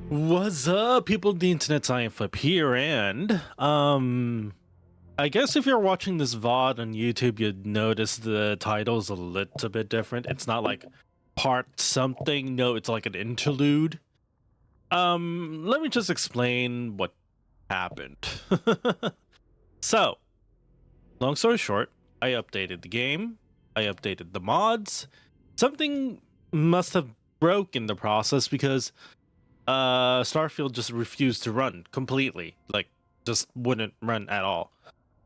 What's up, people of the internet? iamflip here, and I guess if you're watching this VOD on YouTube, you'd notice the title's a little bit different. It's not like part something. No, it's like an interlude. Let me just explain what happened. So, long story short, I updated the game. I updated the mods. Something must have broke in the process because Starfield just refused to run completely, like just wouldn't run at all.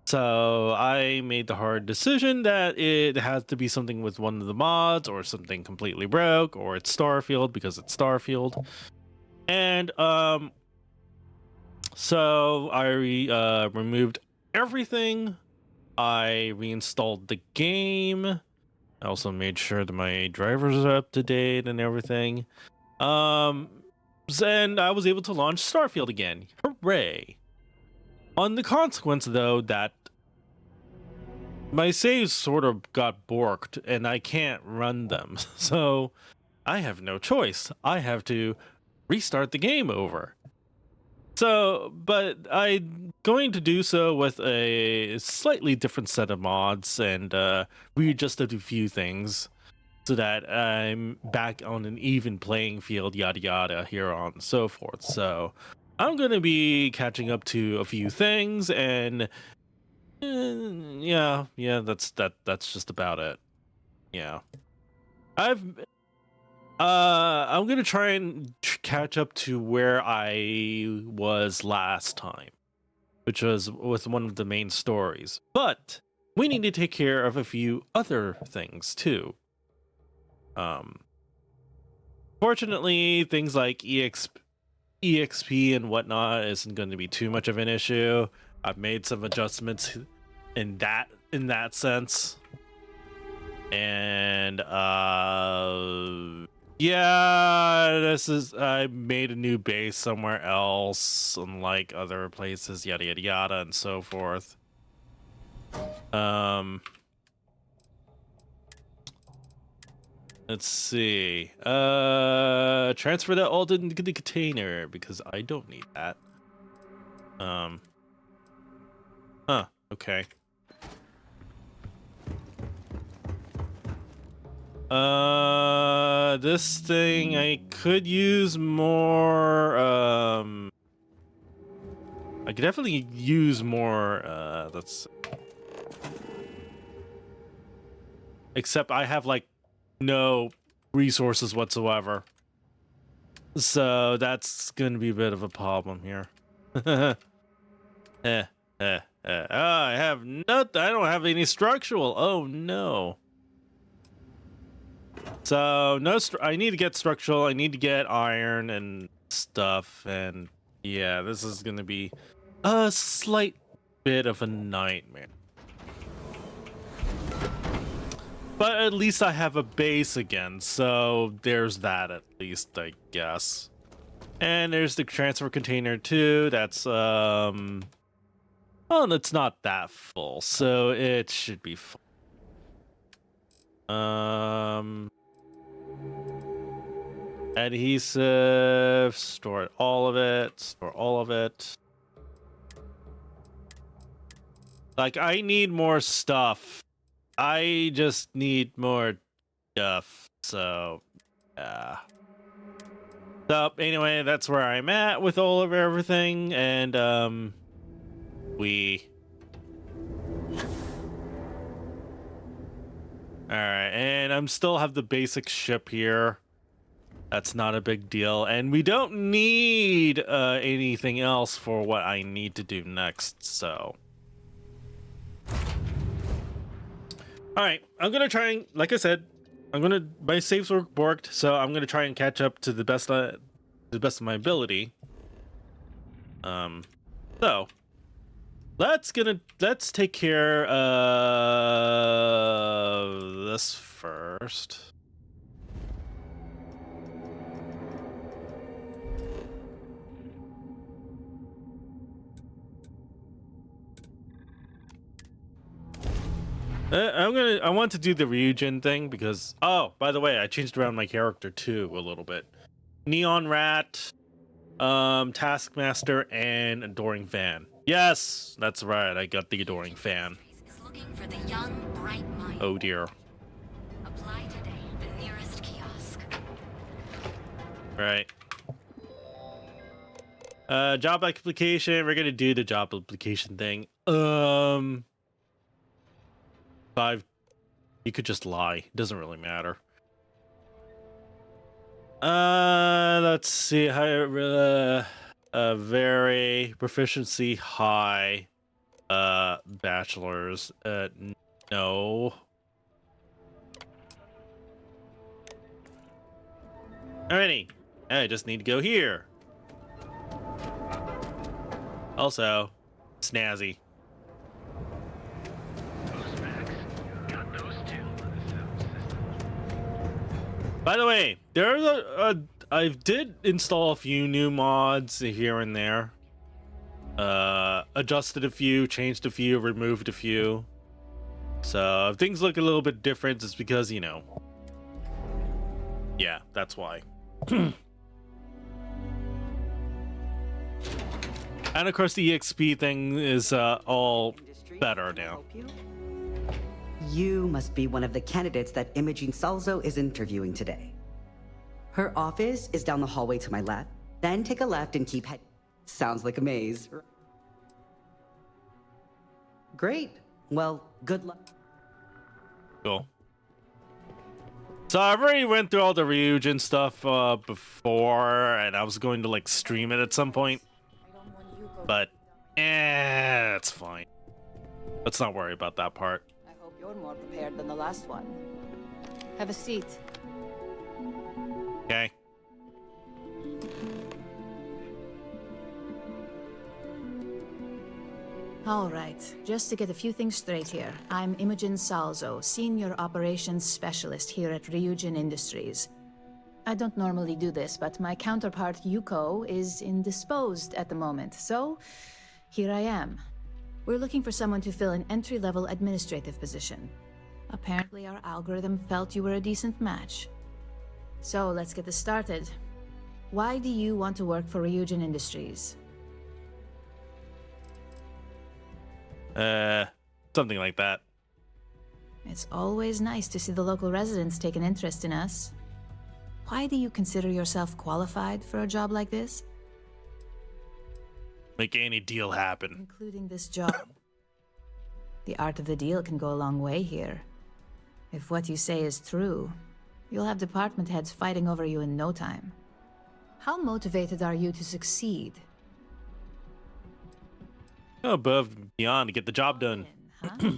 So I made the hard decision that it has to be something with one of the mods, or something completely broke, or it's Starfield because it's Starfield. And so I removed everything. I reinstalled the game. I also made sure that my drivers are up to date and everything. And I was able to launch Starfield again. Hooray! On the consequence, though, that my saves sort of got borked and I can't run them. So I have no choice. I have to restart the game over. So, but I'm going to do so with a slightly different set of mods and readjusted a few things, so that I'm back on an even playing field, yada yada, here on and so forth. So I'm going to be catching up to a few things, and yeah, that's just about it. Yeah, I'm going to try and catch up to where I was last time, which was with one of the main stories. But we need to take care of a few other things too. Fortunately, things like EXP and whatnot isn't going to be too much of an issue. I've made some adjustments in that sense. And yeah, I made a new base somewhere else, unlike other places, yada yada yada and so forth. Let's see. Transfer that all into the container because I don't need that. Okay. This thing I could use more. I could definitely use more. Let's. Except I have like no resources whatsoever, so that's gonna be a bit of a problem here. I have nothing. I don't have any structural. Oh no. So no, I need to get structural. I need to get iron and stuff, and yeah, this is gonna be a slight bit of a nightmare. But at least I have a base again, so there's that at least, I guess. And there's the transfer container too. That's well, it's not that full, so it should be full. Adhesive, store all of it. Like, I need more stuff. I just need more stuff, so yeah. So anyway, that's where I'm at with all of everything, and all right, and I'm still have the basic ship here. That's not a big deal, and we don't need anything else for what I need to do next, so. All right, I'm gonna try and, like I said, my saves were borked, so I'm gonna try and catch up to the best of my ability. So let's take care of this first. I want to do the Ryujin thing because, oh, by the way, I changed around my character too a little bit. Neon Rat, Taskmaster and Adoring Fan. Yes, that's right. I got the Adoring Fan. Is looking for the young, bright mind. Oh dear. Apply today, the nearest kiosk. Right. Job application. We're gonna do the job application thing. 5. You could just lie. It doesn't really matter. Let's see. Very proficiency high. Bachelor's. No. Alrighty. I just need to go here. Also, snazzy. By the way, there's I did install a few new mods here and there. Adjusted a few, changed a few, removed a few. So if things look a little bit different, it's because, you know. Yeah, that's why. And of course the EXP thing is all better now. You must be one of the candidates that Imogene Salzo is interviewing today. Her office is down the hallway to my left. Then take a left and keep heading. Sounds like a maze. Great. Well, good luck. Cool. So I've already went through all the Ryujin stuff before, and I was going to like stream it at some point. But, it's fine. Let's not worry about that part. I hope you're more prepared than the last one. Have a seat. Okay. All right, just to get a few things straight here. I'm Imogen Salzo, Senior Operations Specialist here at Ryujin Industries. I don't normally do this, but my counterpart Yuko is indisposed at the moment, so here I am. We're looking for someone to fill an entry-level administrative position. Apparently our algorithm felt you were a decent match. So let's get this started. Why do you want to work for Ryujin Industries? Something like that. It's always nice to see the local residents take an interest in us. Why do you consider yourself qualified for a job like this? Make any deal happen. Including this job. The art of the deal can go a long way here. If what you say is true, you'll have department heads fighting over you in no time. How motivated are you to succeed? Above and beyond to get the job done. Huh?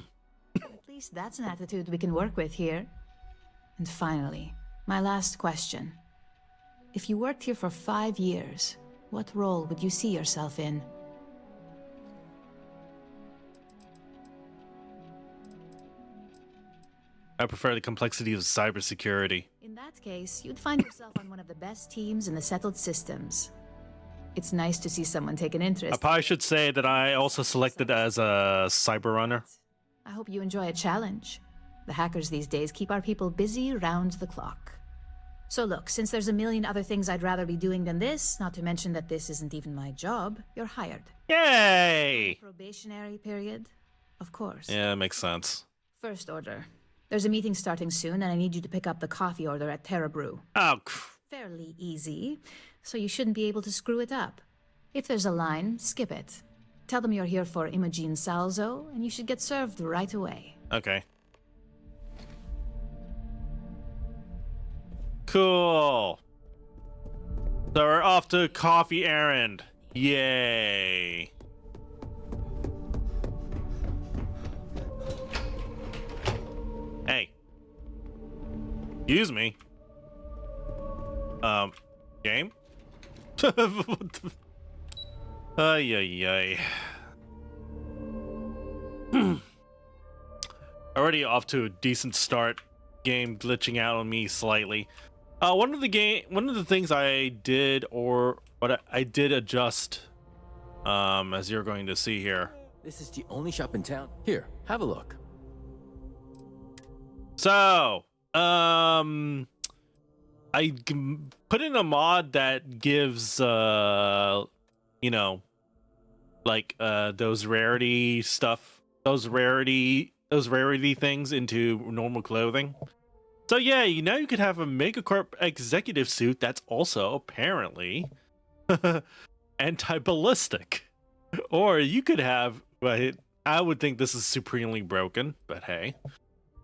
At least that's an attitude we can work with here. And finally, my last question. If you worked here for 5 years, what role would you see yourself in? I prefer the complexity of cybersecurity. In that case, you'd find yourself on one of the best teams in the settled systems. It's nice to see someone take an interest. I probably should say that I also selected as a cyber runner. I hope you enjoy a challenge. The hackers these days keep our people busy round the clock. So look, since there's a million other things I'd rather be doing than this, not to mention that this isn't even my job, you're hired. Yay! Probationary period? Of course. Yeah, that makes sense. First order. There's a meeting starting soon, and I need you to pick up the coffee order at Terra Brew. Oh, Fairly easy, so you shouldn't be able to screw it up. If there's a line, skip it. Tell them you're here for Imogen Salzo, and you should get served right away. okay. Cool. So we're off to coffee errand. Yay. Hey. Excuse me. Game? What the... Ay, ay, ay. Already off to a decent start. Game glitching out on me slightly. One of the things I did, or what I did adjust, as you're going to see here. This is the only shop in town. Here, have a look. So, put in a mod that gives you know, like those rarity stuff, those rarity things into normal clothing. So yeah, now you could have a Megacorp executive suit that's also apparently anti-ballistic. Or you could have, I would think this is supremely broken, but hey.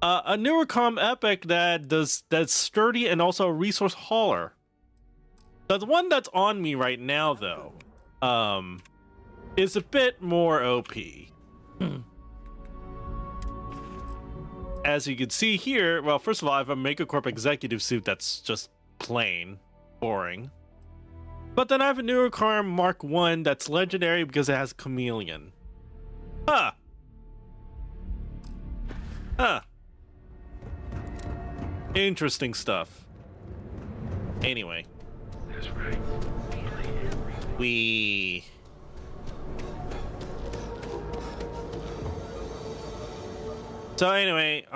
A Neurocom Epic that's sturdy and also a resource hauler. The one that's on me right now, though, is a bit more OP. As you can see here, well, first of all, I have a Megacorp executive suit that's just plain boring. But then I have a Neurocom Mark 1 that's legendary because it has Chameleon. Huh. Interesting stuff. Anyway. That's right. So anyway,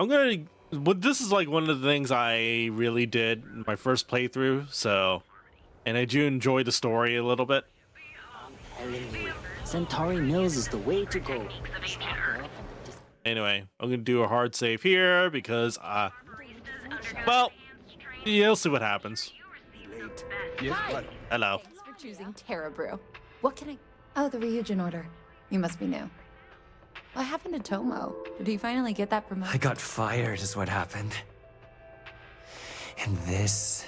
this is like one of the things I really did in my first playthrough, so, and I do enjoy the story a little bit. I'm telling you, Centauri Mills is the way to go. Anyway, I'm gonna do a hard save here because, well, you'll see what happens. Hi. Hello. Thanks for choosing Terra Brew. What can I... Oh, the Ryujin order. You must be new. What happened to Tomo? Did he finally get that promotion? I got fired is what happened. And this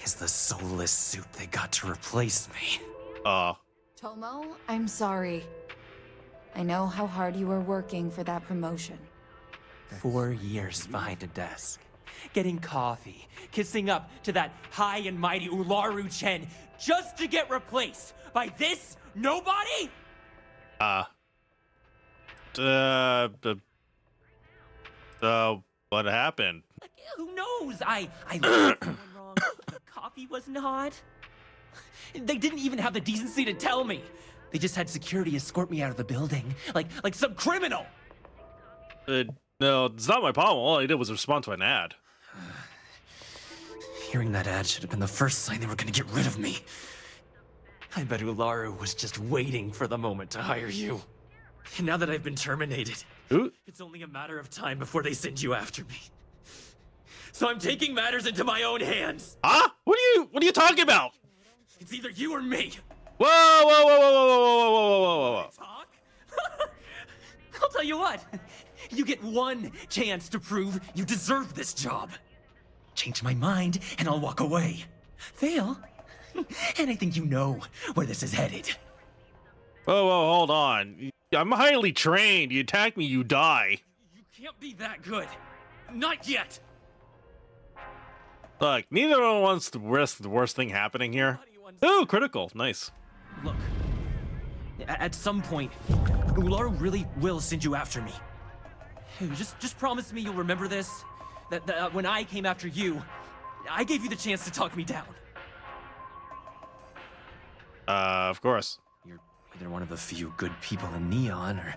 is the soulless suit they got to replace me. Tomo, I'm sorry. I know how hard you were working for that promotion. 4 years behind a desk, getting coffee, kissing up to that high and mighty Ularu Chen, just to get replaced by this nobody? What happened? Who knows? I looked someone wrong. The coffee wasn't hot. They didn't even have the decency to tell me. They just had security escort me out of the building, like some criminal. No, it's not my problem. All I did was respond to an ad. Hearing that ad should have been the first sign they were gonna get rid of me. I bet Ularu was just waiting for the moment to hire you. And now that I've been terminated, it's only a matter of time before they send you after me. So I'm taking matters into my own hands. Huh? What are you talking about? It's either you or me. Whoa, whoa, whoa, whoa, whoa, whoa, whoa, whoa, whoa. Talk? I'll tell you what. You get one chance to prove you deserve this job. Change my mind, and I'll walk away. Fail, and I think you know where this is headed. Whoa, hold on. I'm highly trained. You attack me, you die. You can't be that good. Not yet. Look, neither one wants to risk the worst thing happening here. Ooh, critical. Nice. Look, at some point, Ularu really will send you after me. Just promise me you'll remember this. That when I came after you, I gave you the chance to talk me down. Of course. You're either one of the few good people in Neon, or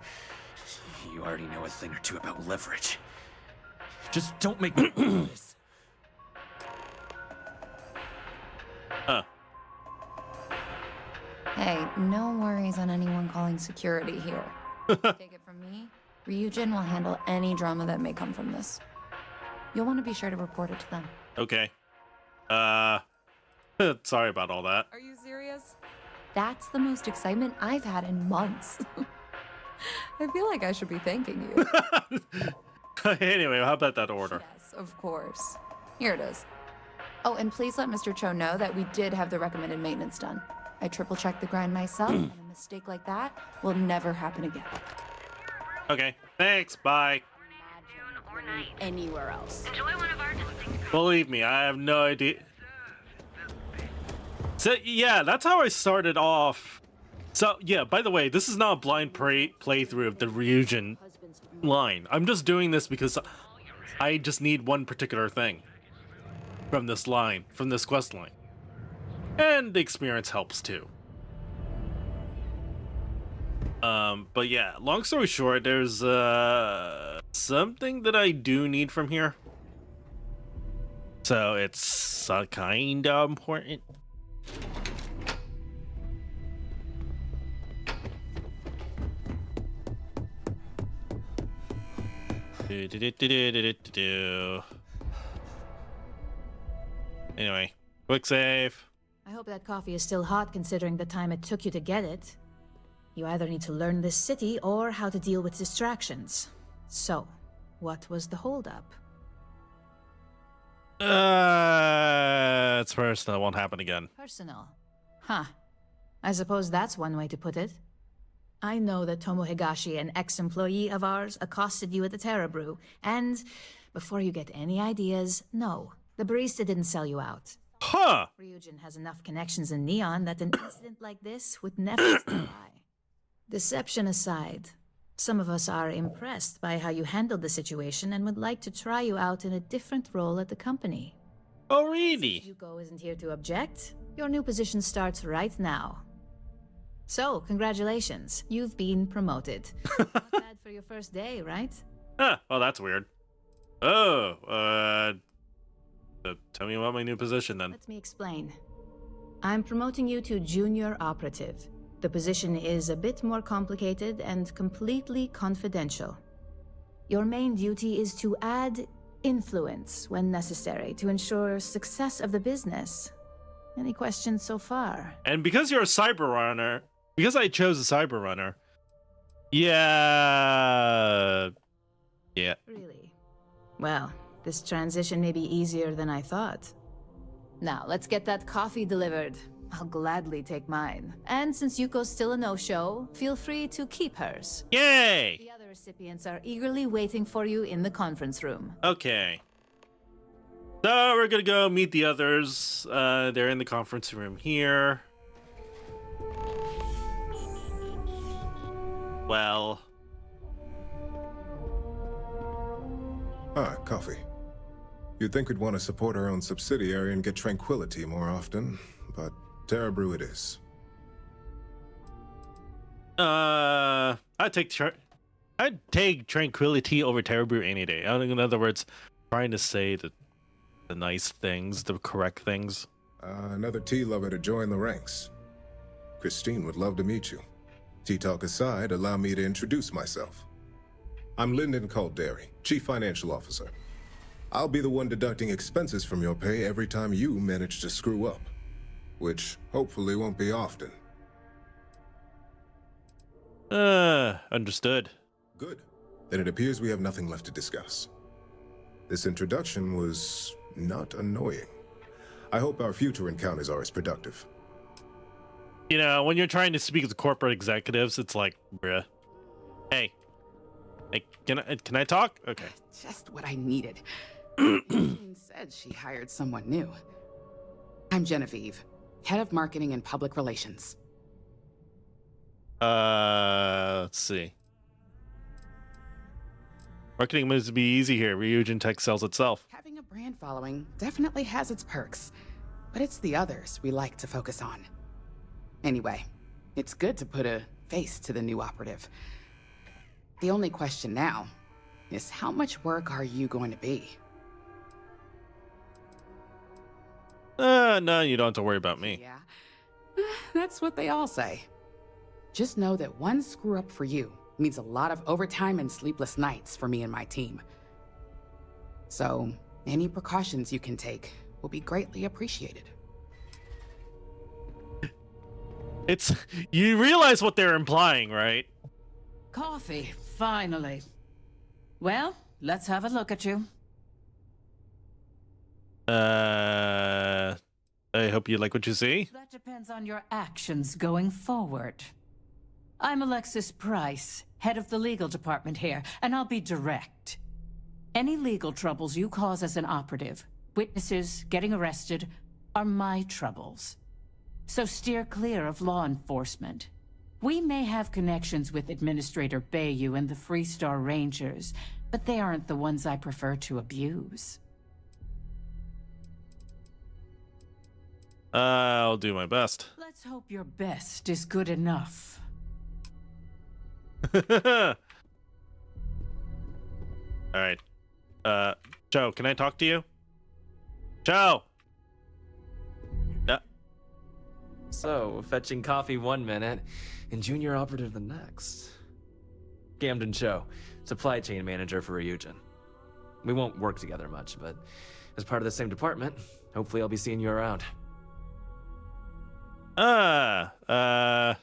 you already know a thing or two about leverage. Just don't make me do this. Hey, no worries on anyone calling security here. Take it from me, Ryujin will handle any drama that may come from this. You'll want to be sure to report it to them. Okay. Sorry about all that. Are you serious? That's the most excitement I've had in months. I feel like I should be thanking you. Anyway, how about that order? Yes, of course. Here it is. Oh, and please let Mr. Cho know that we did have the recommended maintenance done. I triple-checked the grind myself, and a mistake like that will never happen again. Okay, thanks, bye. Anywhere else. Enjoy one of our distinct... Believe me, I have no idea. So, yeah, that's how I started off. So, yeah, by the way, this is not a blind playthrough of the Ryujin line. I'm just doing this because I just need one particular thing from this line, from this quest line. And the experience helps too. But yeah, long story short, there's something that I do need from here. So it's kind of important. Anyway, quick save. I hope that coffee is still hot considering the time it took you to get it. You either need to learn this city or how to deal with distractions. So, what was the holdup? It's personal. It won't happen again. Personal. Huh. I suppose that's one way to put it. I know that Tomo Higashi, an ex-employee of ours, accosted you at the Terra Brew, and before you get any ideas, no, the barista didn't sell you out. Huh! Ryujin has enough connections in Neon that an incident like this would never fly. Deception aside, some of us are impressed by how you handled the situation and would like to try you out in a different role at the company. Oh, really? Since Yuko isn't here to object, your new position starts right now. So, congratulations, you've been promoted. Not bad for your first day, right? Huh, well, that's weird. Oh, tell me about my new position then. Let me explain. I'm promoting you to junior operative. The position is a bit more complicated and completely confidential. Your main duty is to add influence when necessary to ensure success of the business. Any questions so far? And because you're a cyber runner, because I chose a cyber runner, yeah. Really? Well, this transition may be easier than I thought. Now, let's get that coffee delivered. I'll gladly take mine. And since Yuko's still a no-show, feel free to keep hers. Yay! The other recipients are eagerly waiting for you in the conference room. Okay. So we're gonna go meet the others. They're in the conference room here. Well. Ah, coffee. You'd think we'd want to support our own subsidiary and get tranquility more often, but Terra Brew it is. I'd take tranquility over Terra Brew any day. In other words, trying to say the nice things, the correct things. Another tea lover to join the ranks. Christine would love to meet you. Tea talk aside, allow me to introduce myself. I'm Lyndon Calderi, Chief Financial Officer. I'll be the one deducting expenses from your pay every time you manage to screw up, which hopefully won't be often. Understood. Good. Then it appears we have nothing left to discuss. This introduction was not annoying. I hope our future encounters are as productive. You know, when you're trying to speak with corporate executives, it's like, bruh. Hey, can I talk? Okay. Just what I needed. Christine said she hired someone new. I'm Genevieve, head of marketing and public relations. Let's see. Marketing moves to be easy here. Ryujin Tech sells itself. Having a brand following definitely has its perks, but it's the others we like to focus on. Anyway, it's good to put a face to the new operative. The only question now is how much work are you going to be? No, you don't have to worry about me. Yeah, that's what they all say. Just know that one screw up for you means a lot of overtime and sleepless nights for me and my team. So, any precautions you can take will be greatly appreciated. You realize what they're implying, right? Coffee, finally. Well, let's have a look at you. I hope you like what you see. That depends on your actions going forward. I'm Alexis Price, head of the legal department here, and I'll be direct. Any legal troubles you cause as an operative, witnesses getting arrested, are my troubles. So steer clear of law enforcement. We may have connections with Administrator Bayou and the Freestar Rangers, but they aren't the ones I prefer to abuse. I'll do my best. Let's hope your best is good enough. All right. Joe, can I talk to you? Ciao. So, fetching coffee 1 minute and junior operative the next. Gamden Cho, supply chain manager for Ryujin. We won't work together much, but as part of the same department, hopefully I'll be seeing you around. Barista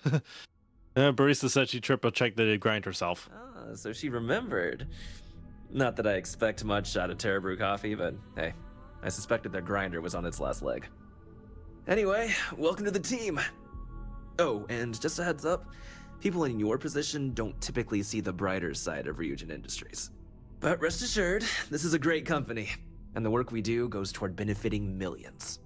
said she triple checked the grind herself. Ah, so she remembered. Not that I expect much out of Terra Brew coffee, but hey, I suspected their grinder was on its last leg. Anyway, welcome to the team. Oh, and just a heads up, people in your position don't typically see the brighter side of Ryujin Industries. But rest assured, this is a great company, and the work we do goes toward benefiting millions.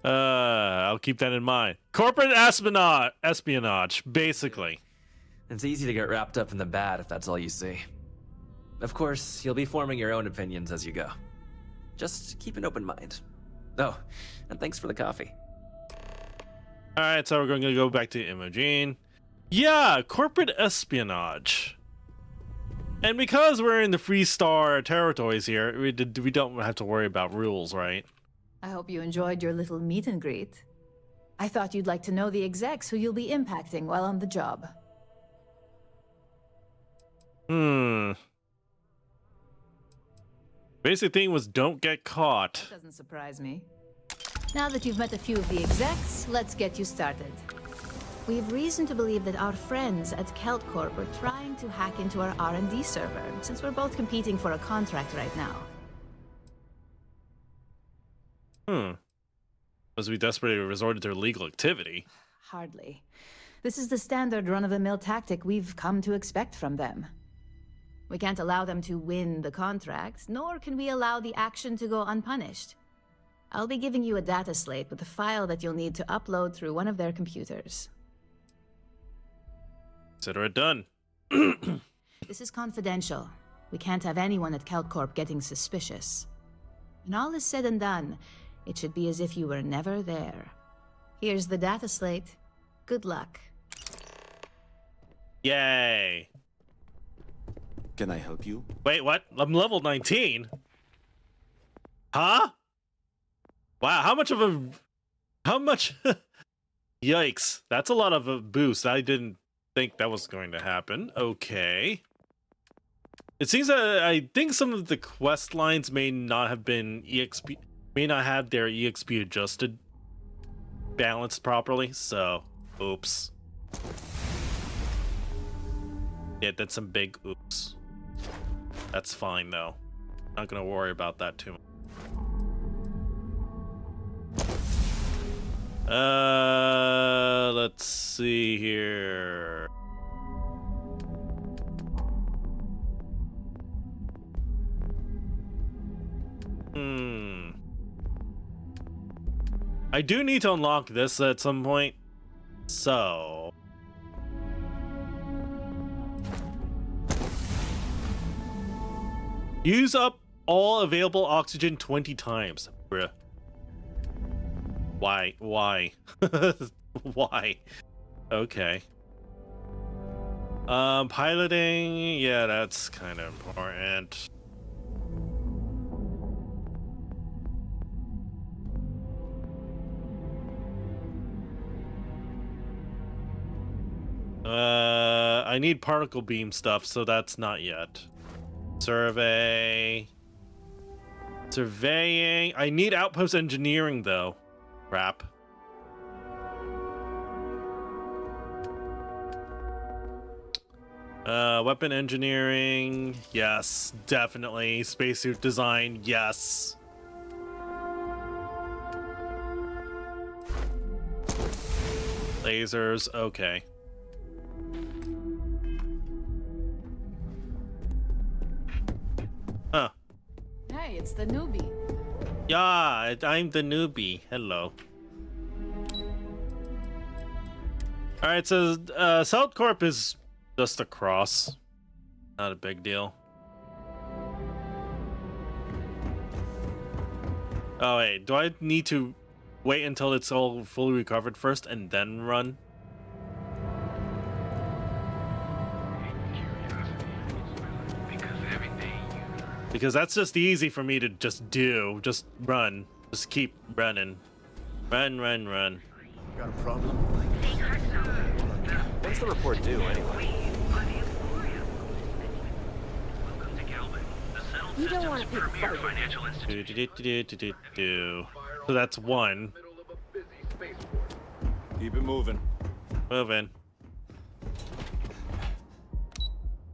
I'll keep that in mind. Corporate espionage, basically. It's easy to get wrapped up in the bad if that's all you see. Of course, you'll be forming your own opinions as you go. Just keep an open mind. Oh, and thanks for the coffee. Alright, so we're going to go back to Imogen. Yeah, corporate espionage. And because we're in the Freestar territories here, we don't have to worry about rules, right? I hope you enjoyed your little meet and greet. I thought you'd like to know the execs who you'll be impacting while on the job. Basic thing was don't get caught. Doesn't surprise me. Now that you've met a few of the execs, let's get you started. We have reason to believe that our friends at KeltCorp are trying to hack into our R&D server, since we're both competing for a contract right now. As we desperately resorted to illegal activity. Hardly. This is the standard run-of-the-mill tactic we've come to expect from them. We can't allow them to win the contract, nor can we allow the action to go unpunished. I'll be giving you a data slate with a file that you'll need to upload through one of their computers. Consider it done. This is confidential. We can't have anyone at KeltCorp getting suspicious. When all is said and done, it should be as if you were never there. Here's the data slate. Good luck. Yay. Can I help you? Wait, what? I'm level 19? Huh? Wow, how much? Yikes. That's a lot of a boost. I didn't think that was going to happen. Okay. It seems that I think some of the quest lines may not have been may not have their EXP adjusted balanced properly, so oops. Yeah, that's some big oops. That's fine though. Not gonna worry about that too much. Let's see here. I do need to unlock this at some point, so use up all available oxygen 20 times. Bruh. Why? Why? Why? Okay. Piloting, yeah, that's kind of important. I need particle beam stuff, so that's not yet. Surveying. I need outpost engineering, though. Crap. Weapon engineering. Yes, definitely. Spacesuit design. Yes. Lasers. Okay. Huh. Hey, it's the newbie. Yeah, I'm the newbie. Hello. Alright, so South Corp is just across. Not a big deal. Oh wait, do I need to wait until it's all fully recovered first and then run? Because that's just easy for me to just do. Just run. Just keep running. Run, run, run. Got a problem? When's the report due, anyway? You don't want to pick a fight. So that's one. Keep it moving. Moving.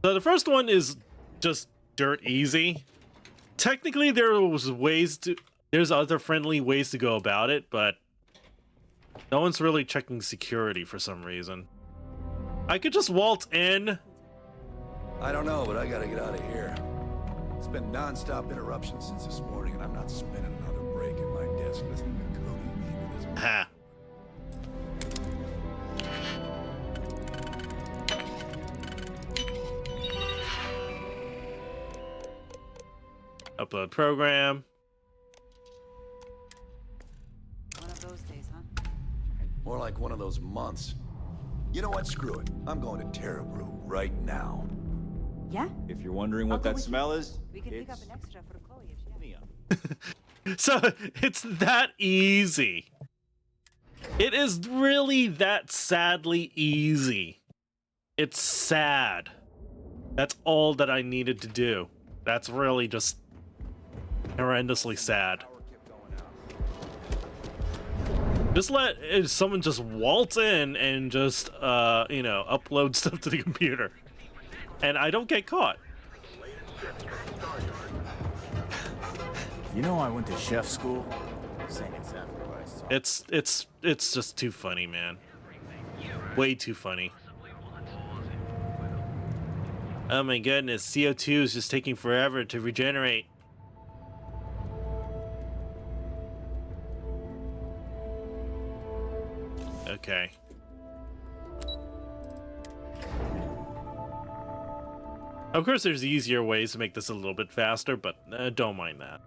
So the first one is just dirt easy. Technically, there's other friendly ways to go about it, but no one's really checking security for some reason. I could just waltz in. I don't know, but I gotta get out of here. It's been non-stop interruptions since this morning, and I'm not spending another break at my desk listening to Cody Lee with his... Ha. Upload program. One of those days, huh? More like one of those months. You know what? Screw it. I'm going to Terrabrew right now. Yeah? If you're wondering what that smell is, We can pick up an extra for the foliage, yeah. So it's that easy. It is really that sadly easy. It's sad. That's all that I needed to do. That's really just horrendously sad. Just let someone just waltz in and just, you know, upload stuff to the computer. And I don't get caught. you know I went to chef school? Saying exactly what I saw. It's just too funny, man. Way too funny. Oh my goodness, CO2 is just taking forever to regenerate. Okay. Of course, there's easier ways to make this a little bit faster, but don't mind that.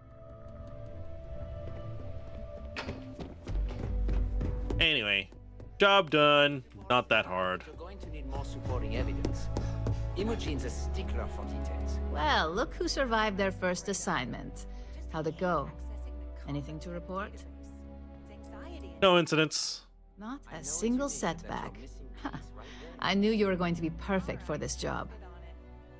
Anyway, job done. Not that hard. You're going to need more supporting evidence. Imogene's a stickler for details. Well, look who survived their first assignment. How'd it go? Anything to report? No incidents. Not a single setback. I knew you were going to be perfect for this job.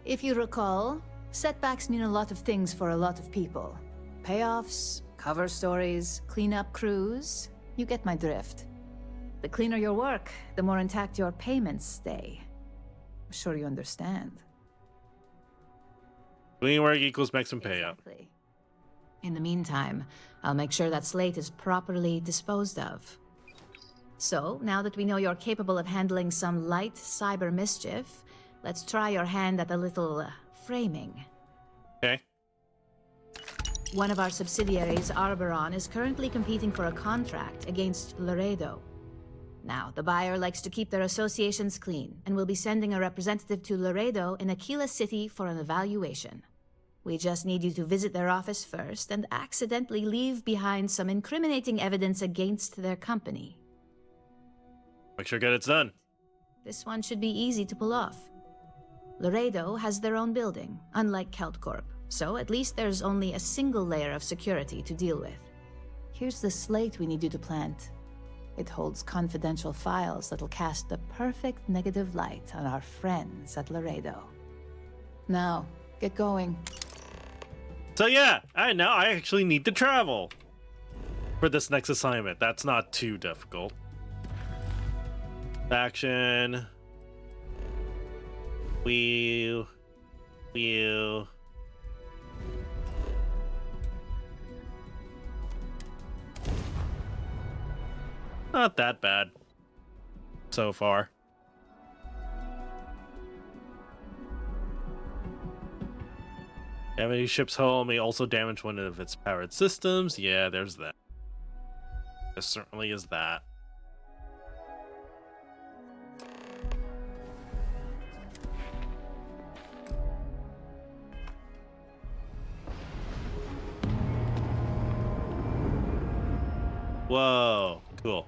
If you recall, setbacks mean a lot of things for a lot of people. Payoffs, cover stories, cleanup crews. You get my drift. The cleaner your work, the more intact your payments stay. I'm sure you understand. Clean work equals maximum payout. Exactly. In the meantime, I'll make sure that slate is properly disposed of. So, now that we know you're capable of handling some light cyber mischief, let's try your hand at a little framing. Okay. One of our subsidiaries, Arboron, is currently competing for a contract against Laredo. Now, the buyer likes to keep their associations clean, and will be sending a representative to Laredo in Aquila City for an evaluation. We just need you to visit their office first and accidentally leave behind some incriminating evidence against their company. Make sure get it's done. This one should be easy to pull off. Laredo has their own building, unlike KeltCorp, so at least there's only a single layer of security to deal with. Here's the slate we need you to plant. It holds confidential files that'll cast the perfect negative light on our friends at Laredo. Now, get going. So yeah, now I actually need to travel for this next assignment. That's not too difficult. Action. Wheel. Not that bad so far. Damage ship's hull may also damage one of its powered systems. Yeah, there's that. There certainly is that. Whoa, cool.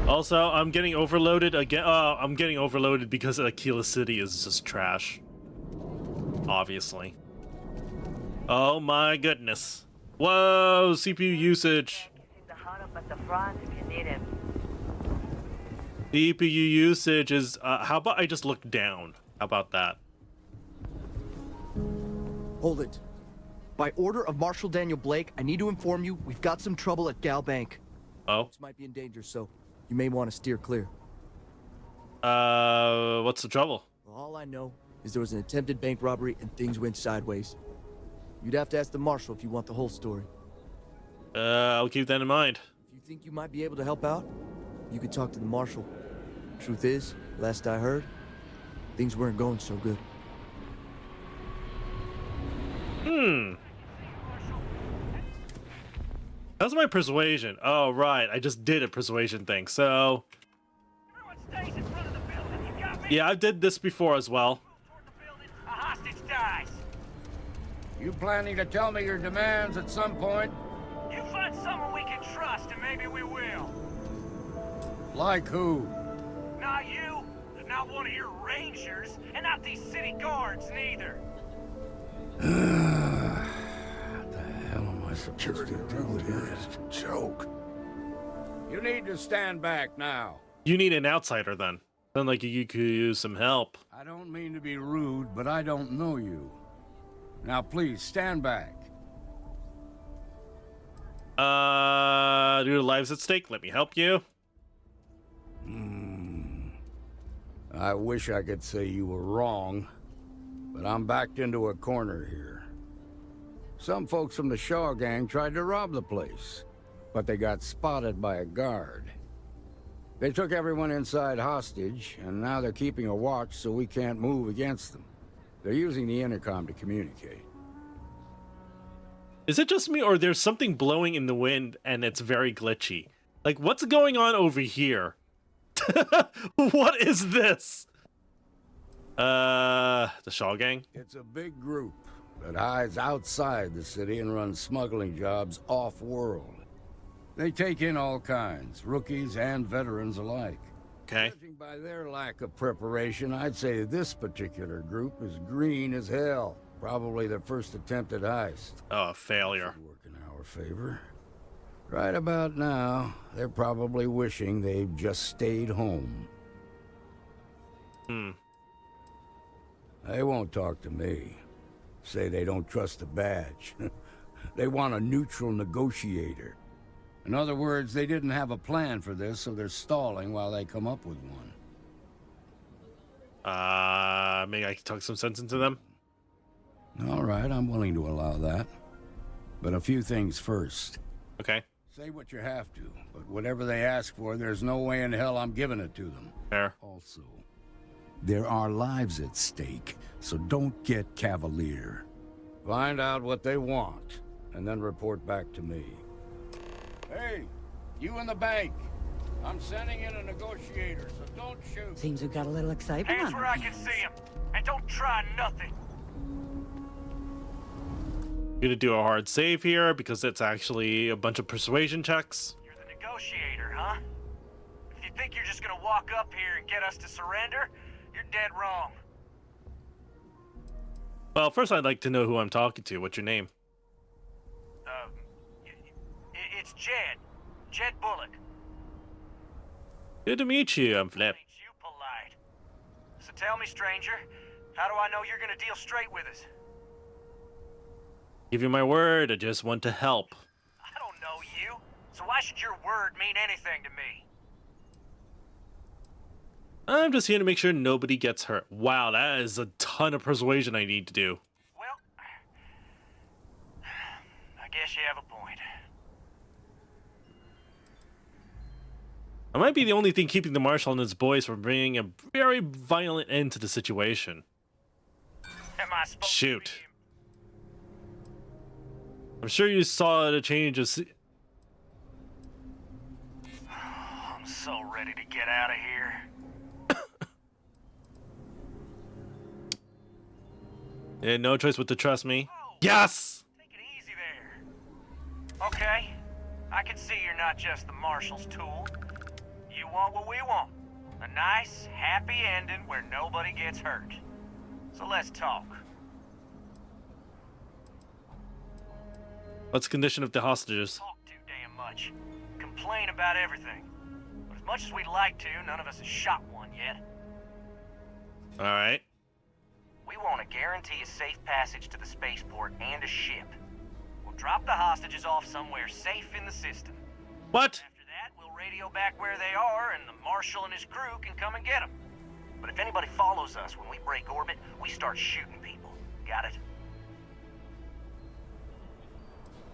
Also, I'm getting overloaded again. I'm getting overloaded because Aquila City is just trash. obviously. Oh my goodness. Whoa, CPU usage. CPU usage is, how about I just look down? How about that? Hold it. By order of Marshal Daniel Blake, I need to inform you we've got some trouble at Gal Bank. Oh? This might be in danger, so you may want to steer clear. What's the trouble? Well, all I know is there was an attempted bank robbery and things went sideways. You'd have to ask the Marshal if you want the whole story. I'll keep that in mind. If you think you might be able to help out, you could talk to the Marshal. Truth is, last I heard, things weren't going so good. How's my persuasion? Oh, right. I just did a persuasion thing, so... Yeah, I did this before as well. A hostage dies. You planning to tell me your demands at some point? You find someone we can trust, and maybe we will. Like who? Not you, not one of your rangers, and not these city guards, neither. What the hell am I supposed to do with this? Joke. You need to stand back now. You need an outsider, then. Sound like you could use some help. I don't mean to be rude, but I don't know you. Now, please, stand back. Due to lives at stake, let me help you. I wish I could say you were wrong, but I'm backed into a corner here. Some folks from the Shaw gang tried to rob the place, but they got spotted by a guard. They took everyone inside hostage, and now they're keeping a watch so we can't move against them. They're using the intercom to communicate. Is it just me, or there's something blowing in the wind and it's very glitchy? Like, what's going on over here? What is this? The Shaw gang? It's a big group that hides outside the city and runs smuggling jobs off-world. They take in all kinds, rookies and veterans alike. Okay. Judging by their lack of preparation, I'd say this particular group is green as hell. Probably their first attempt at heist. Oh, a failure. Work in our favor. Right about now, they're probably wishing they'd just stayed home. They won't talk to me. Say they don't trust the badge. They want a neutral negotiator. In other words, they didn't have a plan for this, so they're stalling while they come up with one. Maybe I can talk some sense into them? All right, I'm willing to allow that. But a few things first. Okay. Say what you have to, but whatever they ask for, there's no way in hell I'm giving it to them. Fair. Also, there are lives at stake, so don't get cavalier. Find out what they want, and then report back to me. Hey, you in the bank. I'm sending in a negotiator, so don't shoot. Seems we've got a little excitement. Hands where I can see him, and don't try nothing. Gonna do a hard save here because it's actually a bunch of persuasion checks. You're the negotiator, huh? If you think you're just gonna walk up here and get us to surrender, you're dead wrong. Well, first I'd like to know who I'm talking to. What's your name? It's Jed. Jed Bullock. Good to meet you, iamflip. You polite. So tell me, stranger, how do I know you're gonna deal straight with us? Give you my word, I just want to help. I don't know you, so why should your word mean anything to me? I'm just here to make sure nobody gets hurt. Wow, that is a ton of persuasion I need to do. Well, I guess you have a point. I might be the only thing keeping the Marshal and his boys from bringing a very violent end to the situation. Am I supposed Shoot. to I'm sure you saw the change of... I'm so ready to get out of here. Yeah, no choice but to trust me. Yes! Take it easy there. Okay, I can see you're not just the Marshal's tool. You want what we want. A nice, happy ending where nobody gets hurt. So let's talk. What's the condition of the hostages? Talk too damn much. Complain about everything. But as much as we'd like to, none of us has shot one yet. All right. We want to guarantee a safe passage to the spaceport and a ship. We'll drop the hostages off somewhere safe in the system. What? After that, we'll radio back where they are, and the Marshal and his crew can come and get them. But if anybody follows us when we break orbit, we start shooting people. Got it?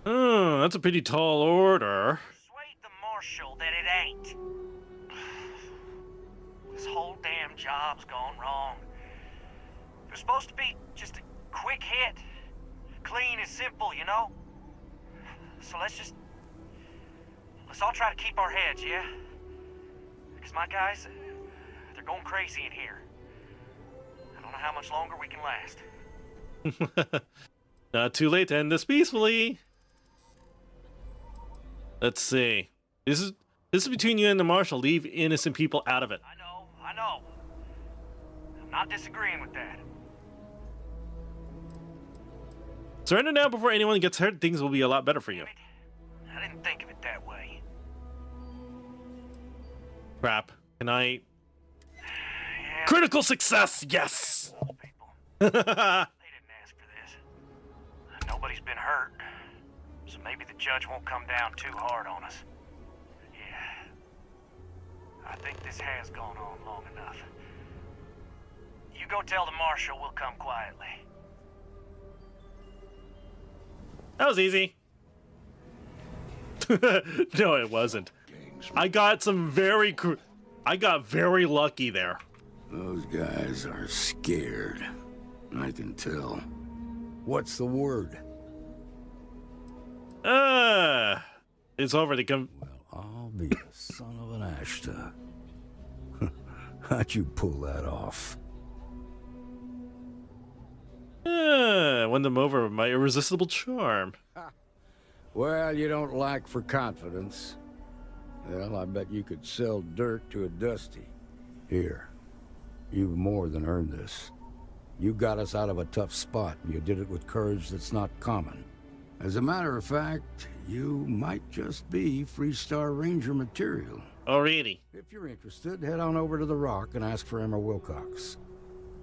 Oh, that's a pretty tall order. Persuade the Marshal that it ain't. This whole damn job's gone wrong. It was supposed to be just a quick hit. Clean and simple, you know? So let's all try to keep our heads, yeah? Because my guys, they're going crazy in here. I don't know how much longer we can last. Not too late to end this peacefully. Let's see. This is between you and the Marshal. Leave innocent people out of it. I know. I'm not disagreeing with that. Surrender now before anyone gets hurt. Things will be a lot better for you. I didn't think of it that way. Crap. Can I... Yeah. Critical success! Yes! They didn't ask for this. Nobody's been hurt. So maybe the judge won't come down too hard on us. Yeah. I think this has gone on long enough. You go tell the Marshal we'll come quietly. That was easy. No, it wasn't. I got very lucky there. Those guys are scared. I can tell. What's the word? It's over to come. Well, I'll be a son of an Ashta. How'd you pull that off? Won them over with my irresistible charm. Well, you don't lack for confidence. Well, I bet you could sell dirt to a Dusty. Here, you've more than earned this. You got us out of a tough spot, and you did it with courage that's not common. As a matter of fact, you might just be Freestar Ranger material. Oh, really? If you're interested, head on over to the Rock and ask for Emma Wilcox.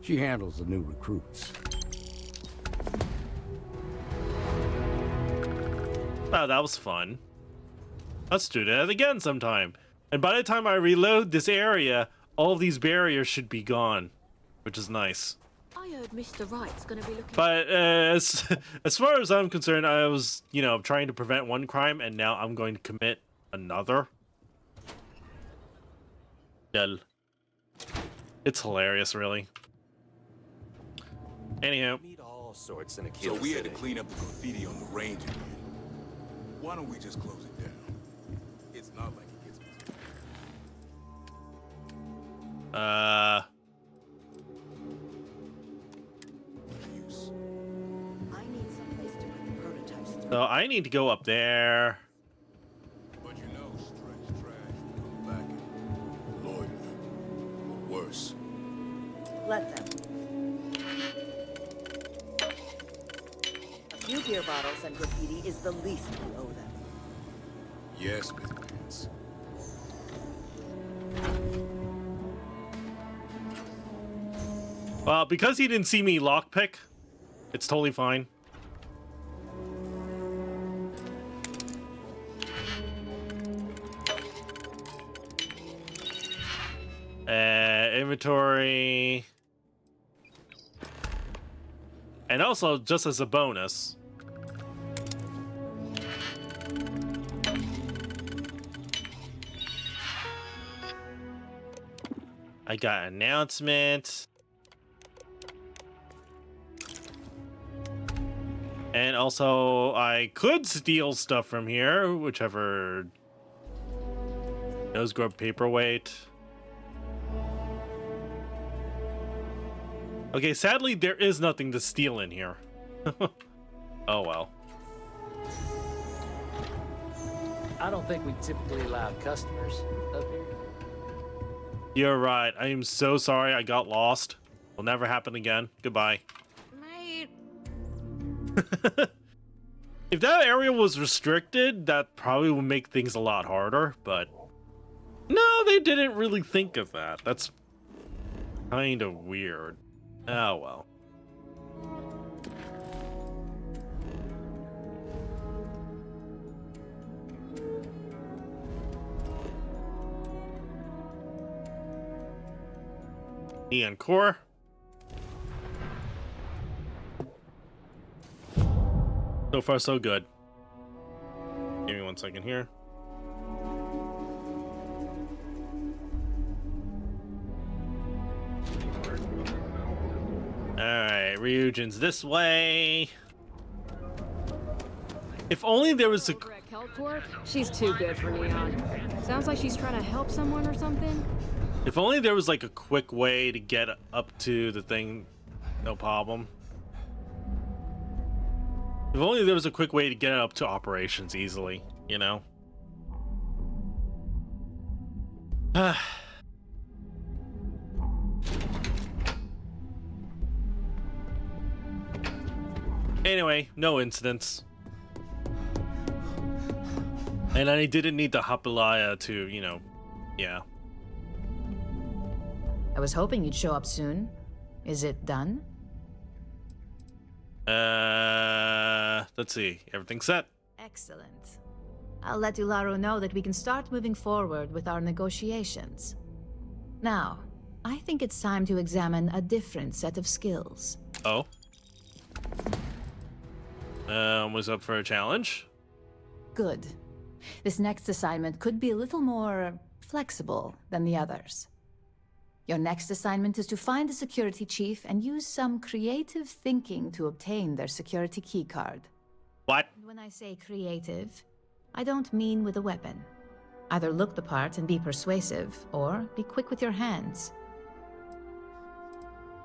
She handles the new recruits. Oh, that was fun. Let's do that again sometime. And by the time I reload this area, all of these barriers should be gone, which is nice. I heard Mr. Wright's gonna be looking. But as far as I'm concerned, I was, trying to prevent one crime, and now I'm going to commit another. Dull. It's hilarious, really. Anyhow. Sorts in a so we had to clean up the graffiti on the range again. Why don't we just close it down? It's not like it gets use. I need someplace to put the prototypes through. So I need to go up there. But you know, strange trash will come back and loiter, or worse. Let them. A few beer bottles and graffiti is the least we owe them. Yes, Miss Pants. Well, because he didn't see me lockpick, it's totally fine. Inventory. And also, just as a bonus, I got an announcement. And also, I could steal stuff from here, whichever nose grub paperweight. Okay, sadly, there is nothing to steal in here. Oh well. I don't think we typically allow customers up here. You're right. I am so sorry I got lost. Will never happen again. Goodbye. Mate. If that area was restricted, that probably would make things a lot harder, but no, they didn't really think of that. That's kind of weird. Oh well. Neon core. So far, so good. Give me 1 second here. Alright, Ryujin's this way. If only there was a... Kelport? She's too good for Neon. Sounds like she's trying to help someone or something. If only there was like a quick way to get up to the thing, no problem. If only there was a quick way to get up to operations easily, you know? Anyway, no incidents. And I didn't need the Hapilaya to, you know, yeah. I was hoping you'd show up soon. Is it done? Let's see. Everything's set. Excellent. I'll let Ularo know that we can start moving forward with our negotiations. Now, I think it's time to examine a different set of skills. Oh. Was up for a challenge? Good. This next assignment could be a little more flexible than the others. Your next assignment is to find a security chief and use some creative thinking to obtain their security keycard. What? When I say creative, I don't mean with a weapon. Either look the part and be persuasive, or be quick with your hands.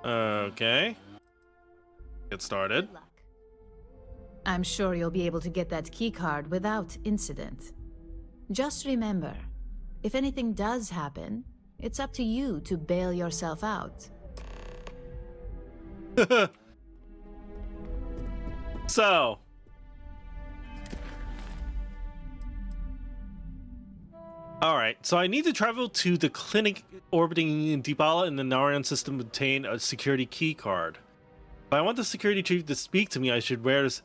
Okay. Get started. Good luck. I'm sure you'll be able to get that keycard without incident. Just remember, if anything does happen, it's up to you to bail yourself out. So. Alright, so I need to travel to the clinic orbiting in Dibala in the Narion system to obtain a security key card. If I want the security chief to speak to me, I should wear this.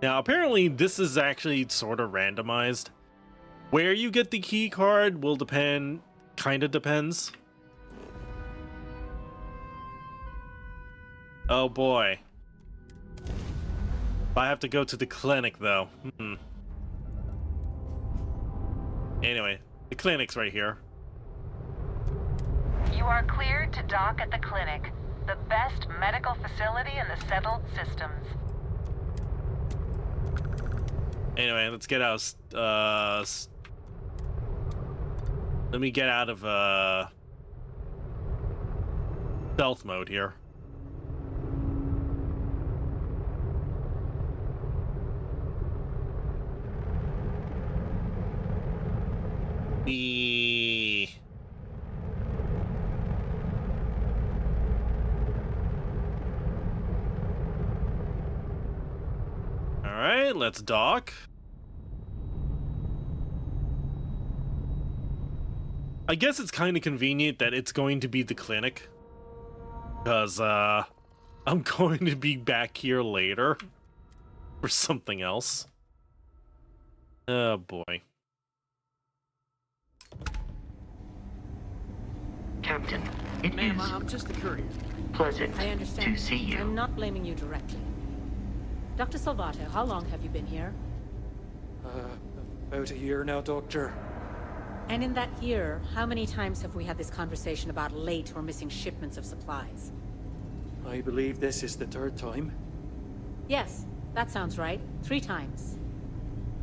Now, apparently, this is actually sort of randomized. Where you get the key card will depend, kind of depends. Oh boy. I have to go to the clinic, though. Anyway, the clinic's right here. You are cleared to dock at the clinic, the best medical facility in the settled systems. Anyway, let's get out of, let me get out of, stealth mode here. Alright, let's dock. I guess it's kind of convenient that it's going to be the clinic. Because, I'm going to be back here later for something else. Oh boy. Captain, it Ma'am, is I'm just a courier. pleasant I understand. to see you. I'm not blaming you directly. Dr. Salvato, how long have you been here? About a year now, Doctor. And in that year, how many times have we had this conversation about late or missing shipments of supplies? I believe this is the third time. Yes, that sounds right. 3 times.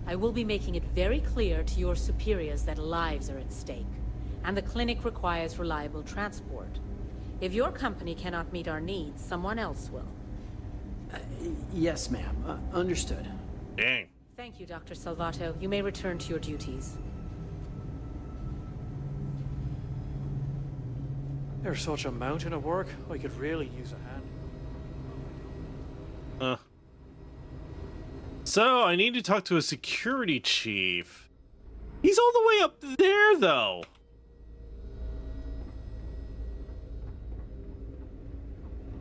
I will be making it very clear to your superiors that lives are at stake, and the clinic requires reliable transport. If your company cannot meet our needs, someone else will. Yes, ma'am. Understood. Dang. Thank you, Dr. Salvato. You may return to your duties. There's such a mountain of work, I could really use a hand. So I need to talk to a security chief. He's all the way up there, though.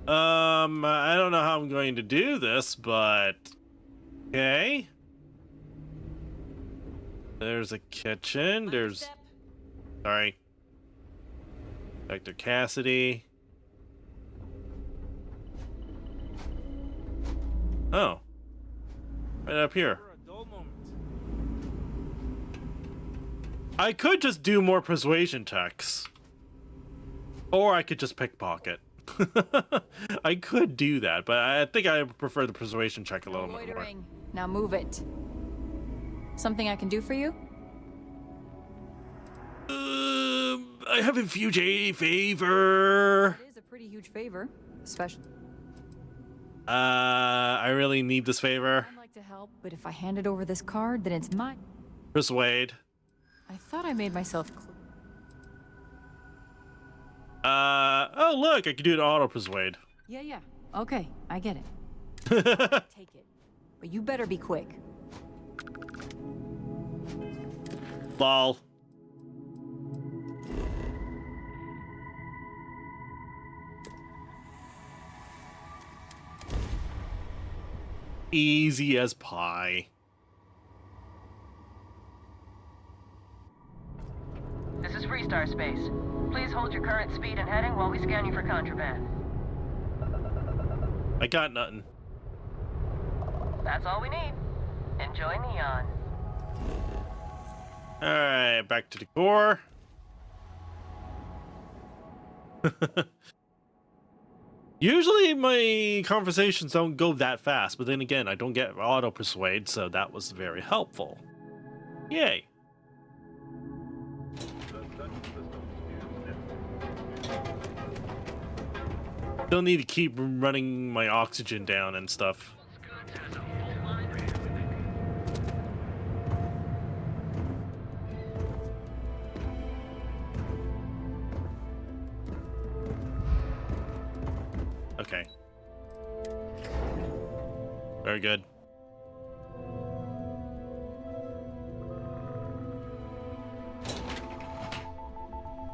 I don't know how I'm going to do this, but okay. There's a kitchen. There's sorry. Dr. Cassidy. Oh. Right up here. I could just do more persuasion checks. Or I could just pickpocket. I could do that, but I think I prefer the persuasion check a little bit more. Now move it. Something I can do for you? I have a huge favor. It is a pretty huge favor, especially. I really need this favor. I'd like to help, but if I handed over this card, then it's mine. Persuade. I thought I made myself clear. Oh look, I can do an auto persuade. Yeah. Okay, I get it. Take it. But you better be quick. Lol. Easy as pie. This is Freestar Space. Please hold your current speed and heading while we scan you for contraband. I got nothing. That's all we need. Enjoy Neon. Alright, back to the core. Usually my conversations don't go that fast, but then again, I don't get auto persuade, so that was very helpful. Yay. Don't need to keep running my oxygen down and stuff. Okay. Very good.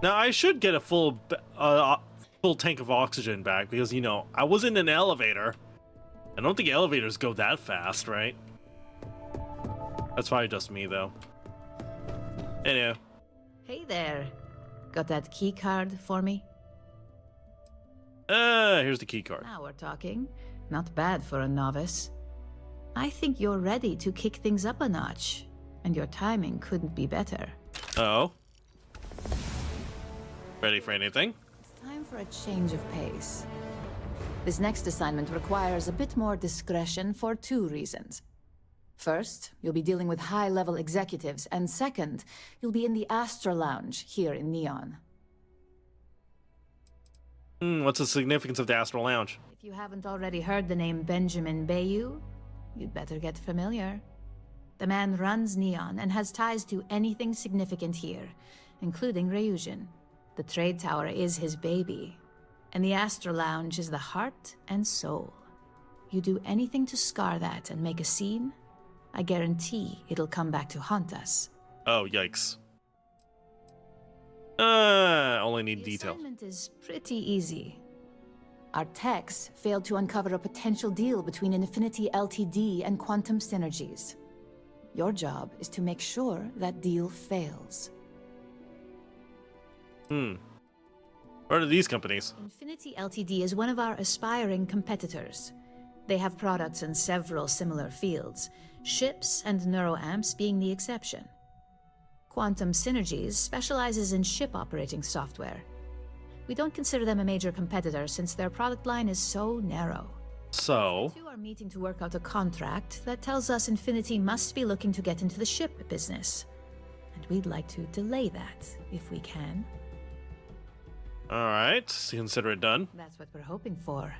Now I should get a full tank of oxygen back because, you know, I was in an elevator. I don't think elevators go that fast, right? That's probably just me, though. Anyway. Hey there. Got that key card for me? Here's the key card. Now we're talking. Not bad for a novice. I think you're ready to kick things up a notch, and your timing couldn't be better. Oh. Ready for anything? It's time for a change of pace. This next assignment requires a bit more discretion for 2 reasons. First, you'll be dealing with high-level executives, and second, you'll be in the Astra Lounge here in Neon. What's the significance of the Astral Lounge? If you haven't already heard the name Benjamin Bayou, you'd better get familiar. The man runs Neon and has ties to anything significant here, including Ryujin. The trade tower is his baby, and the Astral Lounge is the heart and soul. You do anything to scar that and make a scene, I guarantee it'll come back to haunt us. Oh, yikes. Only need detail. The assignment is pretty easy. Our techs failed to uncover a potential deal between Infinity Ltd and Quantum Synergies. Your job is to make sure that deal fails. What are these companies? Infinity Ltd is one of our aspiring competitors. They have products in several similar fields, ships and neuroamps being the exception. Quantum Synergies specializes in ship operating software. We don't consider them a major competitor since their product line is so narrow. So? The 2 are meeting to work out a contract that tells us Infinity must be looking to get into the ship business. And we'd like to delay that, if we can. Alright, consider it done. That's what we're hoping for.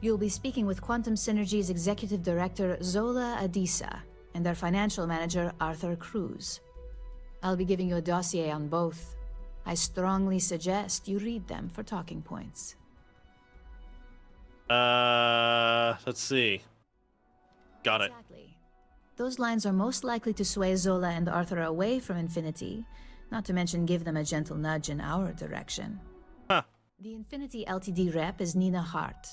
You'll be speaking with Quantum Synergy's Executive Director Zola Adisa and their financial manager Arthur Cruz. I'll be giving you a dossier on both. I strongly suggest you read them for talking points. Let's see. Got it. Exactly. Those lines are most likely to sway Zola and Arthur away from Infinity, not to mention give them a gentle nudge in our direction. Huh. The Infinity LTD rep is Nina Hart.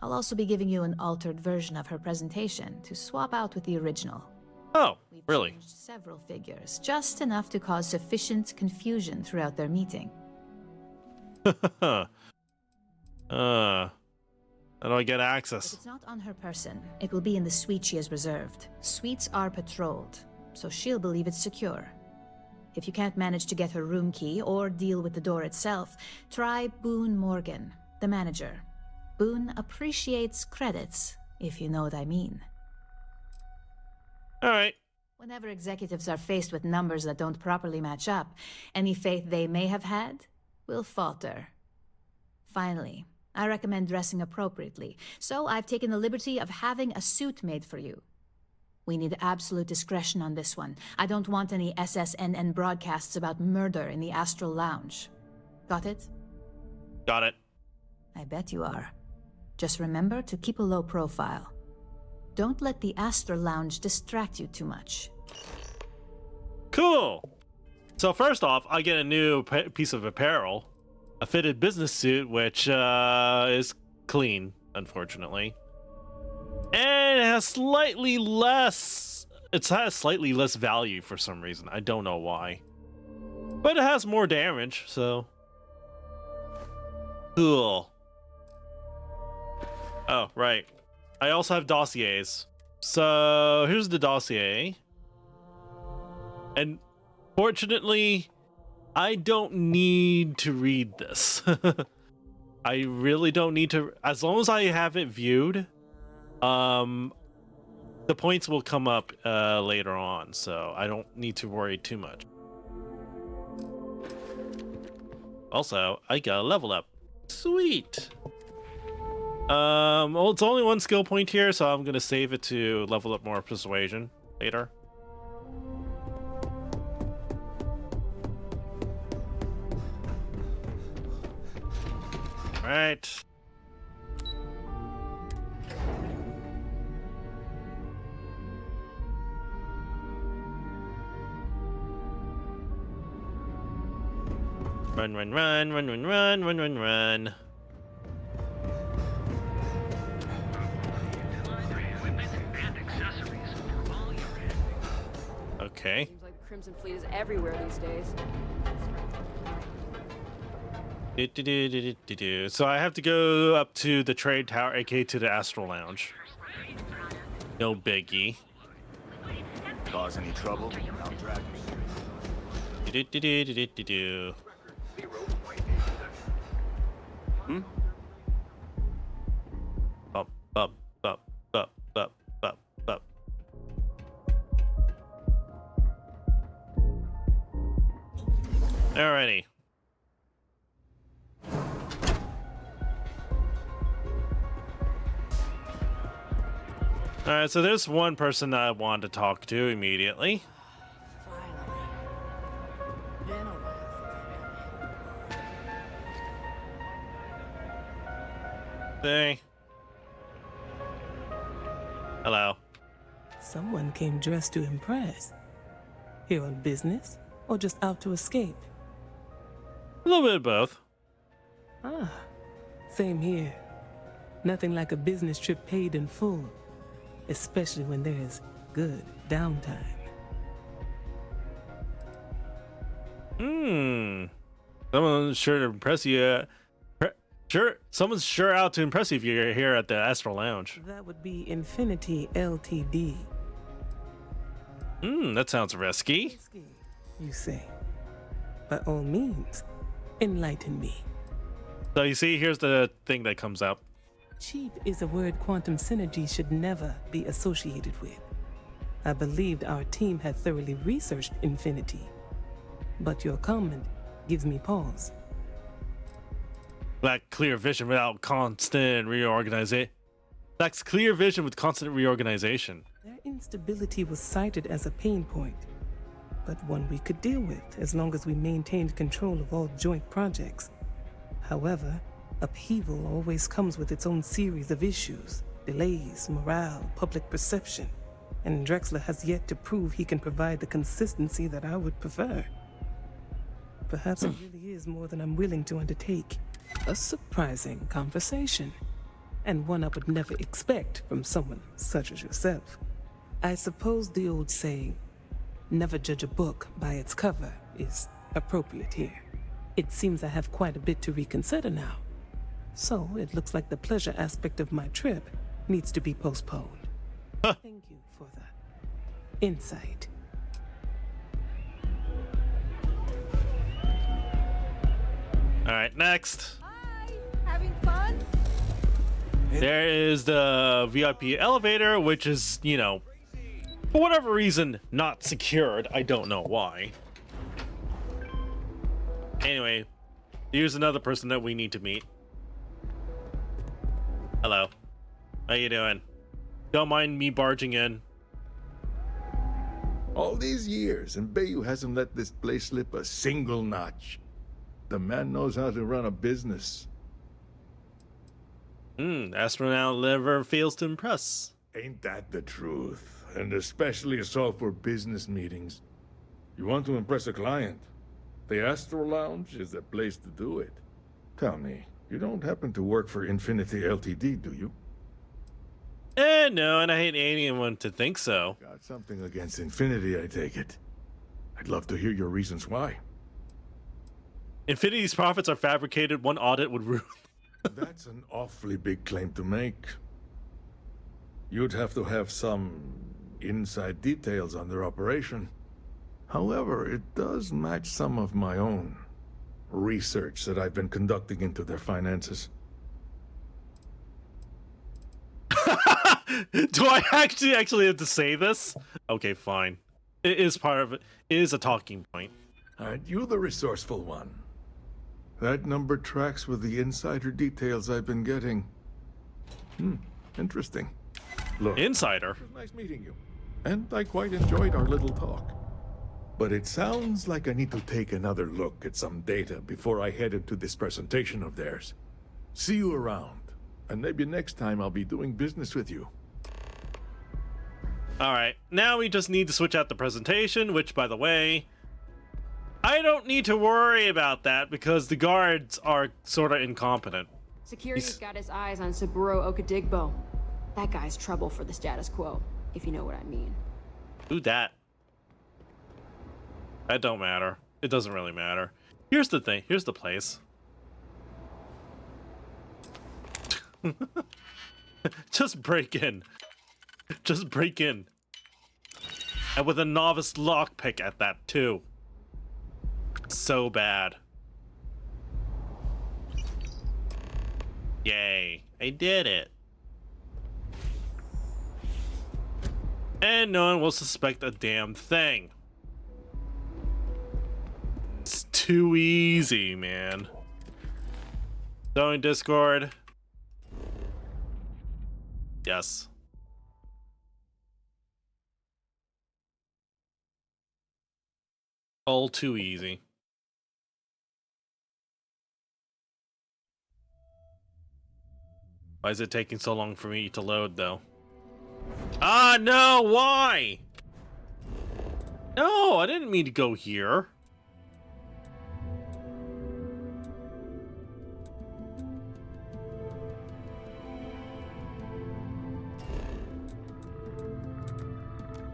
I'll also be giving you an altered version of her presentation to swap out with the original. Oh, really? Changed several figures, just enough to cause sufficient confusion throughout their meeting. How do I get access? If it's not on her person, it will be in the suite she has reserved. Suites are patrolled, so she'll believe it's secure. If you can't manage to get her room key or deal with the door itself, try Boone Morgan, the manager. Boone appreciates credits, if you know what I mean. All right. Whenever executives are faced with numbers that don't properly match up, any faith they may have had will falter. Finally, I recommend dressing appropriately, so I've taken the liberty of having a suit made for you. We need absolute discretion on this one. I don't want any SSNN broadcasts about murder in the Astral Lounge. Got it? Got it. I bet you are. Just remember to keep a low profile. Don't let the Astral Lounge distract you too much. Cool. So first off, I get a new piece of apparel. A fitted business suit, which is clean, unfortunately. And it has slightly less... It has slightly less value for some reason. I don't know why. But it has more damage, so... Cool. Oh, right. I also have dossiers. So, here's the dossier. And fortunately, I don't need to read this. I really don't need to. As long as I have it viewed, the points will come up later on, so I don't need to worry too much. Also, I got a level up. Sweet. Well, it's only one skill point here, so I'm gonna save it to level up more persuasion later. All right. Run, run, run, run, run, run, run, run, run. Okay. Seems like Crimson Fleet is everywhere these days. So I have to go up to the trade tower, aka to the Astral Lounge. No biggie. Cause any trouble? I'll drag me. Hmm? Up, up, up, up, up, up, up. Alrighty. Alright, so there's one person that I wanted to talk to immediately. Hey. Hello. Someone came dressed to impress. Here on business, or just out to escape? A little bit of both. Ah, same here. Nothing like a business trip paid in full, especially when there's good downtime. Someone's sure to impress you. Someone's sure out to impress you if you're here at the Astral Lounge. That would be Infinity LTD. That sounds risky. Risky, you say? By all means, enlighten me. So you see, here's the thing that comes up. Cheap is a word quantum synergy should never be associated with. I believed our team had thoroughly researched Infinity, but your comment gives me pause. Lack clear vision without constant reorganization. Lacks clear vision with constant reorganization. Their instability was cited as a pain point, but one we could deal with as long as we maintained control of all joint projects. However, upheaval always comes with its own series of issues, delays, morale, public perception, and Drexler has yet to prove he can provide the consistency that I would prefer. Perhaps it really is more than I'm willing to undertake. A surprising conversation, and one I would never expect from someone such as yourself. I suppose the old saying, never judge a book by its cover, is appropriate here. It seems I have quite a bit to reconsider now. So it looks like the pleasure aspect of my trip needs to be postponed. Thank you for that insight. All right, next. Hi, having fun? There is the VIP elevator, which is, you know, for whatever reason, not secured. I don't know why. Anyway, here's another person that we need to meet. Hello. How you doing? Don't mind me barging in. All these years, and Bayou hasn't let this place slip a single notch. The man knows how to run a business. Astronaut never fails to impress. Ain't that the truth? And especially so for business meetings. You want to impress a client? The Astro Lounge is the place to do it. Tell me, you don't happen to work for Infinity Ltd, do you? No, and I hate anyone to think so. Got something against Infinity, I take it. I'd love to hear your reasons why. Infinity's profits are fabricated. One audit would ruin. That's an awfully big claim to make. You'd have to have some inside details on their operation. However, it does match some of my own research that I've been conducting into their finances. Do I actually have to say this? Okay, fine. It is part of it. It is a talking point. Aren't you the resourceful one? That number tracks with the insider details I've been getting. Interesting. Look, insider? It was nice meeting you. And I quite enjoyed our little talk. But it sounds like I need to take another look at some data before I head into this presentation of theirs. See you around. And maybe next time I'll be doing business with you. Alright, now we just need to switch out the presentation, which, by the way, I don't need to worry about that because the guards are sort of incompetent. Security's got his eyes on Saburo Okadigbo. That guy's trouble for the status quo, if you know what I mean. Do that. That don't matter. It doesn't really matter. Here's the thing. Here's the place. Just break in. Just break in. And with a novice lockpick at that, too. So bad. Yay. I did it. And no one will suspect a damn thing. It's too easy, man. Join Discord. Yes. All too easy. Why is it taking so long for me to load, though? Ah, no! Why? No, I didn't mean to go here.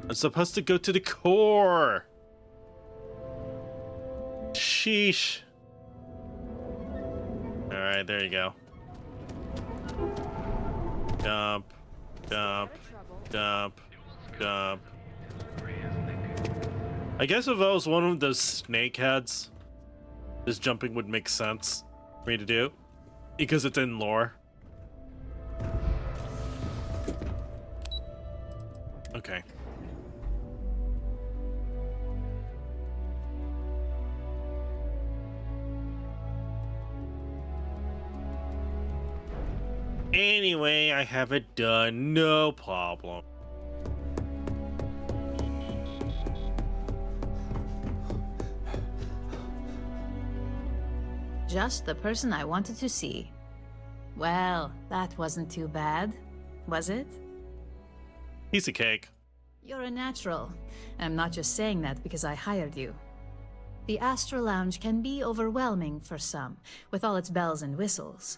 I'm supposed to go to the core. Sheesh. Alright, there you go. Dump. Dump. Dump. Dump. I guess if I was one of those snake heads, this jumping would make sense for me to do. Because it's in lore. Okay. Anyway, I have it done, no problem. Just the person I wanted to see. Well, that wasn't too bad, was it? Piece of cake. You're a natural. I'm not just saying that because I hired you. The Astral Lounge can be overwhelming for some, with all its bells and whistles.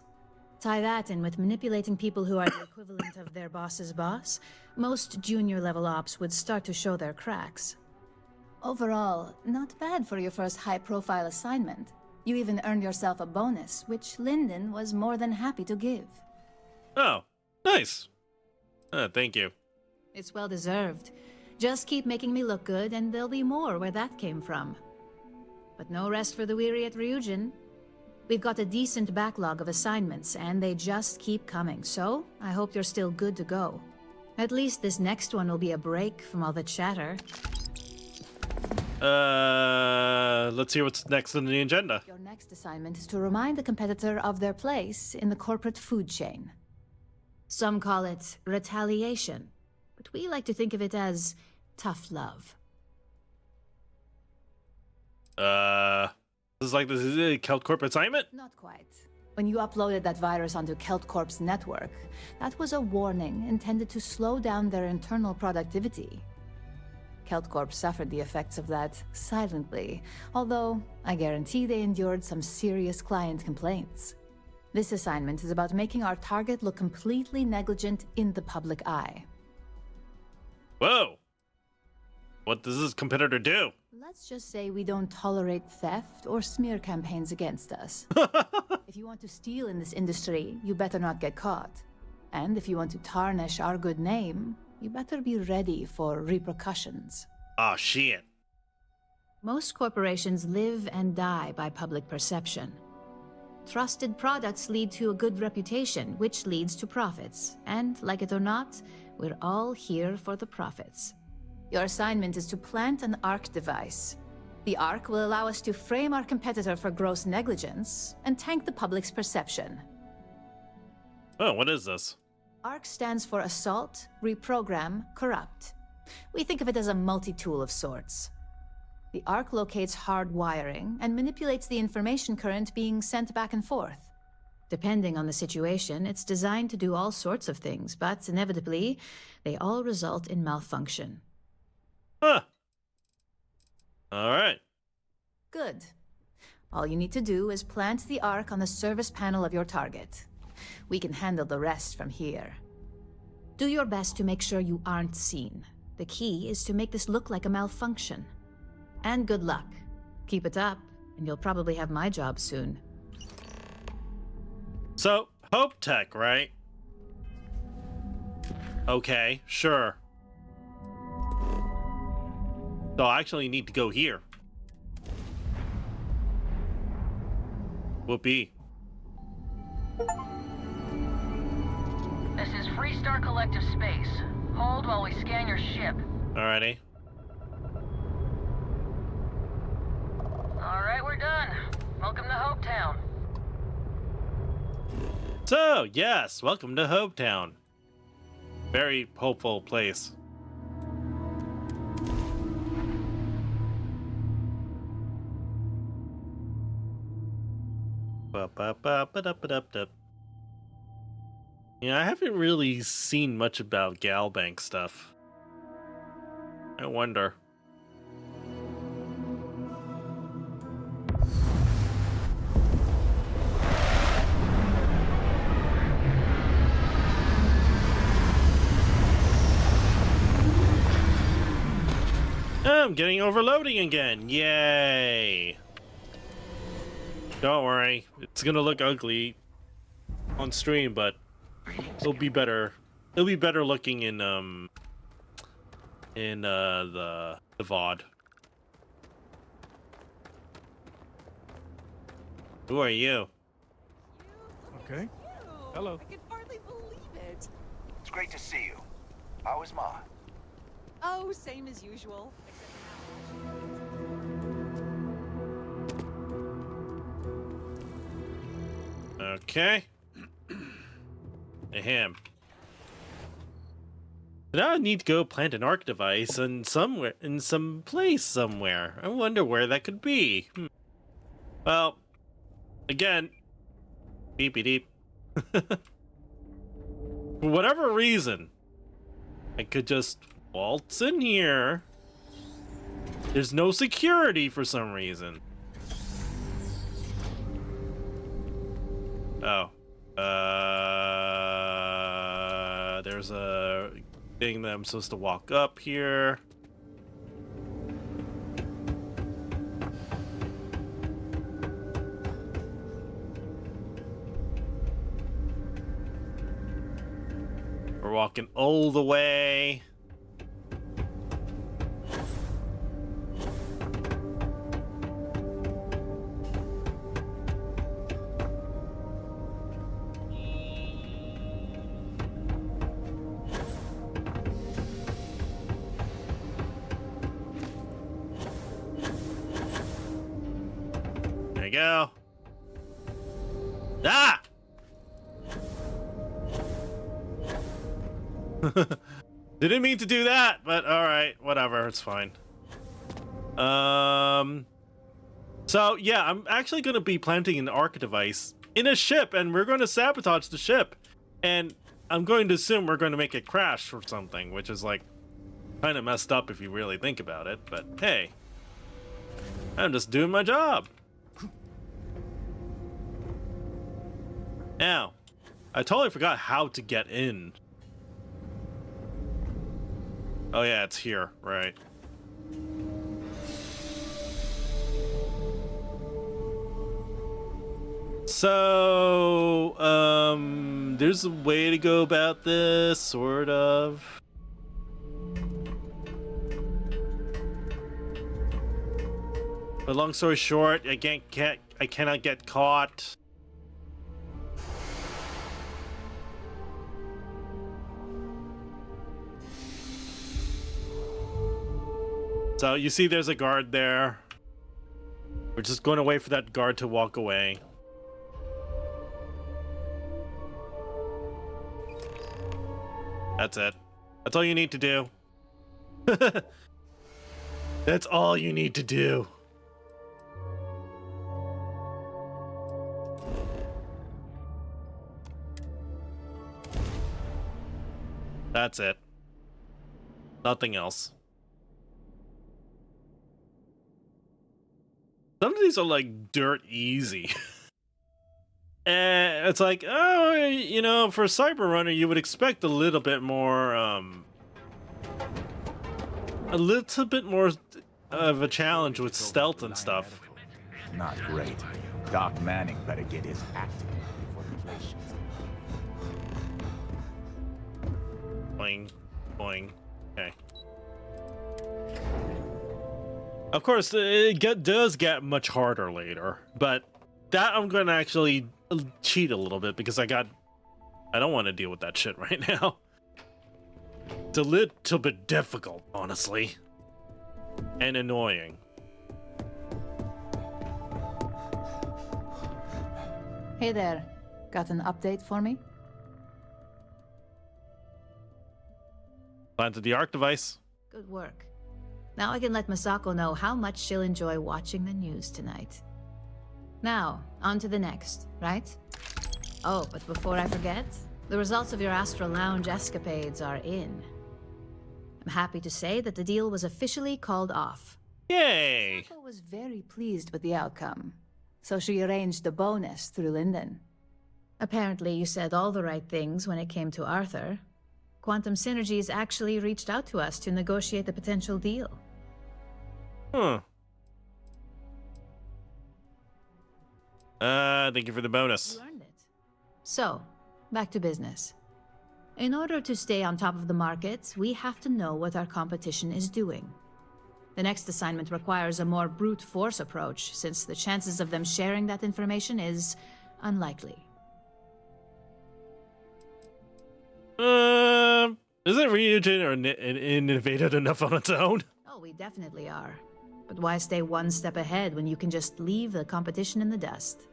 Tie that in with manipulating people who are the equivalent of their boss's boss, most junior-level ops would start to show their cracks. Overall, not bad for your first high-profile assignment. You even earned yourself a bonus, which Lyndon was more than happy to give. Oh, nice. Thank you. It's well-deserved. Just keep making me look good, and there'll be more where that came from. But no rest for the weary at Ryujin. We've got a decent backlog of assignments, and they just keep coming, so I hope you're still good to go. At least this next one will be a break from all the chatter. Let's hear what's next on the agenda. Your next assignment is to remind the competitor of their place in the corporate food chain. Some call it retaliation, but we like to think of it as tough love. This is a Kelt Corp assignment? Not quite. When you uploaded that virus onto Kelt Corp's network, that was a warning intended to slow down their internal productivity. Kelt Corp suffered the effects of that silently, although I guarantee they endured some serious client complaints. This assignment is about making our target look completely negligent in the public eye. Whoa! What does this competitor do? Let's just say we don't tolerate theft or smear campaigns against us. If you want to steal in this industry, you better not get caught. And if you want to tarnish our good name, you better be ready for repercussions. Oh, shit. Most corporations live and die by public perception. Trusted products lead to a good reputation, which leads to profits. And, like it or not, we're all here for the profits. Your assignment is to plant an ARC device. The ARC will allow us to frame our competitor for gross negligence and tank the public's perception. Oh, what is this? ARC stands for Assault, Reprogram, Corrupt. We think of it as a multi-tool of sorts. The ARC locates hard wiring and manipulates the information current being sent back and forth. Depending on the situation, it's designed to do all sorts of things, but inevitably, they all result in malfunction. Huh. All right. Good. All you need to do is plant the ARC on the service panel of your target. We can handle the rest from here. Do your best to make sure you aren't seen. The key is to make this look like a malfunction. And good luck. Keep it up, and you'll probably have my job soon. So, Hope Tech, right? Okay, sure. So I actually need to go here. Whoopee. This is Freestar Collective Space. Hold while we scan your ship. Alrighty. Alright, we're done. Welcome to Hopetown. So, yes, welcome to Hopetown. Very hopeful place. Yeah, I haven't really seen much about Galbank stuff. I wonder. I'm getting overloading again. Yay. Don't worry. It's gonna look ugly on stream, but it'll be better. It'll be better looking in the VOD. Who are you? Okay. Hello. I can hardly believe it. It's great to see you. How is Ma? Oh, same as usual. Okay. Ahem. Now I need to go plant an ARC device in some place somewhere. I wonder where that could be. Well, again, beepy deep. For whatever reason, I could just Walt's in here. There's no security for some reason. Oh. There's a thing that I'm supposed to walk up here. We're walking all the way. There you go. Ah! Didn't mean to do that, but all right, whatever, it's fine. So yeah, I'm actually going to be planting an arc device in a ship, and we're going to sabotage the ship, and I'm going to assume we're going to make it crash or something, which is like kind of messed up if you really think about it. But hey, I'm just doing my job. Now, I totally forgot how to get in. Oh yeah, it's here, right. So, there's a way to go about this, sort of. But long story short, I cannot get caught. So you see there's a guard there. We're just going to wait for that guard to walk away. That's it. That's all you need to do. That's all you need to do. That's it. Nothing else. Some of these are like dirt easy. And it's like, oh, you know, for a cyber runner, you would expect a little bit more, of a challenge with stealth and stuff. Not great. Doc Manning better get his act before the place shuts. Boing, boing. Okay. Of course, it does get much harder later, but that I'm going to actually cheat a little bit because I don't want to deal with that shit right now. It's a little bit difficult, honestly, and annoying. Hey there, got an update for me? Planted the arc device. Good work. Now I can let Masako know how much she'll enjoy watching the news tonight. Now, on to the next, right? Oh, but before I forget, the results of your Astral Lounge escapades are in. I'm happy to say that the deal was officially called off. Yay! Masako was very pleased with the outcome, so she arranged a bonus through Linden. Apparently you said all the right things when it came to Arthur. Quantum Synergies actually reached out to us to negotiate the potential deal. Huh. Thank you for the bonus. You earned it. So, back to business. In order to stay on top of the market, we have to know what our competition is doing. The next assignment requires a more brute force approach, since the chances of them sharing that information is unlikely. Isn't Ryujin innovative enough on its own? Oh, we definitely are. But why stay one step ahead when you can just leave the competition in the dust?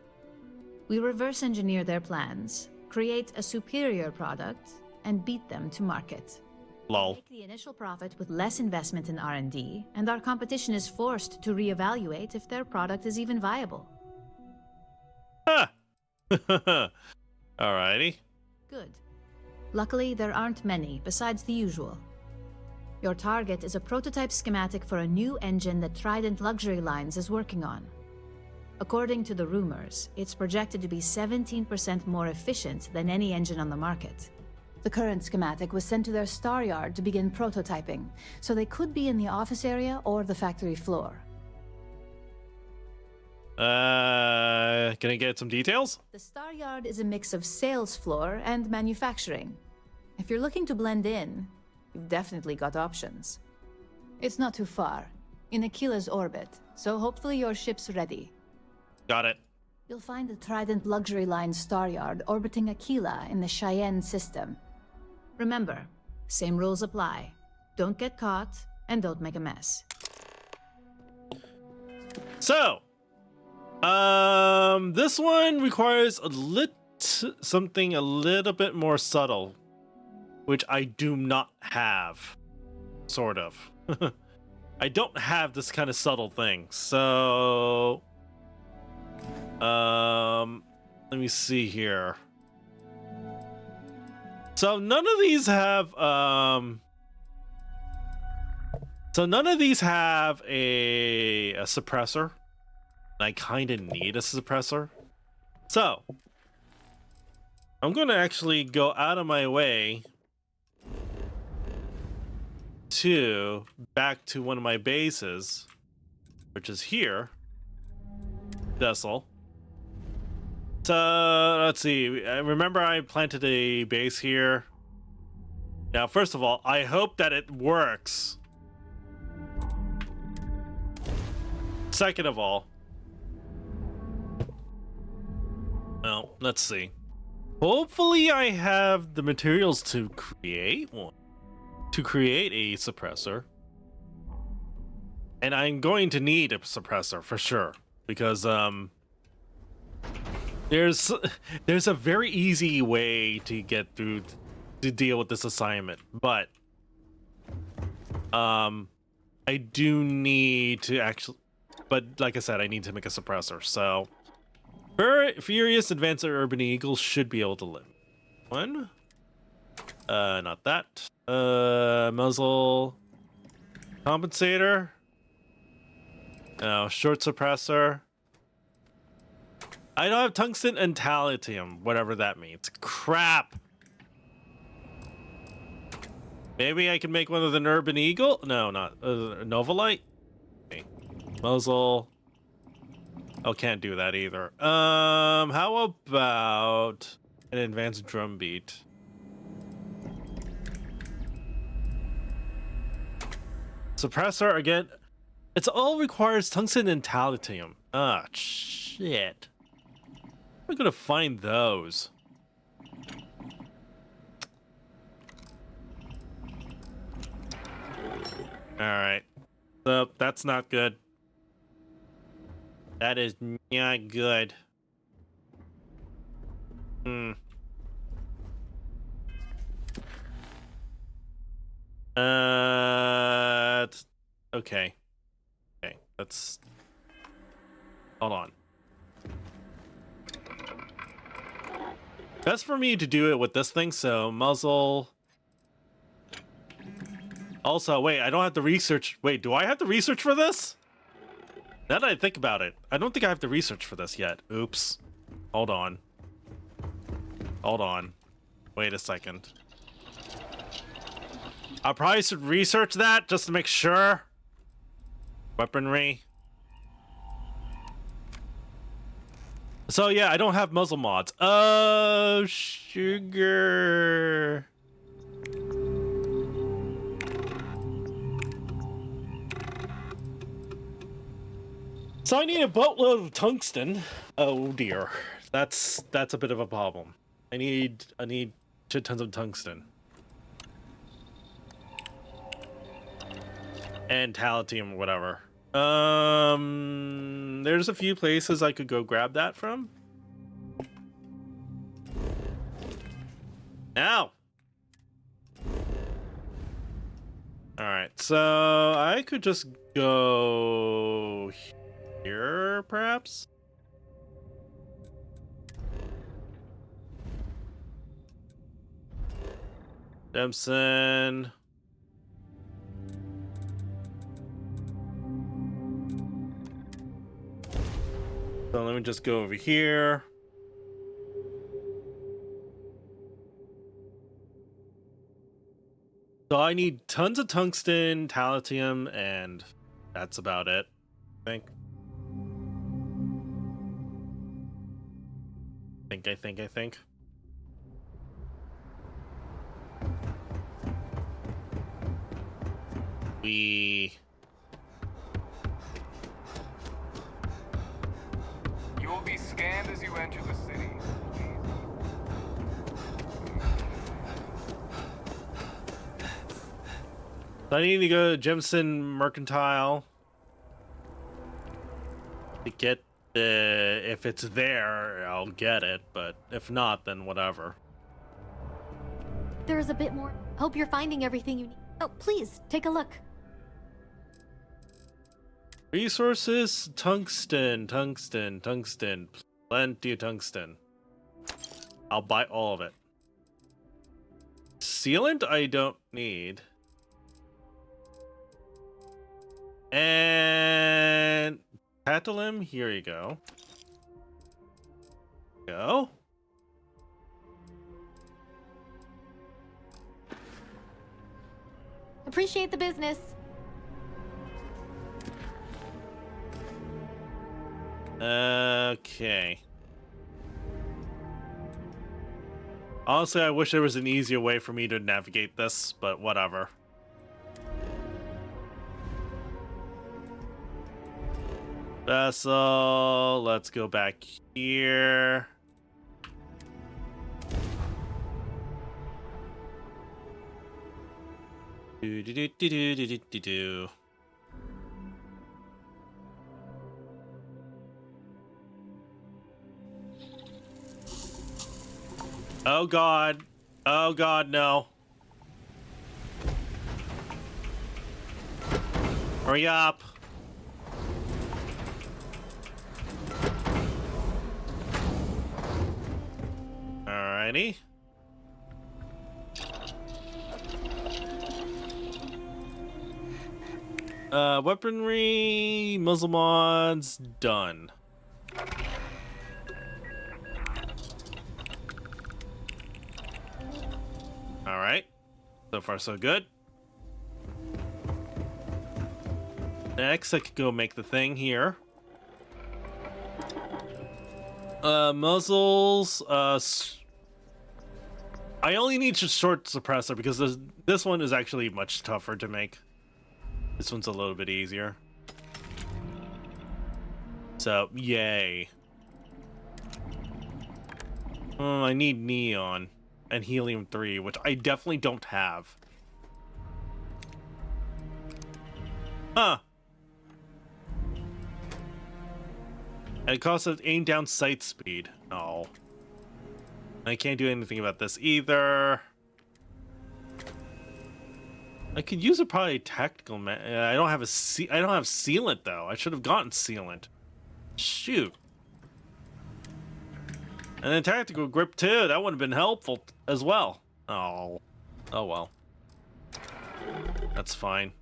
We reverse engineer their plans, create a superior product, and beat them to market. Lol. Make the initial profit with less investment in R&D, and our competition is forced to reevaluate if their product is even viable. Ah! Alrighty. Good. Luckily, there aren't many, besides the usual. Your target is a prototype schematic for a new engine that Trident Luxury Lines is working on. According to the rumors, it's projected to be 17% more efficient than any engine on the market. The current schematic was sent to their Star Yard to begin prototyping, so they could be in the office area or the factory floor. Can I get some details? The Star Yard is a mix of sales floor and manufacturing. If you're looking to blend in, you've definitely got options. It's not too far, in Aquila's orbit, so hopefully your ship's ready. Got it. You'll find the Trident Luxury Line Star Yard orbiting Aquila in the Cheyenne system. Remember, same rules apply. Don't get caught, and don't make a mess. So, this one requires something a little bit more subtle, which I do not have, sort of. I don't have this kind of subtle thing, so let me see here. So none of these have a suppressor. I kind of need a suppressor. So I'm going to actually go out of my way to back to one of my bases, which is here. Vessel. So let's see. Remember I planted a base here. Now, first of all, I hope that it works. Second of all, well, let's see. Hopefully I have the materials to create one. To create a suppressor. And I'm going to need a suppressor for sure. Because there's a very easy way to get through to deal with this assignment, but I do need to actually, but like I said, I need to make a suppressor. So Furious Advanced Urban Eagle should be able to live. One, not that. Muzzle compensator. No, short suppressor. I don't have tungsten and titanium, whatever that means. Crap. Maybe I can make one with an Urban Eagle? No, not Novalite. Okay. Muzzle. Oh, can't do that either. How about an advanced drum beat? Suppressor again. It's all requires tungsten and titanium. Ah, shit. We're gonna find those. Alright. So, that's not good. That is not good. Okay. Okay, let's... Hold on. Best for me to do it with this thing, so muzzle... Also, wait, I don't have to research... Wait, do I have to research for this? Now that I think about it, I don't think I have to research for this yet. Oops. Hold on. Hold on. Wait a second. I probably should research that just to make sure. Weaponry. So yeah, I don't have muzzle mods. Oh, sugar. So I need a boatload of tungsten. Oh dear, that's a bit of a problem. I need shit tons of tungsten and titanium, whatever. There's a few places I could go grab that from. Now. All right, so I could just go here, perhaps. Dempson. So let me just go over here. So I need tons of tungsten, titanium, and that's about it, I think. I think. You will be scanned as you enter the city. I need to go to Jemison Mercantile to get the. If it's there, I'll get it, but if not, then whatever. There is a bit more. Hope you're finding everything you need. Oh, please, take a look. Resources, tungsten. Plenty of tungsten. I'll buy all of it. Sealant, I don't need. And Patalim, here you go. Go. Appreciate the business. Okay. Honestly, I wish there was an easier way for me to navigate this, but whatever. Vessel, let's go back here. Do. Oh god. Oh god, no. Hurry up. Alrighty. Weaponry, muzzle mods, done. Alright. So far, so good. Next, I could go make the thing here. Muzzles, I only need a short suppressor because this one is actually much tougher to make. This one's a little bit easier. So, yay. I need neon and helium-3, which I definitely don't have. Huh. And it costs an aim down sight speed. Oh. I can't do anything about this either. I could use a probably tactical. I don't have I don't have sealant though. I should have gotten sealant. Shoot. And then tactical grip too. That would have been helpful as well. Oh. Oh well. That's fine.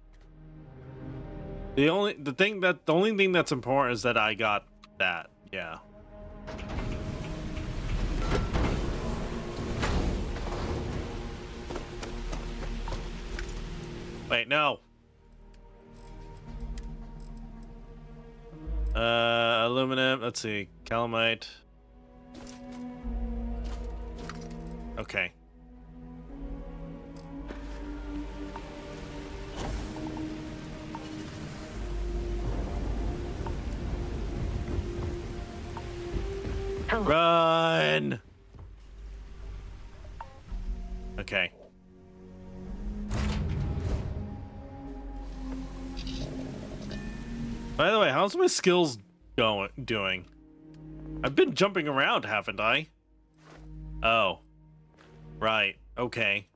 The only thing that's important is that I got that. Yeah. Wait, no. Aluminum, let's see. Calamite. Okay. Run! Okay. By the way, how's my skills doing? I've been jumping around, haven't I? Oh. Right. Okay.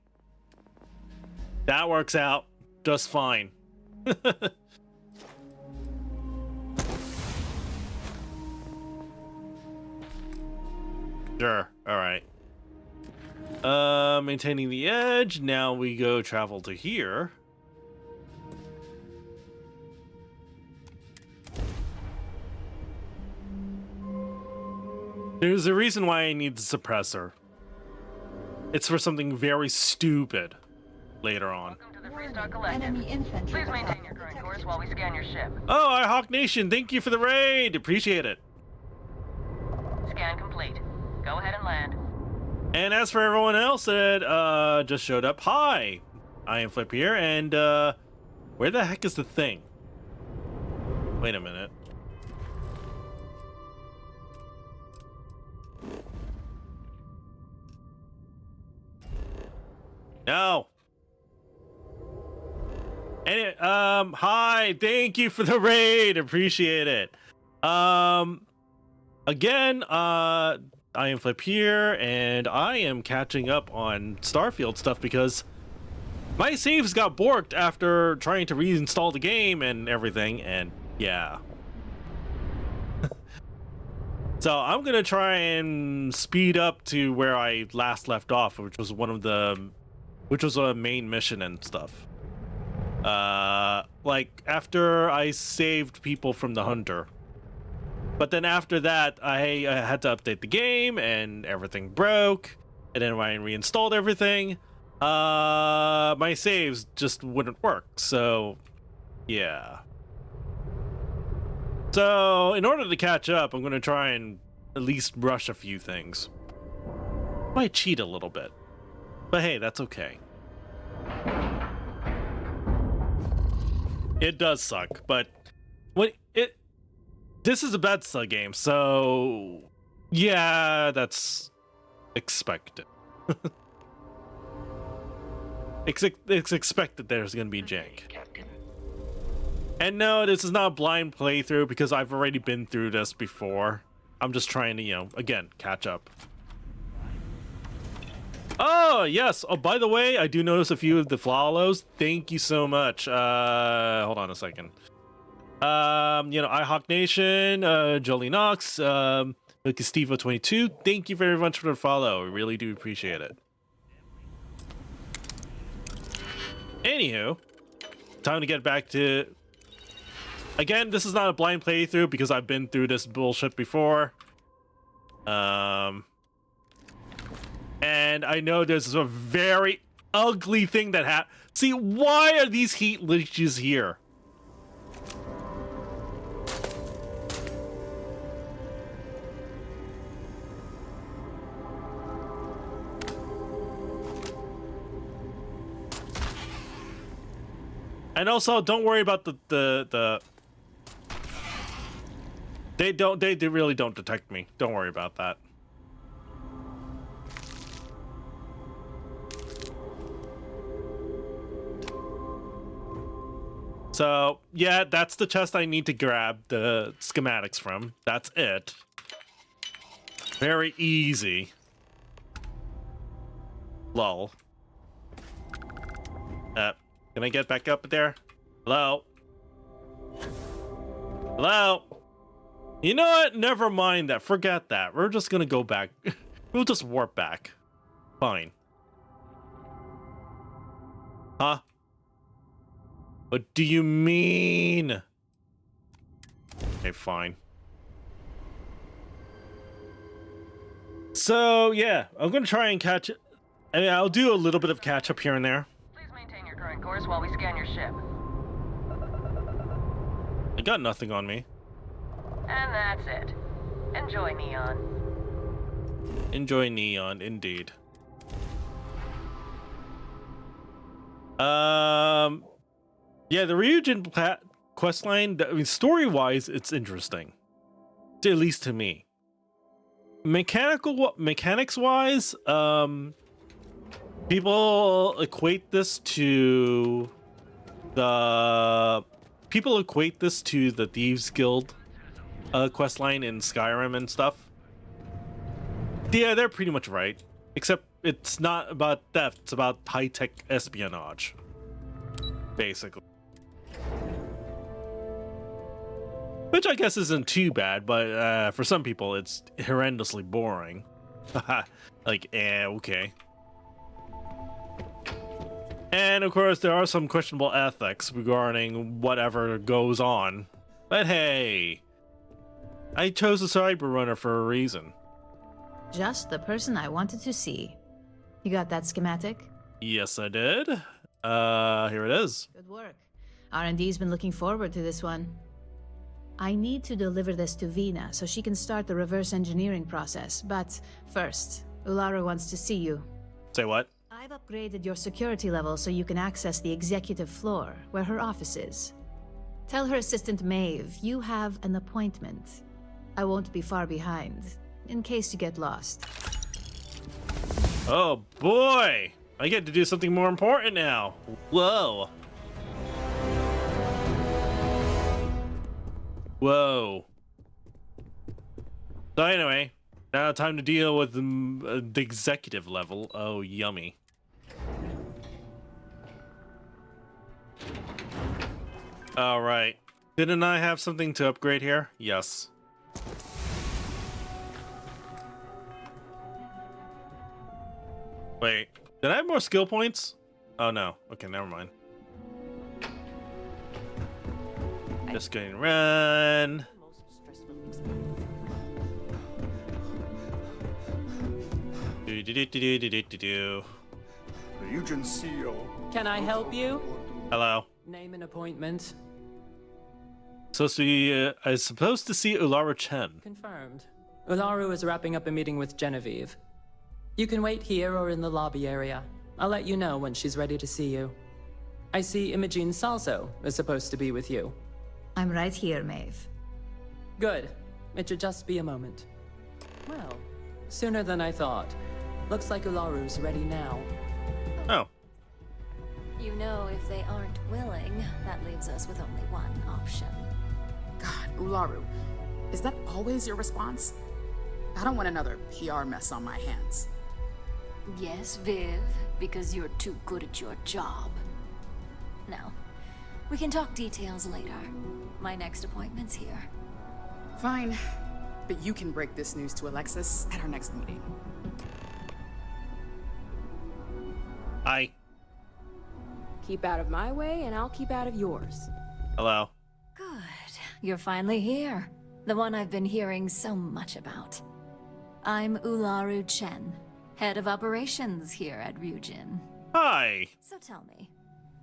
That works out just fine. Sure. All right. Maintaining the edge. Now we go travel to here. There's a reason why I need the suppressor. It's for something very stupid later on. Enemy infantry. Please maintain your current course while we scan your ship. Oh, iHawk Nation, thank you for the raid. Appreciate it. Scan complete. Go ahead and land. And as for everyone else that just showed up, hi, iamflip here, and where the heck is the thing? Wait a minute. No. Anyway, hi, thank you for the raid, appreciate it. Again, iamflip here, and I am catching up on Starfield stuff because my saves got borked after trying to reinstall the game and everything, and yeah. So I'm gonna try and speed up to where I last left off, which was a main mission and stuff. Like after I saved people from the hunter. But then after that, I had to update the game and everything broke. And then when I reinstalled everything, my saves just wouldn't work. So, yeah. So, in order to catch up, I'm going to try and at least rush a few things. Might cheat a little bit. But hey, that's okay. It does suck, but this is a Bethesda game, so yeah, that's expected. It's expected there's gonna be jank. And no, this is not a blind playthrough because I've already been through this before. I'm just trying to, again, catch up. Oh, yes. Oh, by the way, I do notice a few of the follows. Thank you so much. Hold on a second. iHawk Nation, Jolie Knox, Steve22. Thank you very much for the follow. I really do appreciate it. Anywho, time to get back to... Again, this is not a blind playthrough because I've been through this bullshit before. And I know there's a very ugly thing that happened. See, why are these heat leeches here? And also, don't worry about the they really don't detect me. Don't worry about that. So, yeah, that's the chest I need to grab the schematics from. That's it. Very easy. Lol. Can I get back up there? Hello? Hello? You know what? Never mind that. Forget that. We're just gonna go back. We'll just warp back. Fine. Huh? What do you mean? Okay, fine. So, yeah, I'm gonna try and catch it. I mean, I'll do a little bit of catch up here and there. Please maintain your current course while we scan your ship. I got nothing on me. And that's it. Enjoy, Neon. Enjoy, Neon, indeed. Yeah, the Ryujin questline, I mean, story-wise, it's interesting. At least to me. Mechanics-wise, people equate this to the Thieves Guild questline in Skyrim and stuff. Yeah, they're pretty much right. Except it's not about theft, it's about high-tech espionage. Basically. Which I guess isn't too bad, but for some people it's horrendously boring. Like, okay. And of course there are some questionable ethics regarding whatever goes on. But hey, I chose a cyber runner for a reason. Just the person I wanted to see. You got that schematic? Yes, I did. Here it is. Good work. R&D's been looking forward to this one. I need to deliver this to Vina so she can start the reverse engineering process, but first, Ulara wants to see you. Say what? I've upgraded your security level so you can access the executive floor, where her office is. Tell her assistant Maeve you have an appointment. I won't be far behind, in case you get lost. Oh boy! I get to do something more important now. Whoa. Whoa. So anyway, now time to deal with the executive level. Oh, yummy. All right. Didn't I have something to upgrade here? Yes. Wait, did I have more skill points? Oh no. Okay, never mind. Just gonna run. Do. Ryujin CEO. Can I help you? Hello. Name an appointment. I'm supposed to see Ulara Chen. Confirmed. Ularu is wrapping up a meeting with Genevieve. You can wait here or in the lobby area. I'll let you know when she's ready to see you. I see Imogene Salso is supposed to be with you. I'm right here, Maeve. Good. It should just be a moment. Well, sooner than I thought. Looks like Ularu's ready now. Oh. You know, if they aren't willing, that leaves us with only one option. God, Ularu, is that always your response? I don't want another PR mess on my hands. Yes, Viv, because you're too good at your job. Now, we can talk details later. My next appointment's here. Fine, but you can break this news to Alexis at our next meeting. Hi. Keep out of my way, and I'll keep out of yours. Hello. Good. You're finally here. The one I've been hearing so much about. I'm Ularu Chen, head of operations here at Ryujin. Hi. So tell me,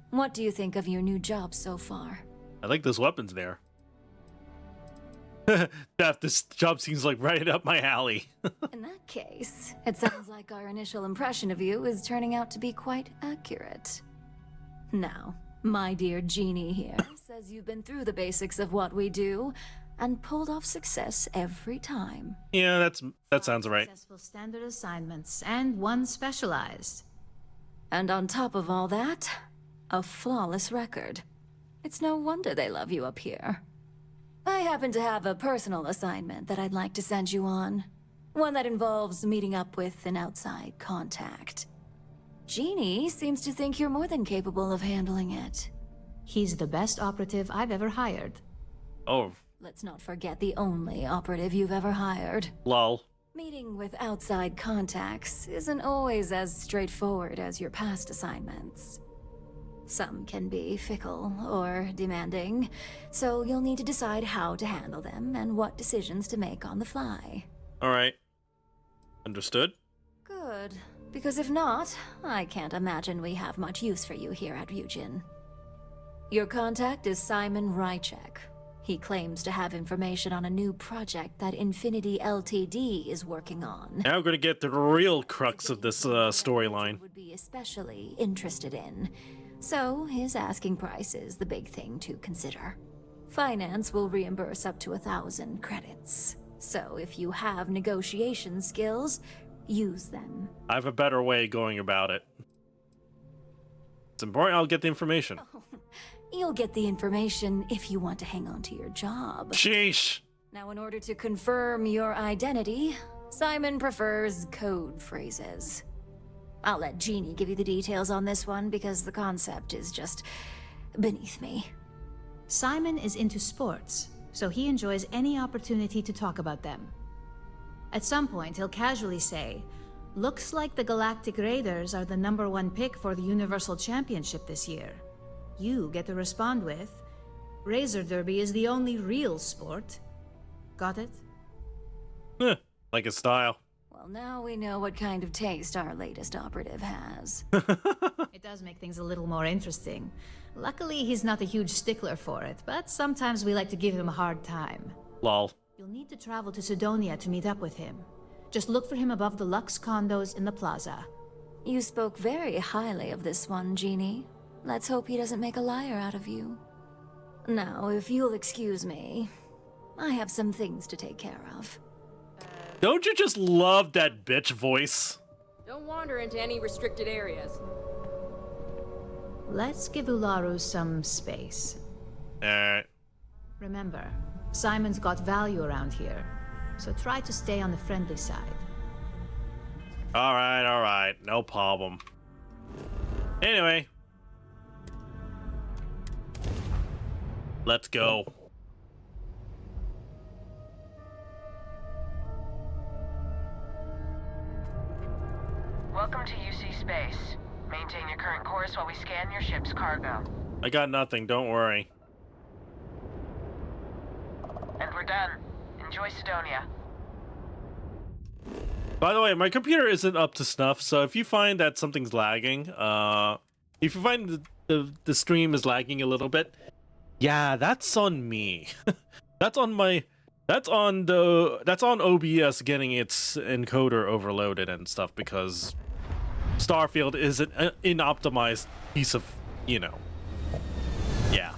what do you think of your new job so far? I like those weapons there. Beth, this job seems like right up my alley. In that case, it sounds like our initial impression of you is turning out to be quite accurate. Now, my dear Jeannie here says you've been through the basics of what we do and pulled off success every time. Yeah, that sounds right. Successful standard assignments and one specialized. And on top of all that, a flawless record. It's no wonder they love you up here. I happen to have a personal assignment that I'd like to send you on. One that involves meeting up with an outside contact. Jeannie seems to think you're more than capable of handling it. He's the best operative I've ever hired. Oh. Let's not forget the only operative you've ever hired. Lol. Meeting with outside contacts isn't always as straightforward as your past assignments. Some can be fickle or demanding, so you'll need to decide how to handle them and what decisions to make on the fly. All right. Understood? Good, because if not, I can't imagine we have much use for you here at Ryujin. Your contact is Simon Rychek. He claims to have information on a new project that Infinity L2D is working on. Now we're gonna get the real crux of this storyline. Would be especially interested in. So his asking price is the big thing to consider. Finance will reimburse up to 1,000 credits. So if you have negotiation skills, use them. I have a better way going about it. It's important I'll get the information. You'll get the information if you want to hang on to your job. Sheesh. Now, in order to confirm your identity, Simon prefers code phrases. I'll let Jeannie give you the details on this one because the concept is just beneath me. Simon is into sports, so he enjoys any opportunity to talk about them. At some point, he'll casually say, "Looks like the Galactic Raiders are the #1 pick for the Universal Championship this year." You get to respond with, "Razor Derby is the only real sport." Got it? Like his style. Well, now we know what kind of taste our latest operative has. It does make things a little more interesting. Luckily, he's not a huge stickler for it, but sometimes we like to give him a hard time. Lol. You'll need to travel to Sidonia to meet up with him. Just look for him above the Lux condos in the plaza. You spoke very highly of this one, Jeannie. Let's hope he doesn't make a liar out of you. Now, if you'll excuse me, I have some things to take care of. Don't you just love that bitch voice? Don't wander into any restricted areas. Let's give Ularu some space. Alright. Remember, Simon's got value around here, so try to stay on the friendly side. Alright, no problem. Anyway. Let's go. Welcome to UC Space. Maintain your current course while we scan your ship's cargo. I got nothing, don't worry. And we're done. Enjoy Sidonia. By the way, my computer isn't up to snuff, so if you find that something's lagging, if you find the stream is lagging a little bit, yeah, that's on me. That's on OBS getting its encoder overloaded and stuff, because Starfield is an inoptimized piece of, you know. Yeah.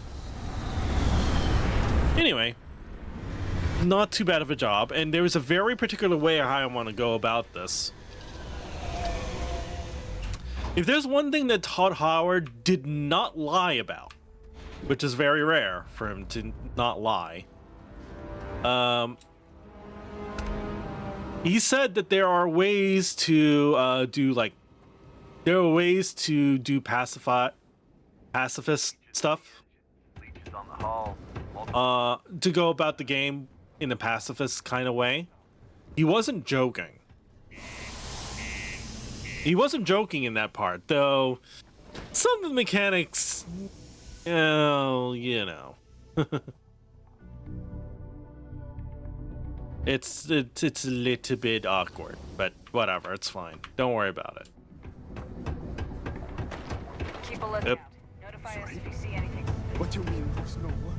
Anyway, not too bad of a job, and there's a very particular way how I want to go about this. If there's one thing that Todd Howard did not lie about, which is very rare for him to not lie, he said that there are ways to do pacifist stuff, to go about the game in a pacifist kind of way. He wasn't joking. He wasn't joking in that part, though. Some of the mechanics, oh, you know. It's a little bit awkward, but whatever, it's fine. Don't worry about it. Keep a lookout. Notify us if you see anything. What do you mean there's no work?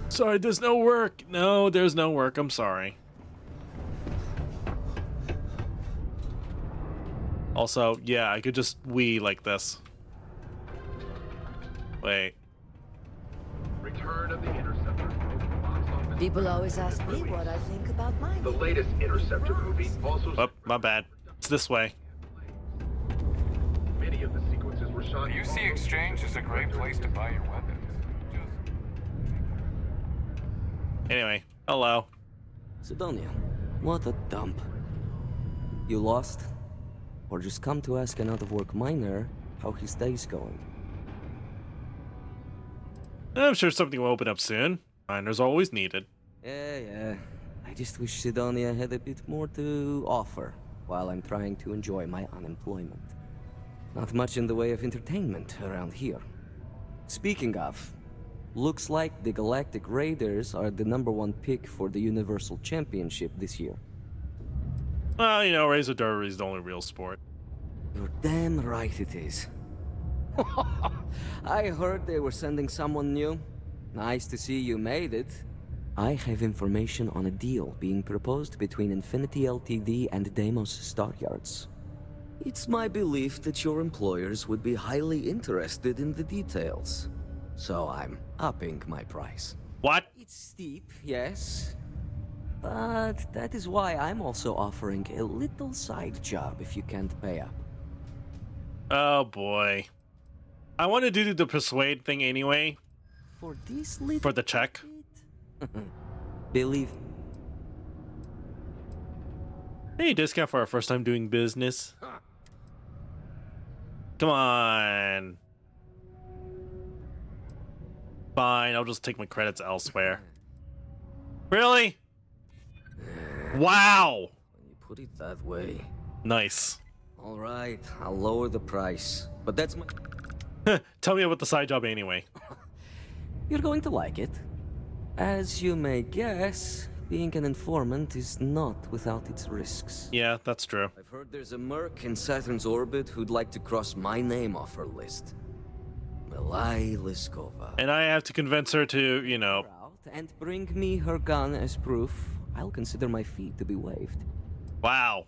Sorry, there's no work. No, there's no work. I'm sorry. Also, yeah, I could just Wii like this. Wait. Return of the Interceptor. People always ask me what I think about mine. The latest Interceptor movie also. Oh, my bad. It's this way. Many of the sequences were shot. The UC Exchange is a great place to buy your weapons. Anyway, hello. Sidonia, what a dump. You lost? Or just come to ask an out-of-work miner how his day's going? I'm sure something will open up soon. Miners always needed. Yeah. I just wish Sidonia had a bit more to offer while I'm trying to enjoy my unemployment. Not much in the way of entertainment around here. Speaking of, looks like the Galactic Raiders are the #1 pick for the Universal Championship this year. Well, you know, Razor Derby is the only real sport. You're damn right it is. I heard they were sending someone new. Nice to see you made it. I have information on a deal being proposed between Infinity Ltd and Deimos Staryards. It's my belief that your employers would be highly interested in the details. So I'm upping my price. What? It's steep, yes. But that is why I'm also offering a little side job if you can't pay up. Oh boy. I wanted to do the persuade thing anyway. For this little for the check. Believe. Hey, discount for our first time doing business. Come on. Fine, I'll just take my credits elsewhere. Really? Wow. When you put it that way. Nice. All right, I'll lower the price. But that's my... Tell me about the side job anyway. You're going to like it. As you may guess, Being an informant is not without its risks. Yeah, that's true. I've heard there's a merc in Saturn's orbit who'd like to cross my name off her list. Milai Liskova. And I have to convince her to, you know... And bring me her gun as proof. I'll consider my fee to be waived. Wow.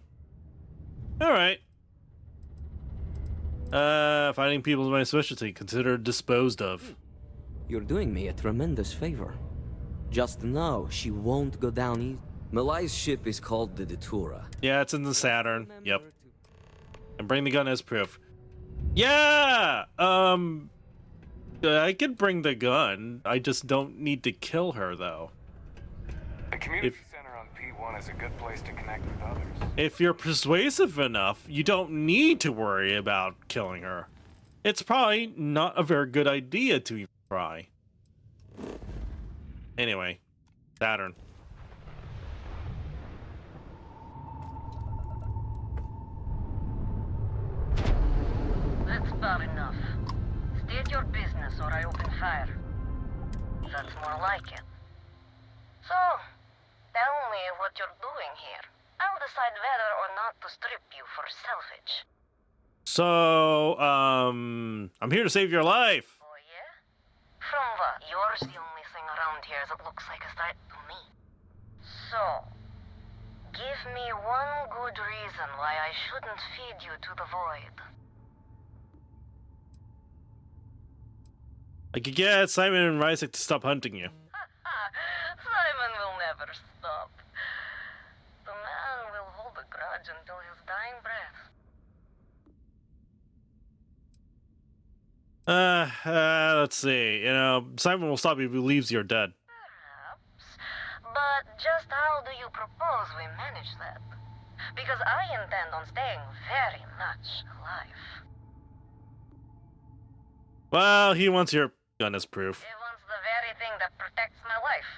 Alright. Finding people is my specialty. Considered disposed of. You're doing me a tremendous favor. Just know she won't go down easy. Milai's ship is called the Datura. Yeah, it's in the Saturn. Yep. And bring the gun as proof. Yeah! I could bring the gun. I just don't need to kill her, though. The community center on P1 is a good place to connect with others. If you're persuasive enough, you don't need to worry about killing her. It's probably not a very good idea to even try. Anyway, Saturn. That's bad enough. State your business or I open fire. That's more like it. So, tell me what you're doing here. I'll decide whether or not to strip you for salvage. So, I'm here to save your life. Oh yeah? From what? Yours the only thing around here that looks like a threat to me. So, give me one good reason why I shouldn't feed you to the void. I could get Simon and Ryzik to stop hunting you. Simon will never stop. The man will hold a grudge until his dying breath. Let's see. You know, Simon will stop if he believes you're dead. But just how do you propose we manage that? Because I intend on staying very much alive. Well, he wants your gun as proof. He wants the very thing that protects my life.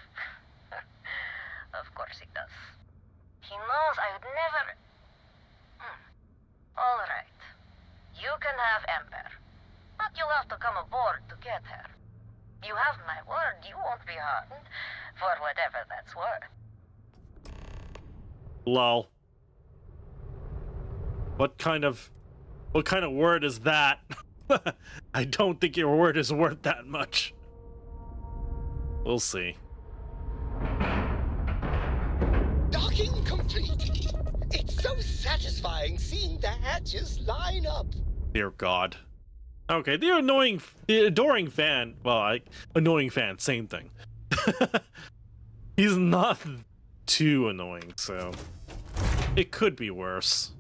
Of course he does. He knows I would never... All right. You can have Ember. But you'll have to come aboard to get her. You have my word, you won't be harmed. For whatever that's worth. Lol. What kind of word is that? I don't think your word is worth that much. We'll see. Docking complete. It's so satisfying seeing the hatches line up. Dear God. Okay, the adoring fan. Well, annoying fan, same thing. He's not too annoying, so it could be worse.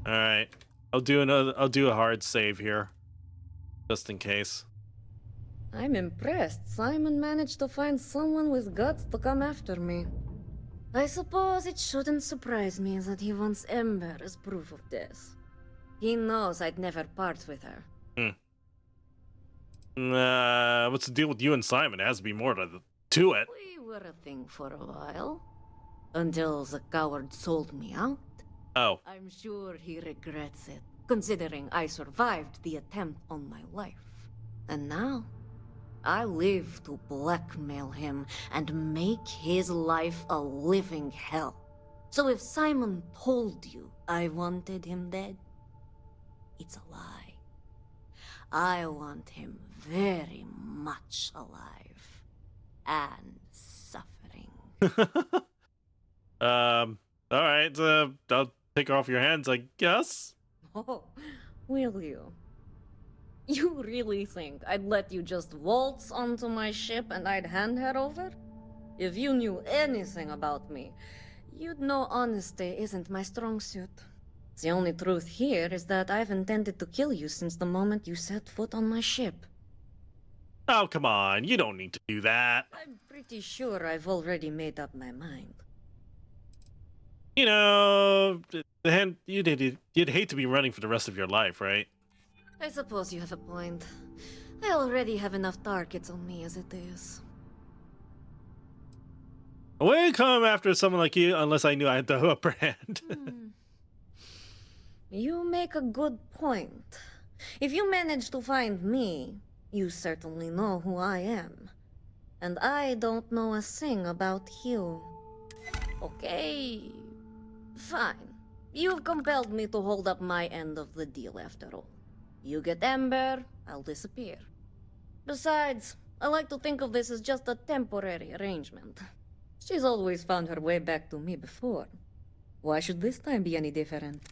All right, I'll do a hard save here, just in case. I'm impressed. Simon managed to find someone with guts to come after me. I suppose it shouldn't surprise me that he wants Ember as proof of this. He knows I'd never part with her. What's the deal with you and Simon? It has to be more to it. We were a thing for a while. Until the coward sold me out. Oh. I'm sure he regrets it, considering I survived the attempt on my life. And now, I live to blackmail him and make his life a living hell. So if Simon told you I wanted him dead, it's a lie. I want him very much alive. And suffering. Alright, I'll take her off your hands, I guess? Oh, will you? You really think I'd let you just waltz onto my ship and I'd hand her over? If you knew anything about me, you'd know honesty isn't my strong suit. The only truth here is that I've intended to kill you since the moment you set foot on my ship. Oh, come on, you don't need to do that. I'm pretty sure I've already made up my mind. You know, you'd hate to be running for the rest of your life, right? I suppose you have a point. I already have enough targets on me as it is. I wouldn't come after someone like you unless I knew I had the upper hand. You make a good point. If you manage to find me, you certainly know who I am. And I don't know a thing about you. Okay. Fine. You've compelled me to hold up my end of the deal after all. You get Ember, I'll disappear. Besides, I like to think of this as just a temporary arrangement. She's always found her way back to me before. Why should this time be any different?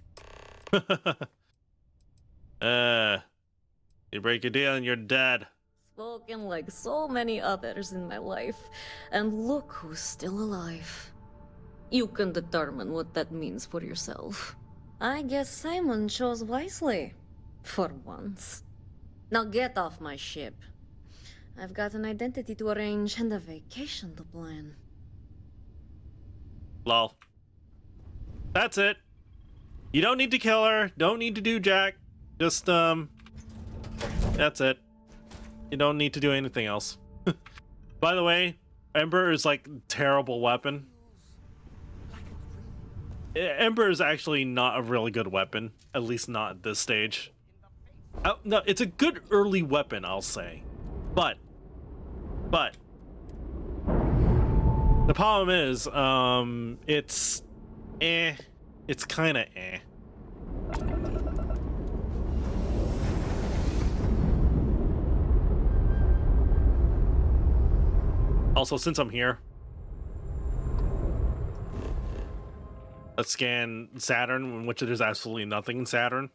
You break a deal and you're dead. Spoken like so many others in my life, and look who's still alive. You can determine what that means for yourself. I guess Simon chose wisely. For once. Now get off my ship. I've got an identity to arrange and a vacation to plan. Lol. That's it. You don't need to kill her. Don't need to do jack. Just, that's it. You don't need to do anything else. By the way, Ember is like terrible weapon. Ember is actually not a really good weapon. At least not at this stage. No, it's a good early weapon, I'll say. But the problem is, it's it's kind of Also, since I'm here, let's scan Saturn, in which there's absolutely nothing in Saturn.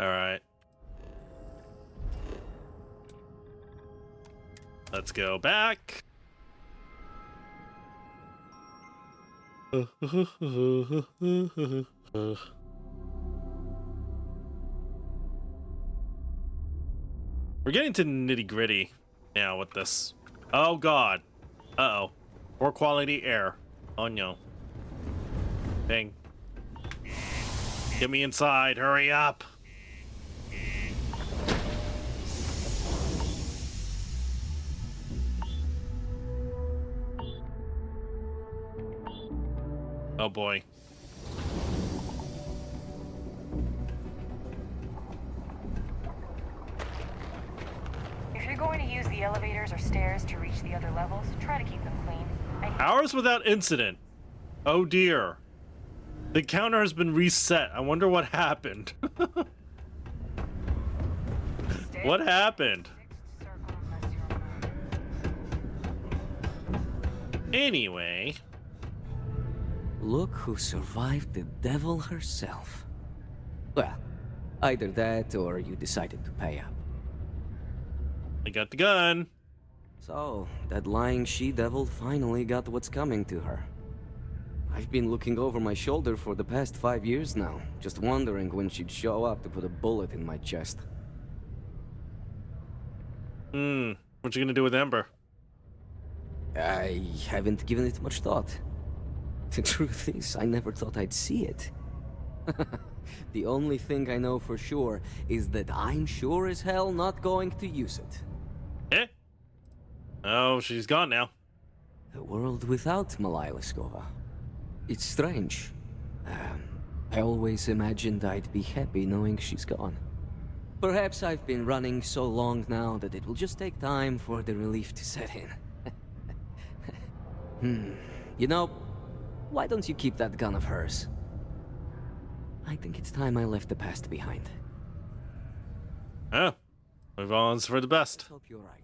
Alright. Let's go back. We're getting to nitty-gritty now with this. Oh god. Uh-oh. Poor quality air. Oh no. Dang. Get me inside. Hurry up. Oh boy. If you're going to use the elevators or stairs to reach the other levels, try to keep them clean. Hours without incident. Oh dear. The counter has been reset. I wonder what happened. What happened? Anyway. Look who survived the devil herself. Well, either that or you decided to pay up. I got the gun. So, that lying she-devil finally got what's coming to her. I've been looking over my shoulder for the past 5 years now, just wondering when she'd show up to put a bullet in my chest. What you gonna do with Ember? I haven't given it much thought. The truth is, I never thought I'd see it. The only thing I know for sure is that I'm sure as hell not going to use it. Eh? Oh, she's gone now. A world without Malaya Liskova. It's strange. I always imagined I'd be happy knowing she's gone. Perhaps I've been running so long now that it will just take time for the relief to set in. You know, why don't you keep that gun of hers? I think it's time I left the past behind. Oh, move on for the best. Hope you're right.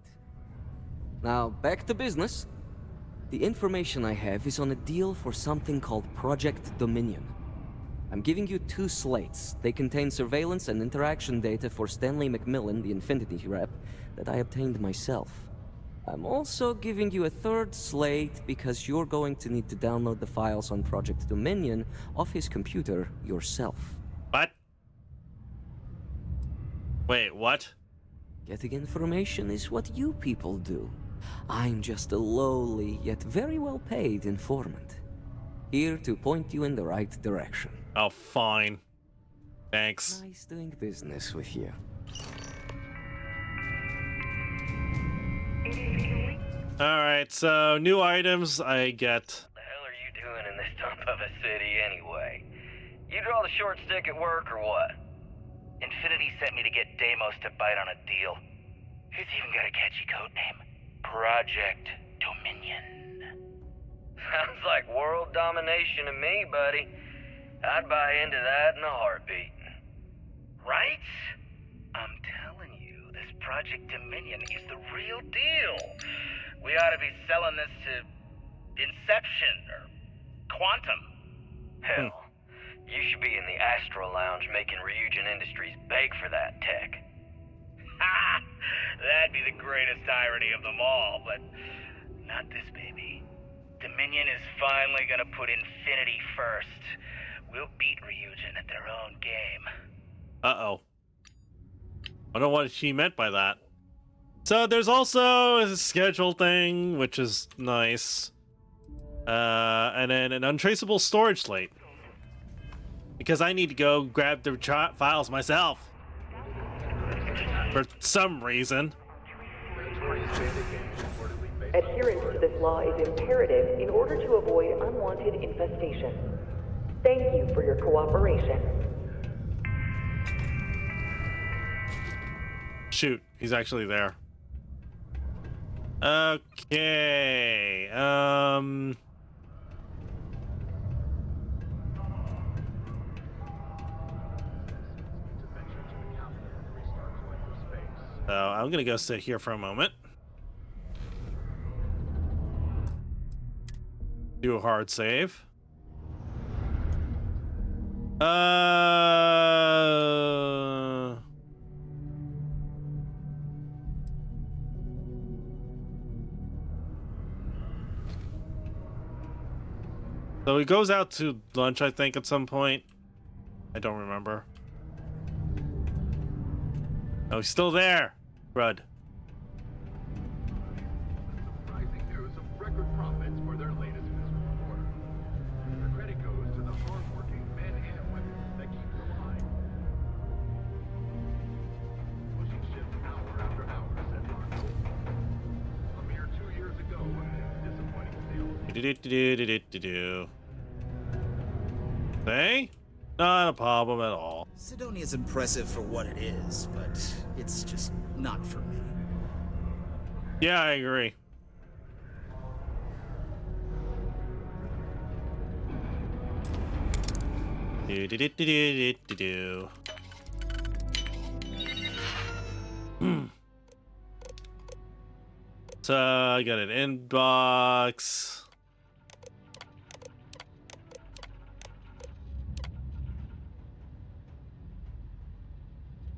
Now, back to business. The information I have is on a deal for something called Project Dominion. I'm giving you 2 slates. They contain surveillance and interaction data for Stanley McMillan, the Infinity rep, that I obtained myself. I'm also giving you a 3rd slate because you're going to need to download the files on Project Dominion off his computer yourself. What? Wait, what? Getting information is what you people do. I'm just a lowly, yet very well paid informant. Here to point you in the right direction. Oh, fine. Thanks. Nice doing business with you. Alright, so new items I get. What the hell are you doing in this dump of a city anyway? You draw the short stick at work or what? Infinity sent me to get Deimos to bite on a deal. He's even got a catchy code name. Project Dominion. Sounds like world domination to me, buddy. I'd buy into that in a heartbeat. Right? I'm telling you, this Project Dominion is the real deal. We ought to be selling this to Inception or Quantum. Hell, you should be in the Astro Lounge making Ryujin Industries beg for that tech. Ha! That'd be the greatest irony of them all, but not this baby. Dominion is finally gonna put Infinity first. We'll beat Ryujin at their own game. Uh-oh. I don't know what she meant by that. So there's also a schedule thing, which is nice. And then an untraceable storage slate. Because I need to go grab the files myself. For some reason. Adherence to this law is imperative in order to avoid unwanted infestation. Thank you for your cooperation. Shoot, he's actually there. Okay, so I'm gonna go sit here for a moment. Do a hard save. So he goes out to lunch, I think, at some point. I don't remember. Oh, he's still there, Brud. Surprising news of record profits for their latest fiscal quarter. The credit goes to the hardworking men and women that keep the line. Pushing ships hour after hour set on goal. A mere 2 years ago, disappointing sales. Hey? Not a problem at all. Sidonia's impressive for what it is, but it's just not for me. Yeah, I agree. So I got an inbox.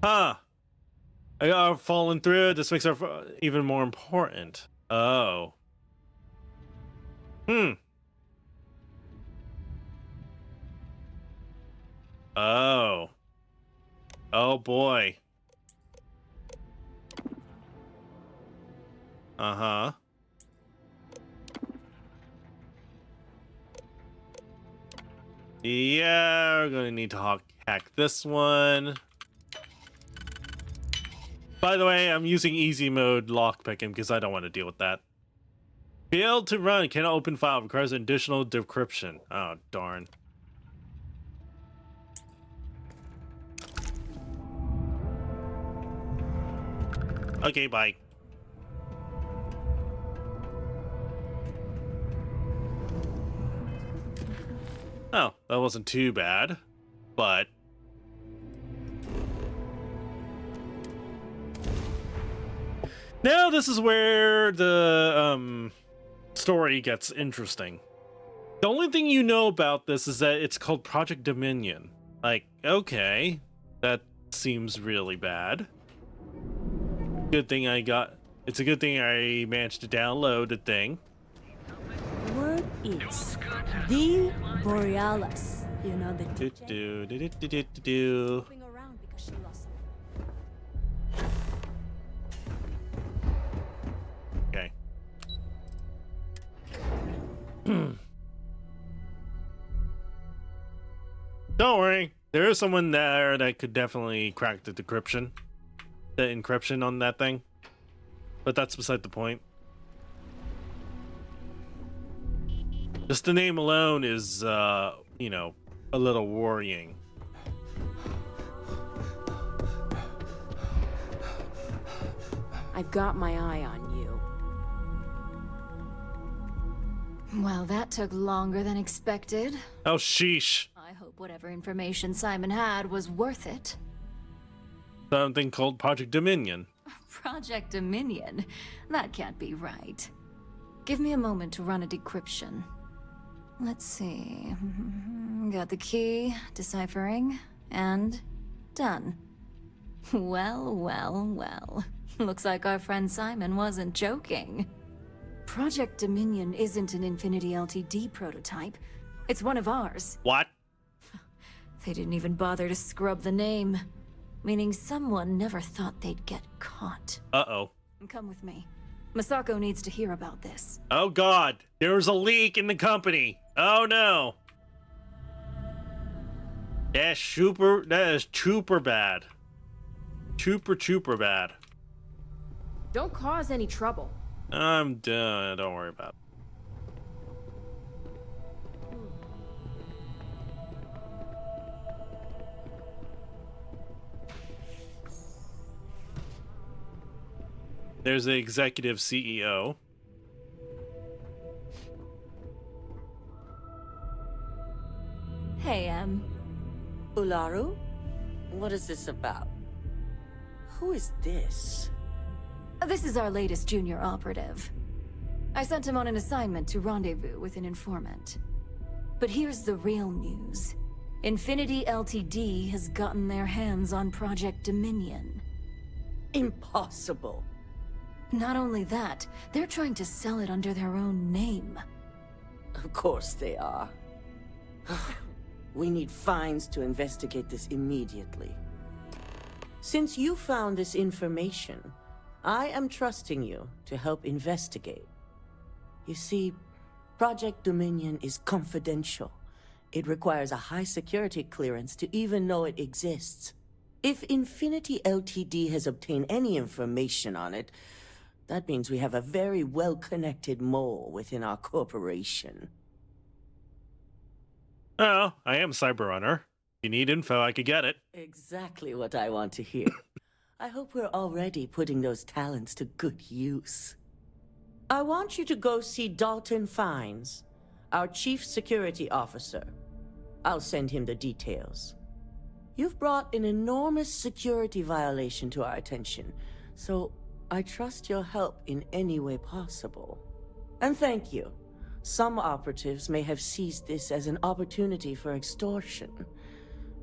Huh. I got fallen through. This makes her even more important. Oh. Oh. Oh boy. Uh-huh. Yeah, we're gonna need to hack this one. By the way, I'm using easy mode lockpicking because I don't want to deal with that. Failed to run, cannot open file, requires additional decryption. Oh, darn. Okay, bye. Oh, that wasn't too bad, but... Now this is where the story gets interesting. The only thing you know about this is that it's called Project Dominion. Like, okay, that seems really bad. Good thing it's a good thing I managed to download the thing. The word is the Borealis. You know the do. Okay. Don't worry, there is someone there that could definitely crack the encryption on that thing. But that's beside the point. Just the name alone is, you know, a little worrying. I've got my eye on you. Well, that took longer than expected. Oh, sheesh. I hope whatever information Simon had was worth it. Something called Project Dominion. Project Dominion? That can't be right. Give me a moment to run a decryption. Let's see. Got the key, deciphering, and done. Well, well, well. Looks like our friend Simon wasn't joking. Project Dominion isn't an Infinity LTD prototype. It's one of ours. What? They didn't even bother to scrub the name. Meaning someone never thought they'd get caught. Uh-oh. Come with me. Masako needs to hear about this. Oh god, there's a leak in the company. Oh no. That is super bad. Super bad. Don't cause any trouble. I'm done. Don't worry about it. There's the executive CEO. Hey, Ularu? What is this about? Who is this? This is our latest junior operative. I sent him on an assignment to rendezvous with an informant. But here's the real news. Infinity LTD has gotten their hands on Project Dominion. Impossible. Not only that, they're trying to sell it under their own name. Of course they are. We need fines to investigate this immediately. Since you found this information, I am trusting you to help investigate. You see, Project Dominion is confidential. It requires a high security clearance to even know it exists. If Infinity LTD has obtained any information on it, that means we have a very well-connected mole within our corporation. Oh, I am Cyberrunner. You need info, I could get it. Exactly what I want to hear. I hope we're already putting those talents to good use. I want you to go see Dalton Fines, our Chief Security Officer. I'll send him the details. You've brought an enormous security violation to our attention, so I trust your help in any way possible. And thank you. Some operatives may have seized this as an opportunity for extortion.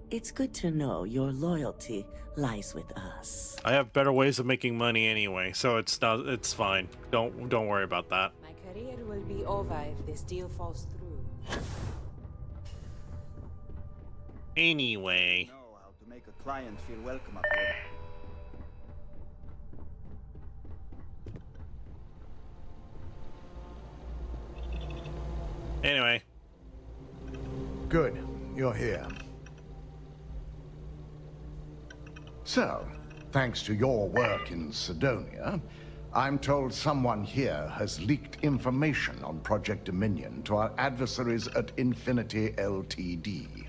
It's good to know your loyalty lies with us. I have better ways of making money anyway, so it's fine. Don't worry about that. My career will be over if this deal falls through. Anyway. Know how to make a client feel welcome up here. Anyway. Good. You're here. So, thanks to your work in Sidonia, I'm told someone here has leaked information on Project Dominion to our adversaries at Infinity LTD.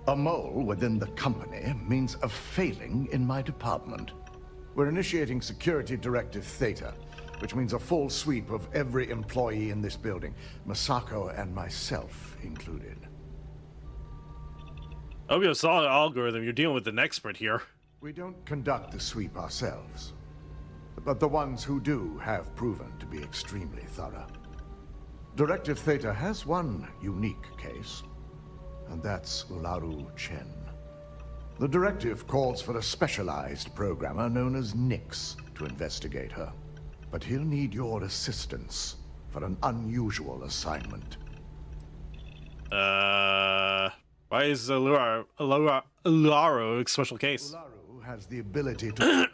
A mole within the company means a failing in my department. We're initiating Security Directive Theta, which means a full sweep of every employee in this building, Masako and myself included. Obvio saw the algorithm. You're dealing with an expert here. We don't conduct the sweep ourselves, but the ones who do have proven to be extremely thorough. Directive Theta has one unique case, and that's Ularu Chen. The directive calls for a specialized programmer known as Nix to investigate her, but he'll need your assistance for an unusual assignment. Why is Ularu a special case? Ularu has the ability to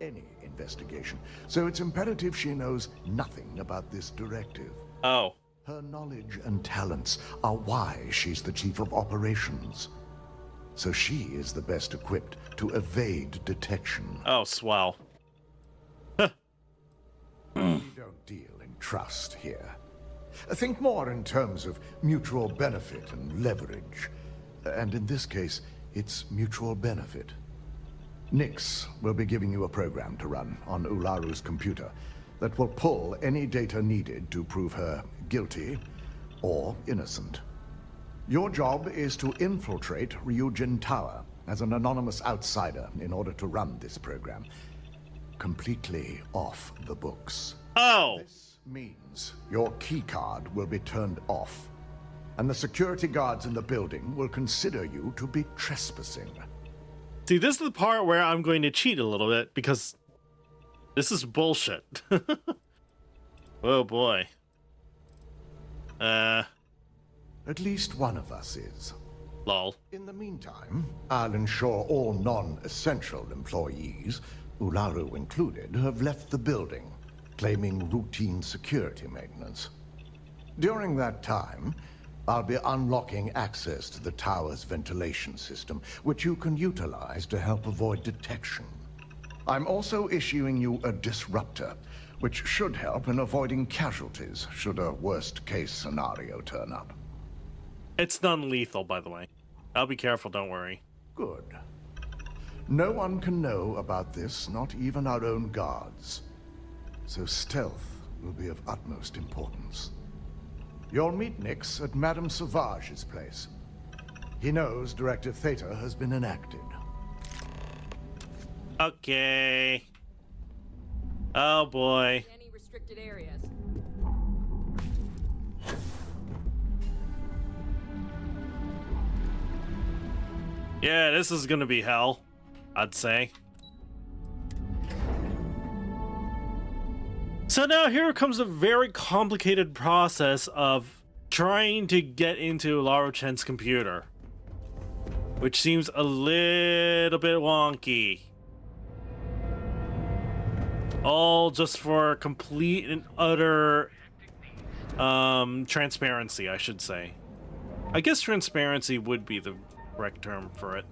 any investigation, so it's imperative she knows nothing about this directive. Oh. Her knowledge and talents are why she's the chief of operations. So she is the best equipped to evade detection. Oh, swell. We don't deal in trust here. Think more in terms of mutual benefit and leverage. And in this case, it's mutual benefit. Nix will be giving you a program to run on Ularu's computer that will pull any data needed to prove her guilty or innocent. Your job is to infiltrate Ryujin Tower as an anonymous outsider in order to run this program. Completely off the books. Oh! This means your keycard will be turned off, and the security guards in the building will consider you to be trespassing. See, this is the part where I'm going to cheat a little bit, because this is bullshit. Oh boy. At least one of us is. Lol. In the meantime, I'll ensure all non-essential employees, Ularu included, have left the building, claiming routine security maintenance. During that time, I'll be unlocking access to the tower's ventilation system, which you can utilize to help avoid detection. I'm also issuing you a disruptor, which should help in avoiding casualties should a worst-case scenario turn up. It's non-lethal, by the way. I'll be careful, don't worry. Good. No one can know about this, not even our own guards. So stealth will be of utmost importance. You'll meet Nix at Madame Sauvage's place. He knows Directive Theta has been enacted. Okay. Oh boy. Any restricted areas. Yeah, this is gonna be hell, I'd say. So now here comes a very complicated process of trying to get into Lara Chen's computer, which seems a little bit wonky. All just for complete and utter transparency, I should say. I guess transparency would be the correct term for it.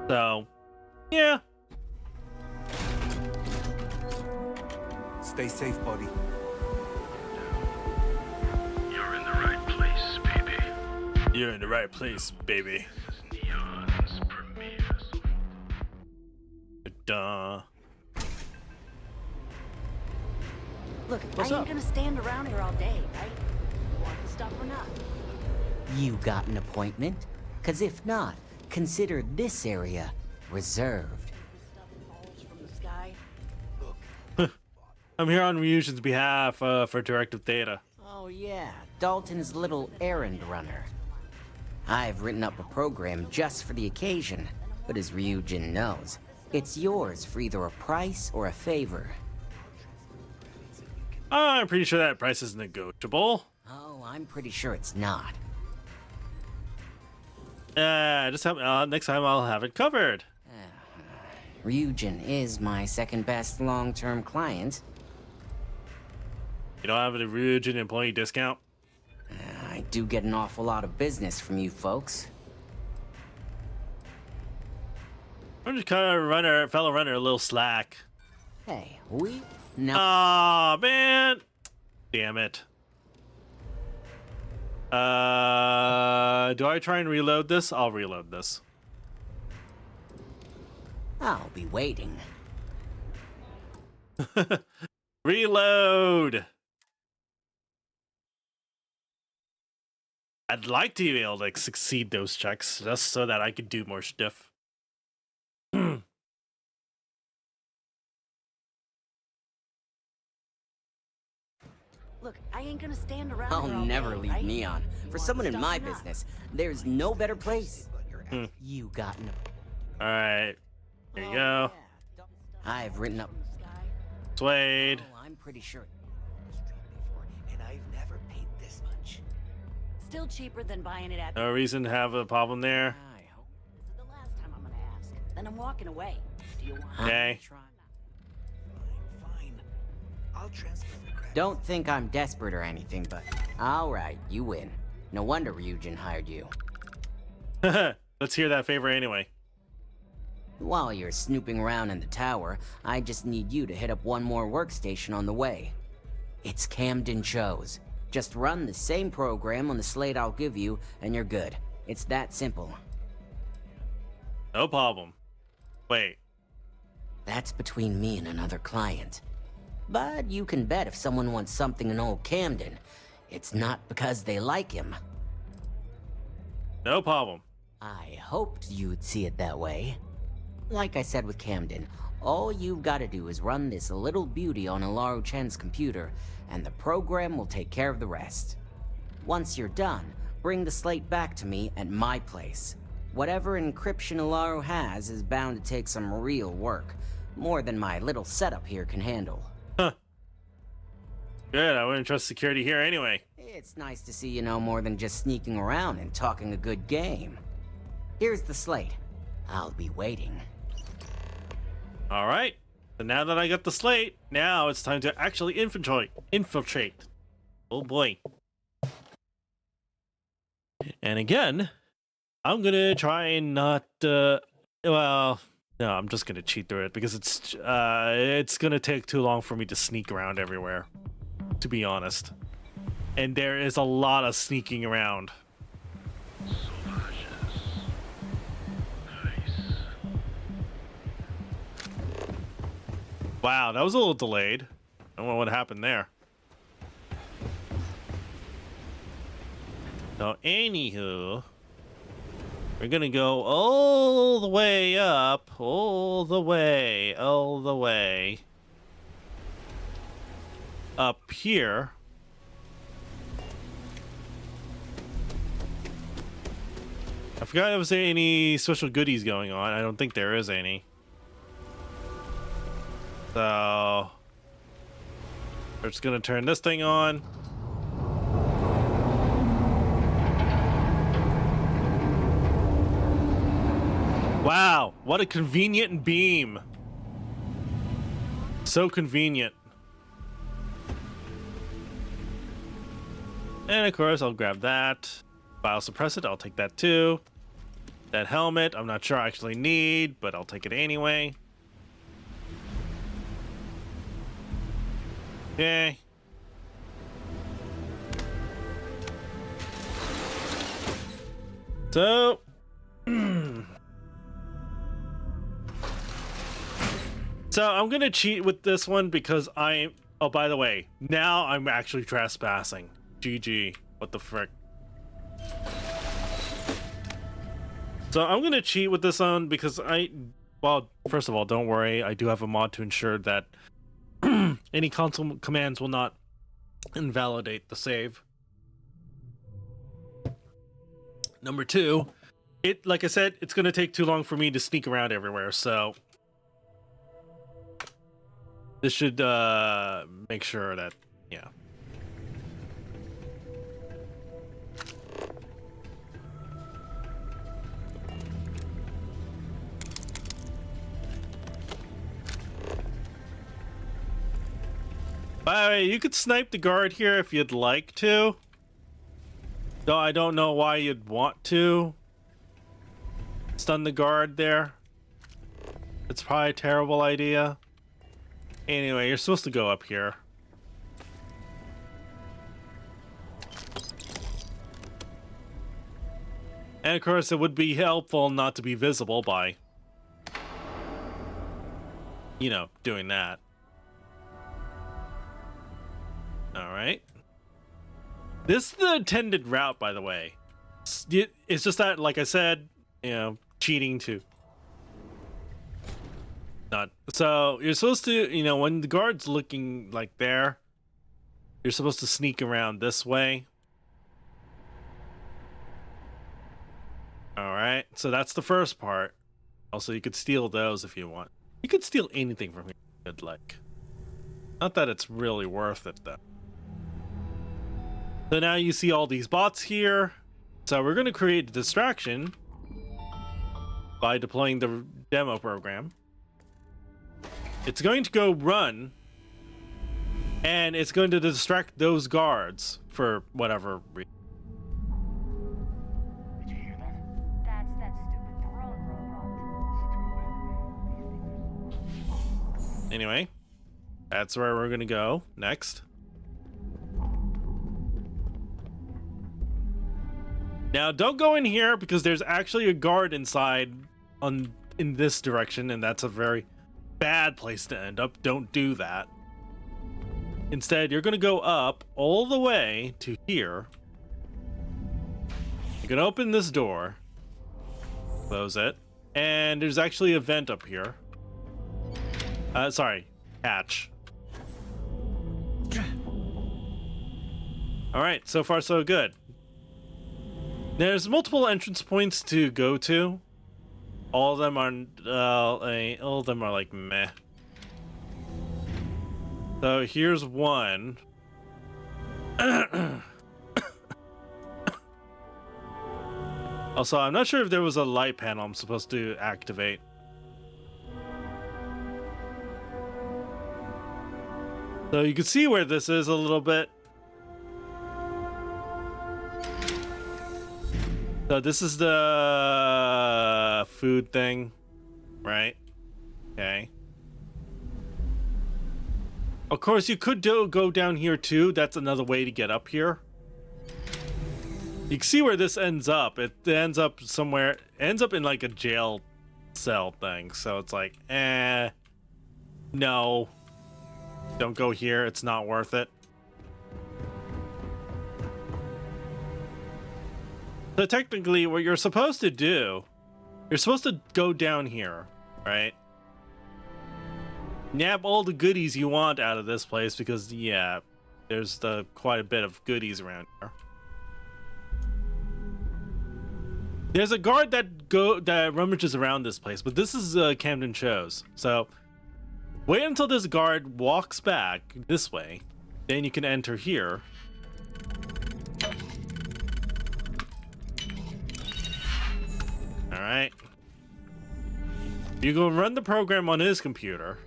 So, yeah. Stay safe, buddy. You're in the right place, baby. You're in the right place, baby. This is Neon's premiere. Duh. Look, What's I ain't up? gonna stand around here all day, right? You want the stuff or not? You got an appointment? 'Cause if not, consider this area reserved. Falls from the sky. I'm here on Ryujin's behalf for Directive Theta. Oh yeah, Dalton's little errand runner. I've written up a program just for the occasion, but as Ryujin knows, it's yours for either a price or a favor. I'm pretty sure that price is negotiable. Oh, I'm pretty sure it's not. Just have, next time I'll have it covered. Ryujin is my second best long-term client. You don't have a Ryujin employee discount? I do get an awful lot of business from you folks. I'm just kind of fellow runner a little slack. Hey, no. Aw, man. Damn it. Do I try and reload this? I'll reload this. I'll be waiting. Reload! I'd like to be able to succeed those checks just so that I could do more stuff. Look, I ain't gonna stand around I'll here all never day, leave right? Neon. You For want someone the in stuff my or not? business, there's no better place. You got an... Alright. Here you go. I've written up... Suede. Oh, I'm pretty sure... And I've never paid this much. Still cheaper than buying it at... No reason to have a problem there. This is the last time I'm gonna ask. Then I'm walking away. Do you want Okay. to try? Fine. I'll transfer the credits. Don't think I'm desperate or anything, but alright, you win. No wonder Ryujin hired you. Let's hear that favor anyway. While you're snooping around in the tower, I just need you to hit up one more workstation on the way. It's Camden Cho's. Just run the same program on the slate I'll give you, and you're good. It's that simple. No problem. Wait. That's between me and another client. But you can bet if someone wants something in old Camden, it's not because they like him. No problem. I hoped you'd see it that way. Like I said with Camden, all you've got to do is run this little beauty on Ilaru Chen's computer, and the program will take care of the rest. Once you're done, bring the slate back to me at my place. Whatever encryption Ilaru has is bound to take some real work, more than my little setup here can handle. Huh. Good, I wouldn't trust security here anyway. It's nice to see you know more than just sneaking around and talking a good game. Here's the slate. I'll be waiting. Alright, so now that I got the slate, now it's time to actually infiltrate. Oh boy. And again, I'm gonna try and not, well, no, I'm just gonna cheat through it because it's gonna take too long for me to sneak around everywhere, to be honest. And there is a lot of sneaking around. Wow, that was a little delayed. I don't know what happened there. So, anywho, we're gonna go all the way up, all the way up here. I forgot if there was any special goodies going on. I don't think there is any. So we're just gonna turn this thing on. Wow, what a convenient beam. So convenient. And of course I'll grab that. Biosuppress it, I'll take that too. That helmet, I'm not sure I actually need, but I'll take it anyway. Okay. So so I'm gonna cheat with this one because oh, by the way, now I'm actually trespassing. GG. What the frick? So I'm gonna cheat with this one because well, first of all, don't worry, I do have a mod to ensure that any console commands will not invalidate the save. Number two, like I said, it's gonna take too long for me to sneak around everywhere, so this should make sure that, yeah. By the way, you could snipe the guard here if you'd like to. Though I don't know why you'd want to stun the guard there. It's probably a terrible idea. Anyway, you're supposed to go up here. And of course, it would be helpful not to be visible by, you know, doing that. Alright. This is the intended route, by the way. It's just that, like I said, you know, cheating too. Not so you're supposed to, you know, when the guard's looking like there, you're supposed to sneak around this way. Alright, so that's the first part. Also, you could steal those if you want. You could steal anything from here if you'd like. Not that it's really worth it, though. So now you see all these bots here. So we're going to create a distraction by deploying the demo program. It's going to go run And it's going to distract those guards for whatever reason. Did you hear that? That's that stupid drone robot. Anyway, that's where we're gonna go next. Now, don't go in here because there's actually a guard inside in this direction, and that's a very bad place to end up. Don't do that. Instead, you're gonna go up all the way to here. You're gonna open this door, close it, and there's actually a vent up here. Sorry, hatch. Alright, so far so good. There's multiple entrance points to go to. All of them are like meh. So here's one. Also, I'm not sure if there was a light panel I'm supposed to activate. So you can see where this is a little bit. So this is the food thing, right? Okay. Of course, you could go down here too. That's another way to get up here. You can see where this ends up. It ends up somewhere. It ends up in like a jail cell thing. So it's like, no. Don't go here. It's not worth it. So technically, what you're supposed to do, you're supposed to go down here, right? Nab all the goodies you want out of this place because, yeah, there's quite a bit of goodies around here. There's a guard that rummages around this place, but this is Camden shows. So wait until this guard walks back this way, then you can enter here. All right. You go run the program on his computer.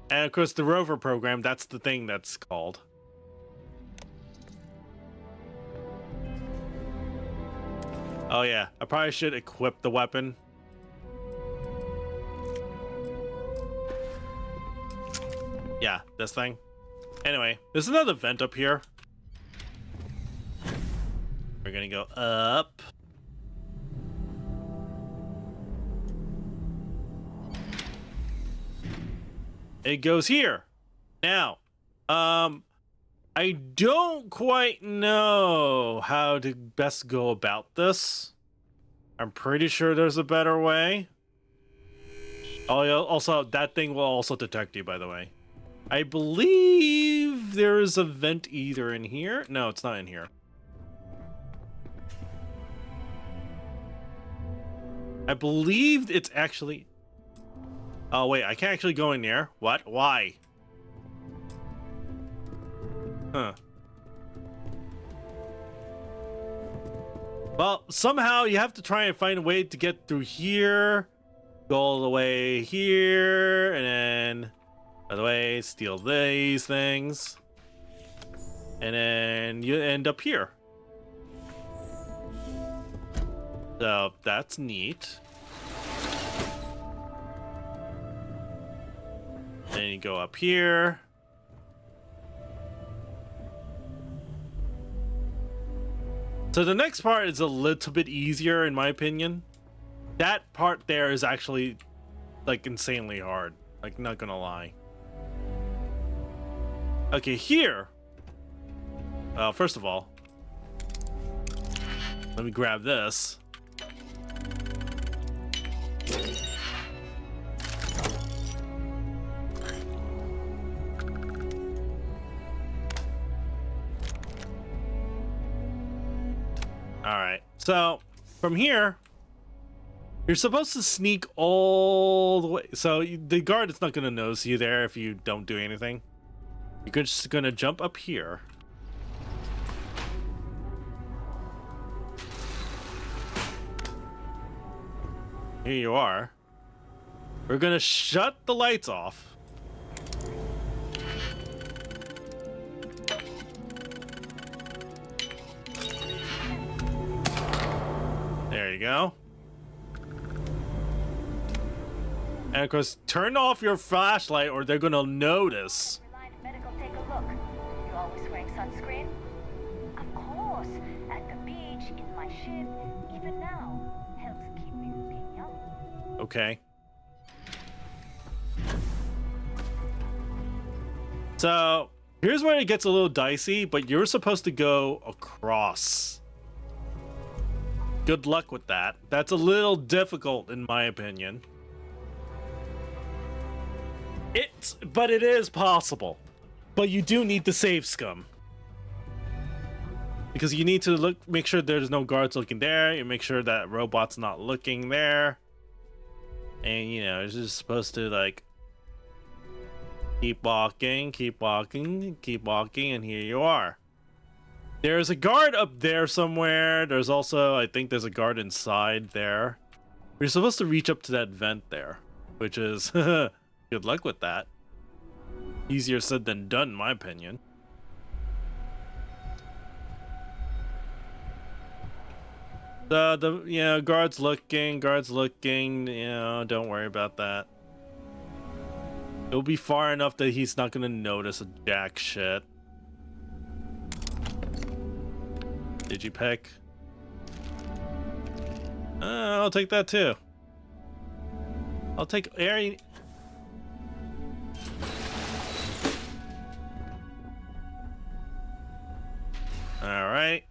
And of course, the rover program, that's the thing that's called. Oh yeah, I probably should equip the weapon. Yeah, this thing. Anyway, there's another vent up here. We're gonna go up. It goes here. Now, I don't quite know how to best go about this. I'm pretty sure there's a better way. Oh, yeah, also, that thing will also detect you, by the way. I believe there is a vent either in here. No, it's not in here. I believe it's actually... Oh, wait, I can't actually go in there. What? Why? Huh. Well, somehow you have to try and find a way to get through here, go all the way here, and then, by the way, steal these things, and then you end up here. So that's neat. Then you go up here. So the next part is a little bit easier in my opinion. That part there is actually like insanely hard. Like, not gonna lie. Okay, here. First of all, let me grab this. All right, so from here, You're supposed to sneak all the way. So the guard is not going to notice you there if you don't do anything. You're just going to jump up here. Here you are. We're going to shut the lights off. There you go. And of course, turn off your flashlight or they're gonna notice. Medical, take a look. You always wearing sunscreen? Of course. At the beach, in my ship, even now. Helps keep me looking young. Okay. So, here's where it gets a little dicey, but you're supposed to go across. Good luck with that. That's a little difficult in my opinion. But it is possible. But you do need to save scum. Because you need to make sure there's no guards looking there. You make sure that robot's not looking there. And you know, it's just supposed to like keep walking, keep walking, keep walking, and here you are. There's a guard up there somewhere. There's also, I think there's a guard inside there. You're supposed to reach up to that vent there, which is good luck with that. Easier said than done, in my opinion. The guard's looking, you know, don't worry about that. It'll be far enough that he's not gonna notice a jack shit. Did you pick? I'll take that too. I'll take air. All right.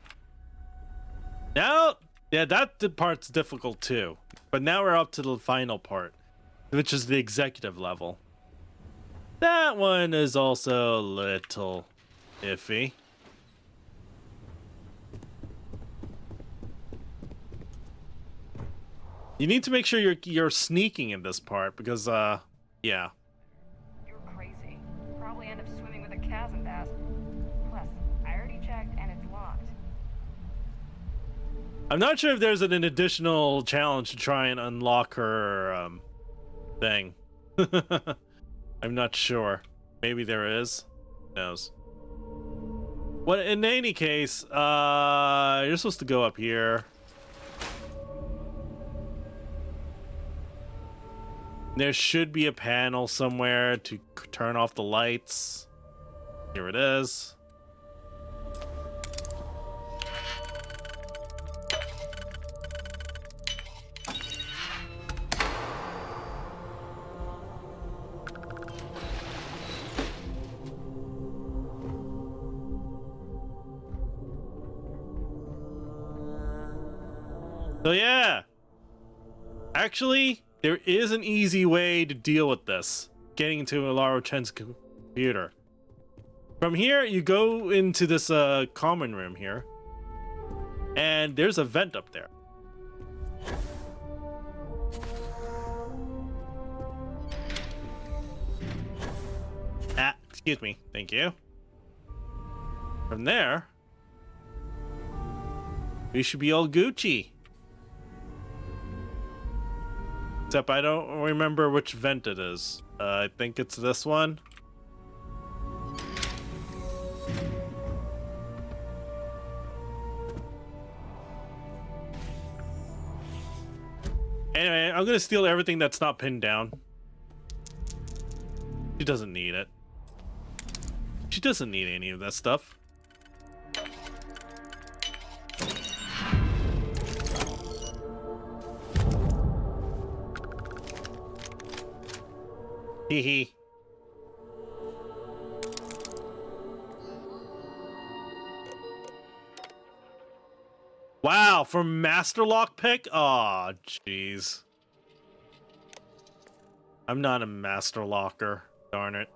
Now, yeah, that part's difficult too. But now we're up to the final part, which is the executive level. That one is also a little iffy. You need to make sure you're sneaking in this part because yeah. You're crazy. Probably end up swimming with a chasm bass. Plus, I already checked and it's locked. I'm not sure if there's an additional challenge to try and unlock her thing. I'm not sure. Maybe there is. Who knows? Well, in any case, you're supposed to go up here. There should be a panel somewhere to turn off the lights. Here it is. So yeah, actually, there is an easy way to deal with this, getting into Lara Chen's computer. From here, you go into this common room here, and there's a vent up there. Ah, excuse me, thank you. From there, we should be all Gucci. Except I don't remember which vent it is. I think it's this one. Anyway, I'm gonna steal everything that's not pinned down. She doesn't need it. She doesn't need any of that stuff. Hee. Wow, for Master Lockpick? Aw, jeez. I'm not a Master Locker. Darn it.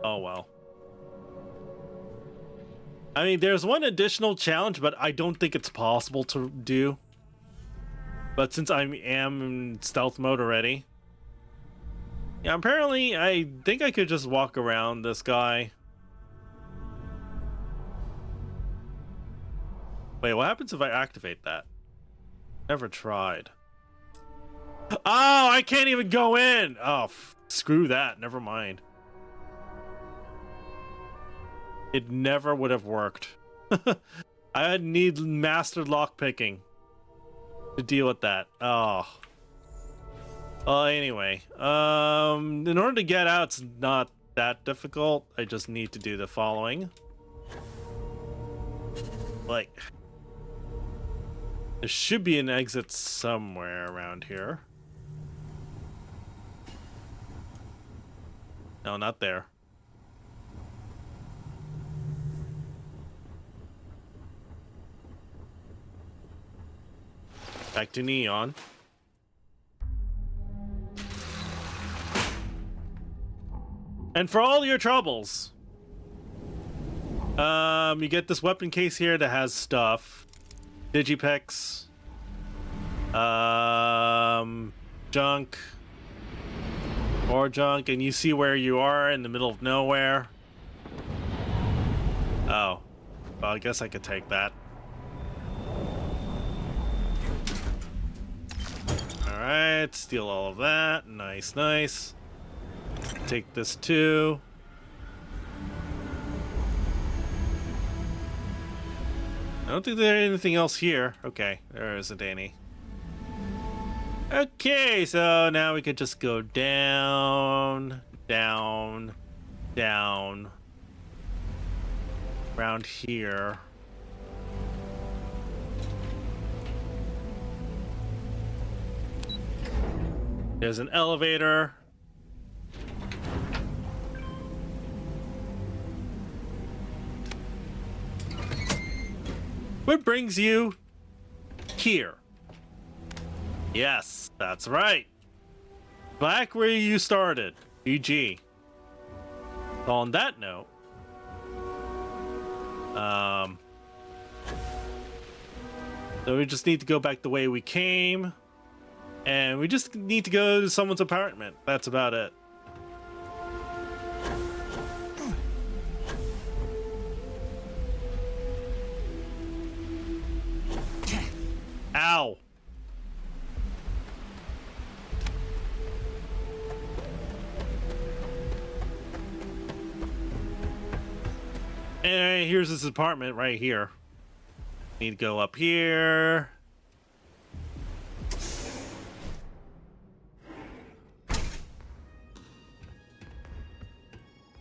Oh well. I mean, there's one additional challenge, but I don't think it's possible to do. But since I am in stealth mode already, yeah, apparently I think I could just walk around this guy. Wait, what happens if I activate that? Never tried. Oh, I can't even go in! Oh, screw that. Never mind. It never would have worked. I'd need master lockpicking to deal with that. Oh. Well, anyway. In order to get out, it's not that difficult. I just need to do the following. Like, there should be an exit somewhere around here. No, not there. Back to Neon. And for all your troubles, you get this weapon case here that has stuff. Digipex. Junk. More junk, and you see where you are in the middle of nowhere. Oh. Well, I guess I could take that. Alright, steal all of that. Nice, nice. Take this too. I don't think there's anything else here. Okay, there isn't any. Okay, so now we could just go down, down, down. Around here. There's an elevator. What brings you here? Yes, that's right. Back where you started. GG. So on that note, so we just need to go back the way we came, and we just need to go to someone's apartment. That's about it. Ow. And here's his apartment right here. Need to go up here.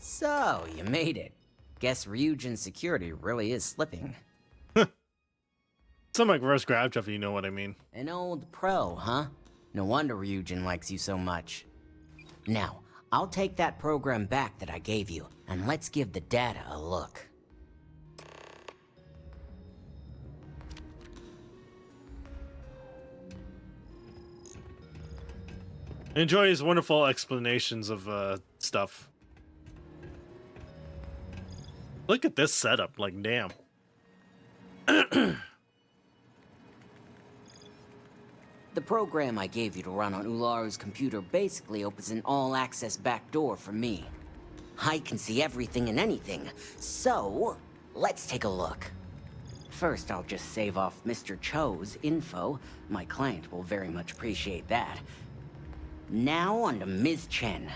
So, you made it. Guess Ryujin's security really is slipping. It's not my first grab job, if you know what I mean. An old pro, huh? No wonder Ryujin likes you so much. Now, I'll take that program back that I gave you, and let's give the data a look. Enjoy his wonderful explanations of stuff. Look at this setup, like damn. The program I gave you to run on Ularu's computer basically opens an all-access backdoor for me. I can see everything and anything, so let's take a look. First, I'll just save off Mr. Cho's info. My client will very much appreciate that. Now on to Ms. Chen.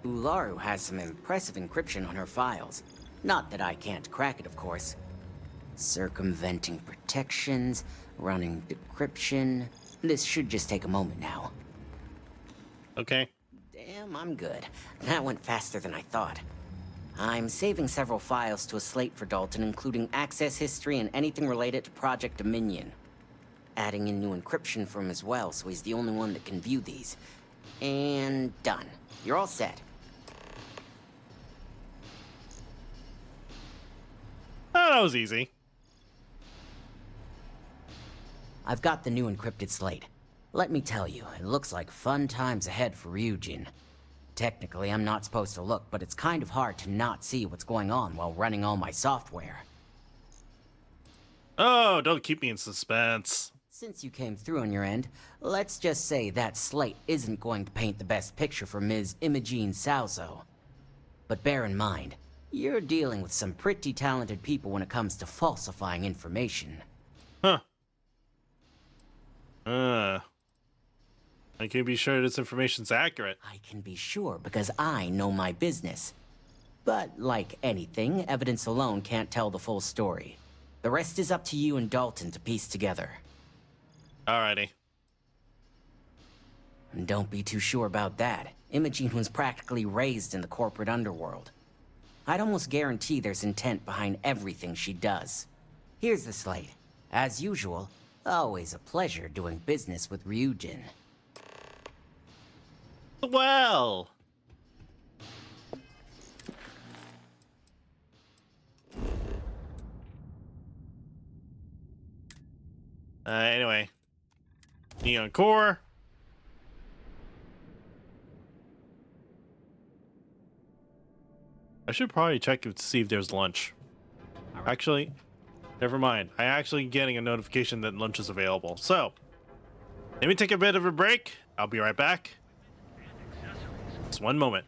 Ularu has some impressive encryption on her files. Not that I can't crack it, of course. Circumventing protections, running decryption. This should just take a moment now. Okay. Damn, I'm good. That went faster than I thought. I'm saving several files to a slate for Dalton, including access history and anything related to Project Dominion. Adding in new encryption for him as well, so he's the only one that can view these. And done. You're all set. Oh, that was easy. I've got the new encrypted slate. Let me tell you, it looks like fun times ahead for Ryujin. Technically, I'm not supposed to look, but it's kind of hard to not see what's going on while running all my software. Oh, don't keep me in suspense. Since you came through on your end, let's just say that slate isn't going to paint the best picture for Ms. Imogene Salzo. But bear in mind, you're dealing with some pretty talented people when it comes to falsifying information. Huh. I can be sure this information's accurate. I can be sure because I know my business. But like anything, evidence alone can't tell the full story. The rest is up to you and Dalton to piece together. Alrighty. And don't be too sure about that. Imogene was practically raised in the corporate underworld. I'd almost guarantee there's intent behind everything she does. Here's the slate. As usual, always a pleasure doing business with Ryujin. Well. Anyway. Neon core. I should probably check to see if there's lunch. Actually, never mind. I actually getting a notification that lunch is available. So, let me take a bit of a break. I'll be right back. Just one moment.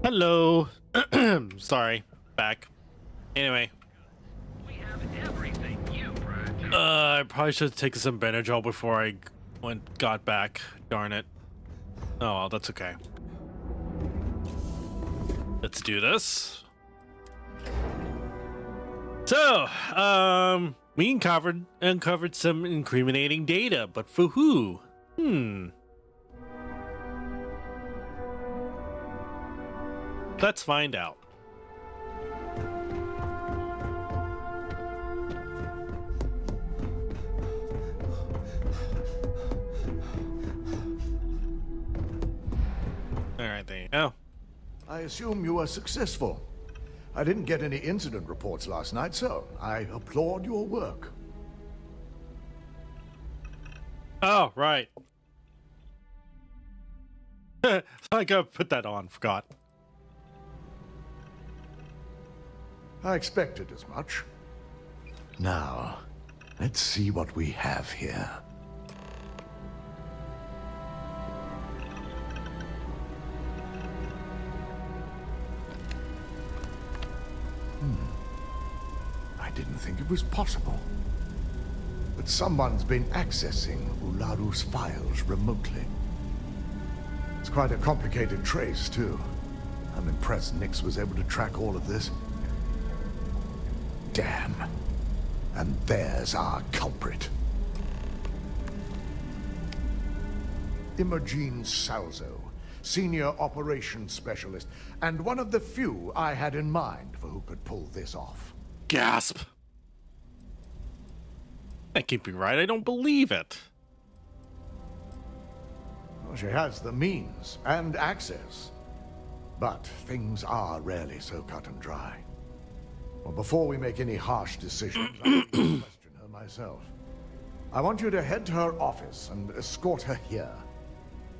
Hello. Sorry. Back. Anyway. I probably should have taken some Benadryl before I got back. Darn it. Oh, well, that's okay. Let's do this. So, we uncovered some incriminating data, but for who? Let's find out. Alright, there you go. I assume you were successful. I didn't get any incident reports last night, so I applaud your work. Oh, right. I gotta put that on, forgot. I expected as much. Now, let's see what we have here. I didn't think it was possible. But someone's been accessing Ularu's files remotely. It's quite a complicated trace, too. I'm impressed Nix was able to track all of this. Damn. And there's our culprit. Imogene Salzo, Senior Operations Specialist, and one of the few I had in mind for who could pull this off. Gasp. That can't be right. I don't believe it. Well, she has the means and access. But things are rarely so cut and dry. Well, before we make any harsh decisions, I need to question her myself. I want you to head to her office and escort her here.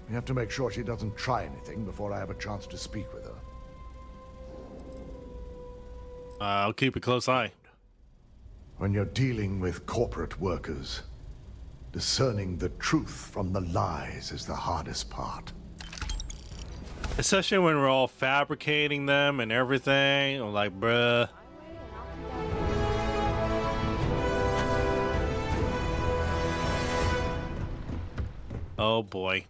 We have to make sure she doesn't try anything before I have a chance to speak with her. I'll keep a close eye. When you're dealing with corporate workers, discerning the truth from the lies is the hardest part. Especially when we're all fabricating them and everything. I'm like, bruh. Oh boy.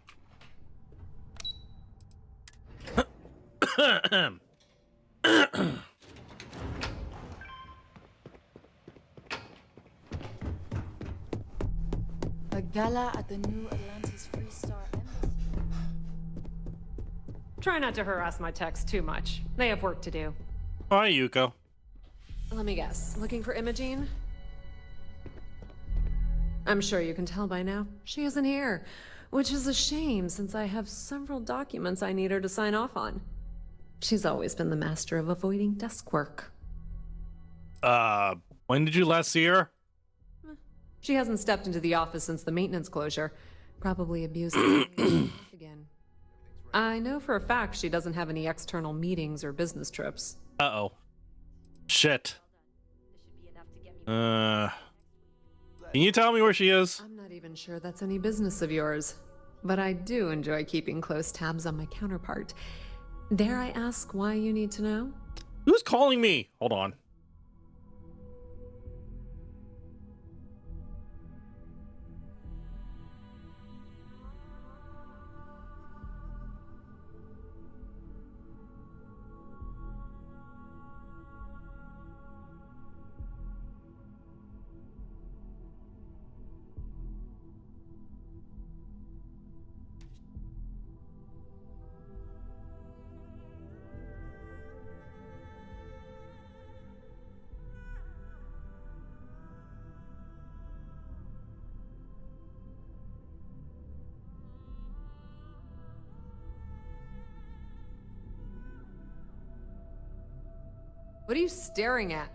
A gala at the New Atlantis Free Star Embassy. Try not to harass my techs too much. They have work to do. Hi, Yuko. Let me guess. Looking for Imogene? I'm sure you can tell by now. She isn't here. Which is a shame, since I have several documents I need her to sign off on. She's always been the master of avoiding desk work. When did you last see her? She hasn't stepped into the office since the maintenance closure. Probably abusing me again. I know for a fact she doesn't have any external meetings or business trips. Uh-oh. Shit. Can you tell me where she is? I'm not even sure that's any business of yours, but I do enjoy keeping close tabs on my counterpart. Dare I ask why you need to know? Who's calling me? Hold on. What are you staring at?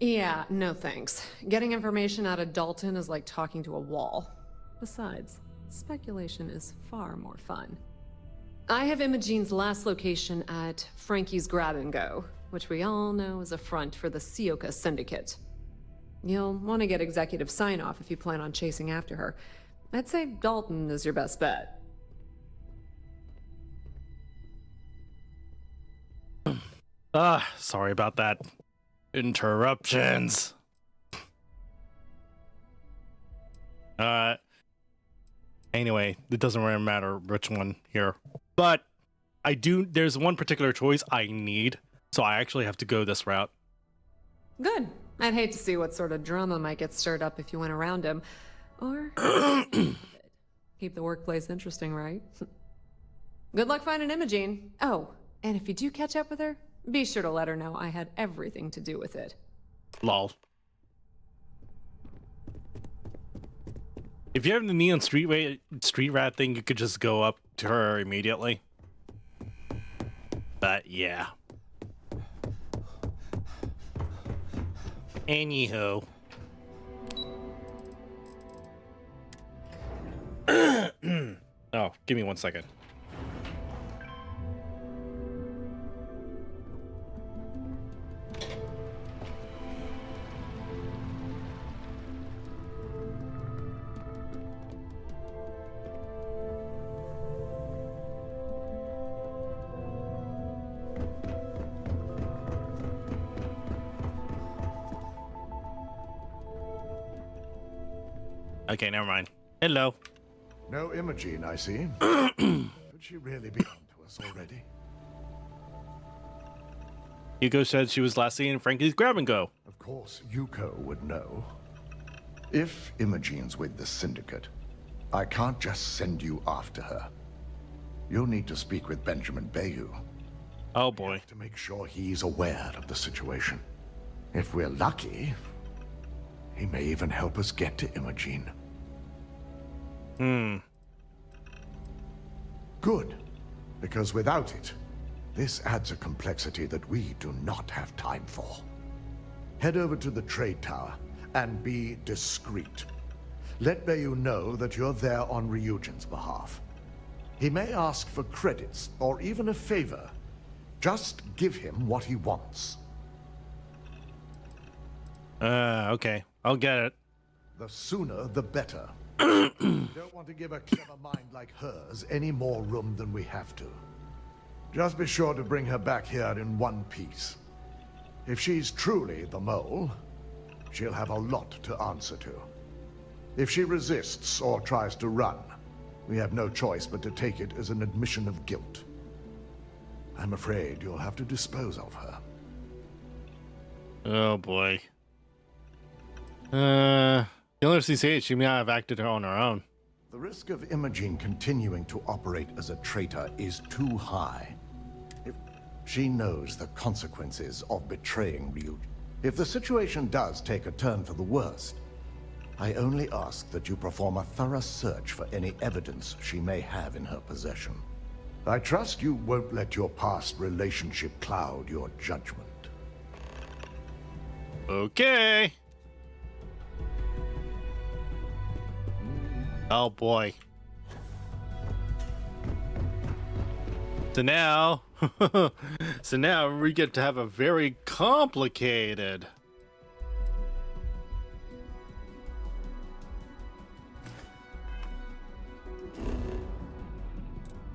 Yeah, no thanks. Getting information out of Dalton is like talking to a wall. Besides, speculation is far more fun. I have Imogene's last location at Frankie's Grab and Go, which we all know is a front for the Sioka Syndicate. You'll want to get executive sign-off if you plan on chasing after her. I'd say Dalton is your best bet. Sorry about that. Interruptions. Anyway, it doesn't really matter which one here. But there's one particular choice I need, so I actually have to go this route. Good. I'd hate to see what sort of drama might get stirred up if you went around him. Or... Keep the workplace interesting, right? Good luck finding Imogene. Oh, and if you do catch up with her, be sure to let her know I had everything to do with it. Lol. If you have the neon street rat thing, you could just go up to her immediately. But yeah. Anywho. Oh, give me 1 second. Okay, never mind. Hello. No Imogene, I see. Could she really be on to us already? Yuko said she was last seen in Frankie's Grab and Go. Of course, Yuko would know. If Imogene's with the Syndicate, I can't just send you after her. You'll need to speak with Benjamin Bayou. Oh boy. To make sure he's aware of the situation. If we're lucky, he may even help us get to Imogene. Good, because without it, this adds a complexity that we do not have time for. Head over to the trade tower and be discreet. Let Bayou know that you're there on Ryujin's behalf. He may ask for credits or even a favor. Just give him what he wants. Okay. I'll get it. The sooner, the better. Don't want to give a clever mind like hers any more room than we have to. Just be sure to bring her back here in one piece. If she's truly the mole, she'll have a lot to answer to. If she resists or tries to run, we have no choice but to take it as an admission of guilt. I'm afraid you'll have to dispose of her. Oh boy. You'll honestly say she may not have acted on her own. The risk of Imogene continuing to operate as a traitor is too high. If she knows the consequences of betraying Ryujin. If the situation does take a turn for the worst, I only ask that you perform a thorough search for any evidence she may have in her possession. I trust you won't let your past relationship cloud your judgment. Okay. Oh boy. So now, we get to have a very complicated.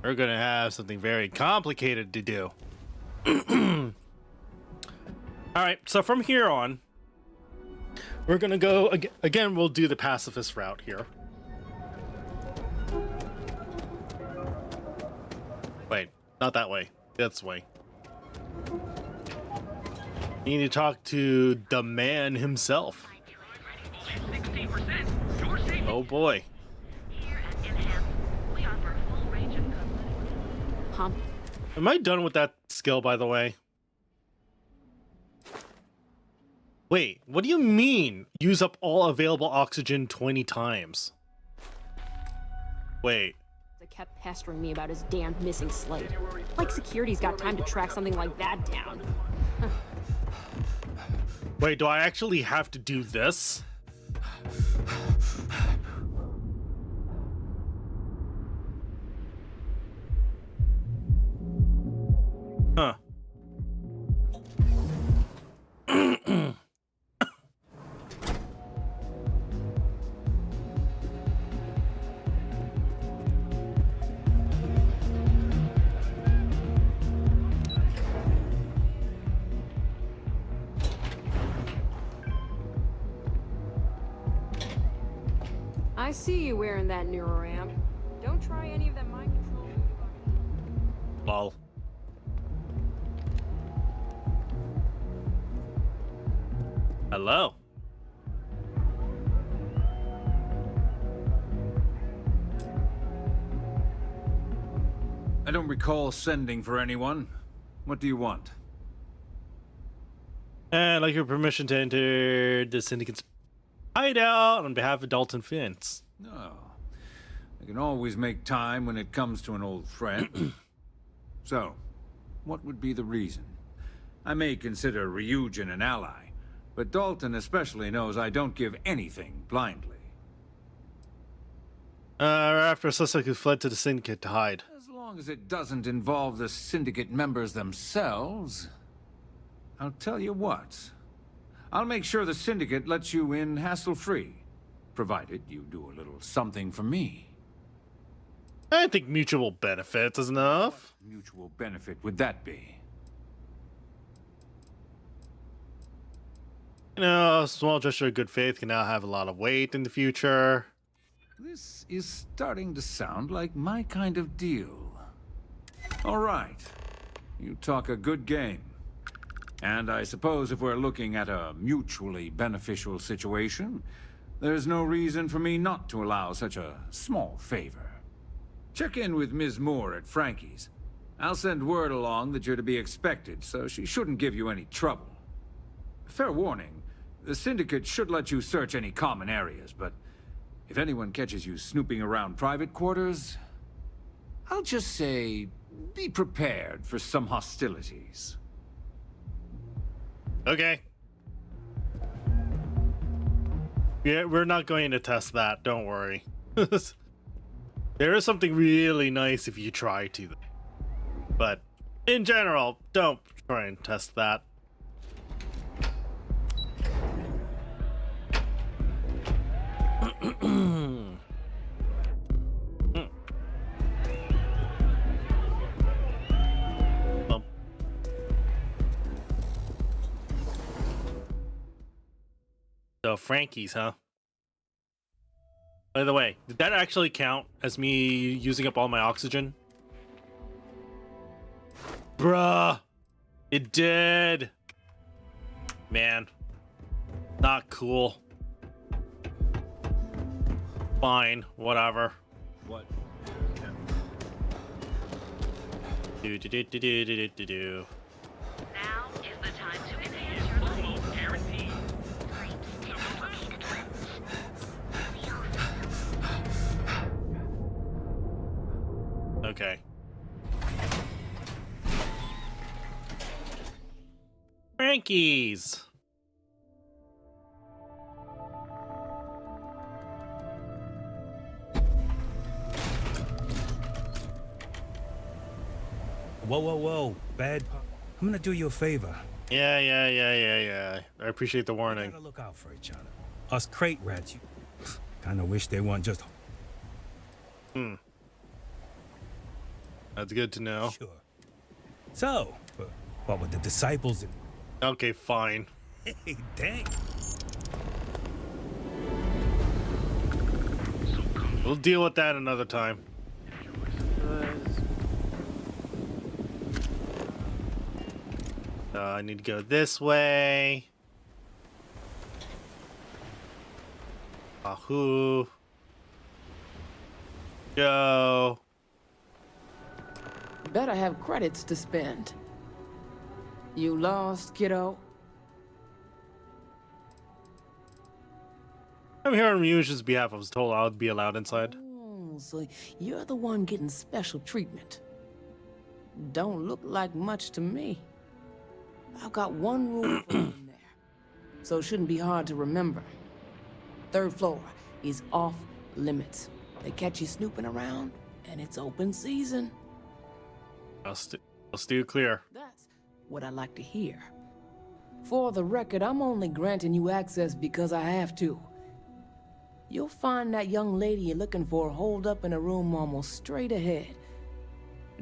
We're gonna have something very complicated to do. Alright, so from here on, we're gonna go, again, we'll do the pacifist route here. Wait, not that way. That's way. You need to talk to the man himself. Oh boy. Am I done with that skill, by the way? Wait, what do you mean? Use up all available oxygen 20 times. Wait. They kept pestering me about his damn missing slate. Like security's got time to track something like that down. Wait, do I actually have to do this? Huh. I see you wearing that neuroamp. Don't try any of that mind control. Lol. Hello. don't recall sending for anyone. What do you want? I'd like your permission to enter the Syndicate's hideout on behalf of Dalton Fence. No. I can always make time when it comes to an old friend. So, what would be the reason? I may consider Ryujin an ally, but Dalton especially knows I don't give anything blindly. After a suspect who fled to the Syndicate to hide. As long as it doesn't involve the Syndicate members themselves. I'll tell you what. I'll make sure the Syndicate lets you in hassle-free, provided you do a little something for me. I think mutual benefits is enough. What mutual benefit would that be? You know, a small gesture of good faith can now have a lot of weight in the future. This is starting to sound like my kind of deal. All right. You talk a good game. And I suppose if we're looking at a mutually beneficial situation, there's no reason for me not to allow such a small favor. Check in with Ms. Moore at Frankie's. I'll send word along that you're to be expected, so she shouldn't give you any trouble. Fair warning, the Syndicate should let you search any common areas, but if anyone catches you snooping around private quarters, I'll just say, be prepared for some hostilities. Okay. Yeah, we're not going to test that, don't worry. There is something really nice if you try to. But, in general, don't try and test that. So Frankie's, huh? By the way, did that actually count as me using up all my oxygen? Bruh! It did! Man. Not cool. Fine, whatever. What? Do. Now is the time to enhance your life. Guaranteed. Okay. Frankie's. Whoa. Bad. I'm gonna do you a favor. Yeah. I appreciate the warning. We gotta look out for each other. Us crate rats, you kinda wish they weren't just... That's good to know. Sure. So, what with the disciples and... Okay, fine. Hey, dang. We'll deal with that another time. I need to go this way. Wahoo. Go. Better have credits to spend. You lost, kiddo? I'm here on Ryujin's behalf. I was told I would be allowed inside. So you're the one getting special treatment. Don't look like much to me. I've got one room for you in there, so it shouldn't be hard to remember. 3rd floor is off limits. They catch you snooping around, and it's open season. I'll steer clear. That's what I like to hear. For the record, I'm only granting you access because I have to. You'll find that young lady you're looking for holed up in a room almost straight ahead.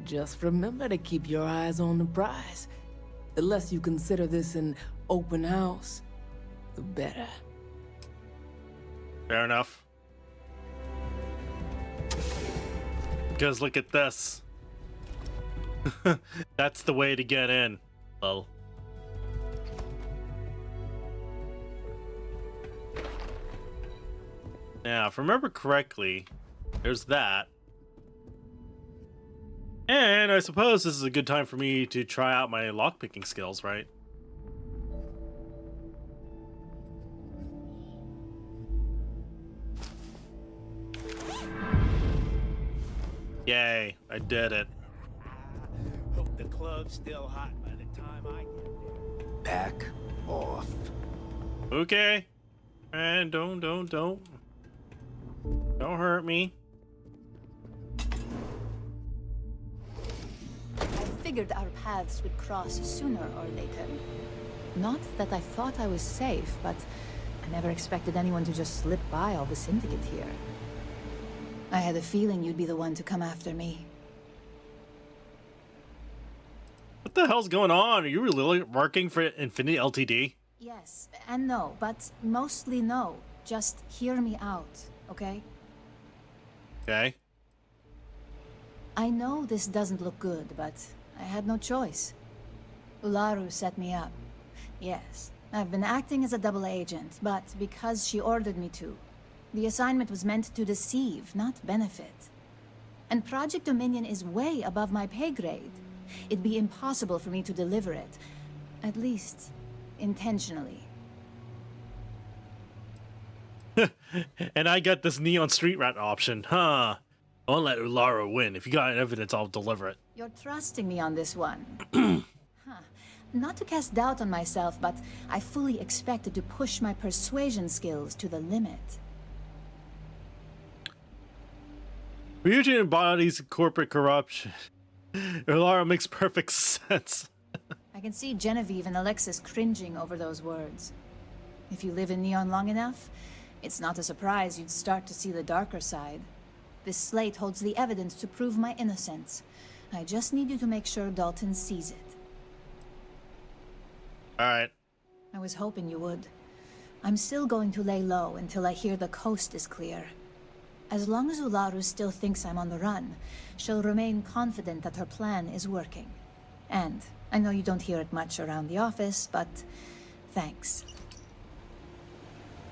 Just remember to keep your eyes on the prize. The less you consider this an open house, the better. Fair enough. Because look at this. That's the way to get in. Well. Now, if I remember correctly, there's that. And I suppose this is a good time for me to try out my lockpicking skills, right? Yay, I did it. Hope the club's still hot by the time I get there. Back off. Okay. And don't hurt me. I figured our paths would cross sooner or later. Not that I thought I was safe, but I never expected anyone to just slip by all the syndicate here. I had a feeling you'd be the one to come after me. What the hell's going on? Are you really working for Infinity Ltd? Yes, and no, but mostly no. Just hear me out, okay? Okay. I know this doesn't look good, but I had no choice. Ularu set me up. Yes, I've been acting as a double agent, but because she ordered me to. The assignment was meant to deceive, not benefit. And Project Dominion is way above my pay grade. It'd be impossible for me to deliver it. At least, intentionally. And I got this neon street rat option, huh? I won't let Ularu win. If you got evidence, I'll deliver it. You're trusting me on this one. Huh. Not to cast doubt on myself, but I fully expected to push my persuasion skills to the limit. Ryujin embodies corporate corruption. Ularu makes perfect sense. I can see Genevieve and Alexis cringing over those words. If you live in Neon long enough, it's not a surprise you'd start to see the darker side. This slate holds the evidence to prove my innocence. I just need you to make sure Dalton sees it. Alright. I was hoping you would. I'm still going to lay low until I hear the coast is clear. As long as Ularu still thinks I'm on the run, she'll remain confident that her plan is working. And I know you don't hear it much around the office, but thanks.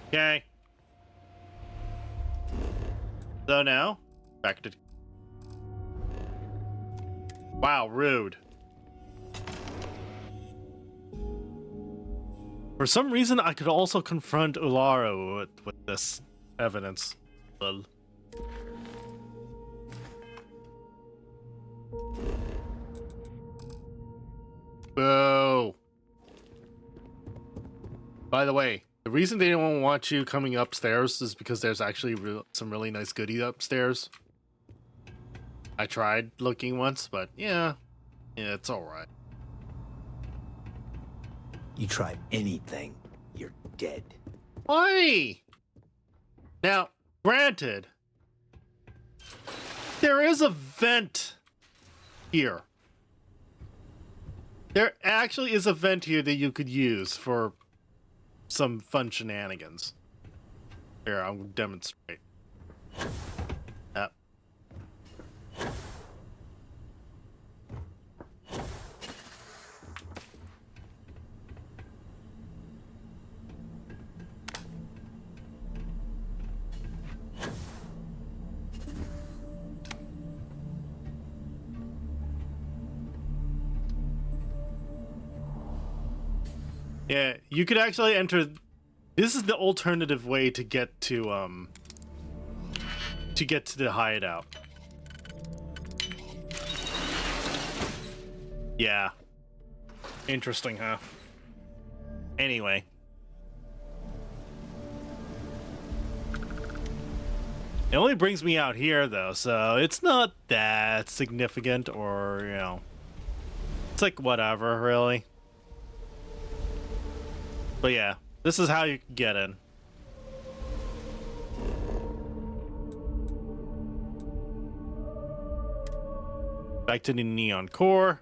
Okay. So now, back to... Wow, rude. For some reason, I could also confront Ularu with this evidence. Well... Boo. By the way, the reason they don't want you coming upstairs is because there's actually some really nice goodies upstairs. I tried looking once, but yeah, it's alright. You try anything, you're dead. Why? Now, granted, there is a vent here. There actually is a vent here that you could use for some fun shenanigans. Here, I'll demonstrate. Yeah, you could actually enter. This is the alternative way to get to the hideout. Yeah. Interesting, huh? Anyway. It only brings me out here though, so it's not that significant, or, you know, it's like whatever, really. But yeah, this is how you can get in. Back to the neon core.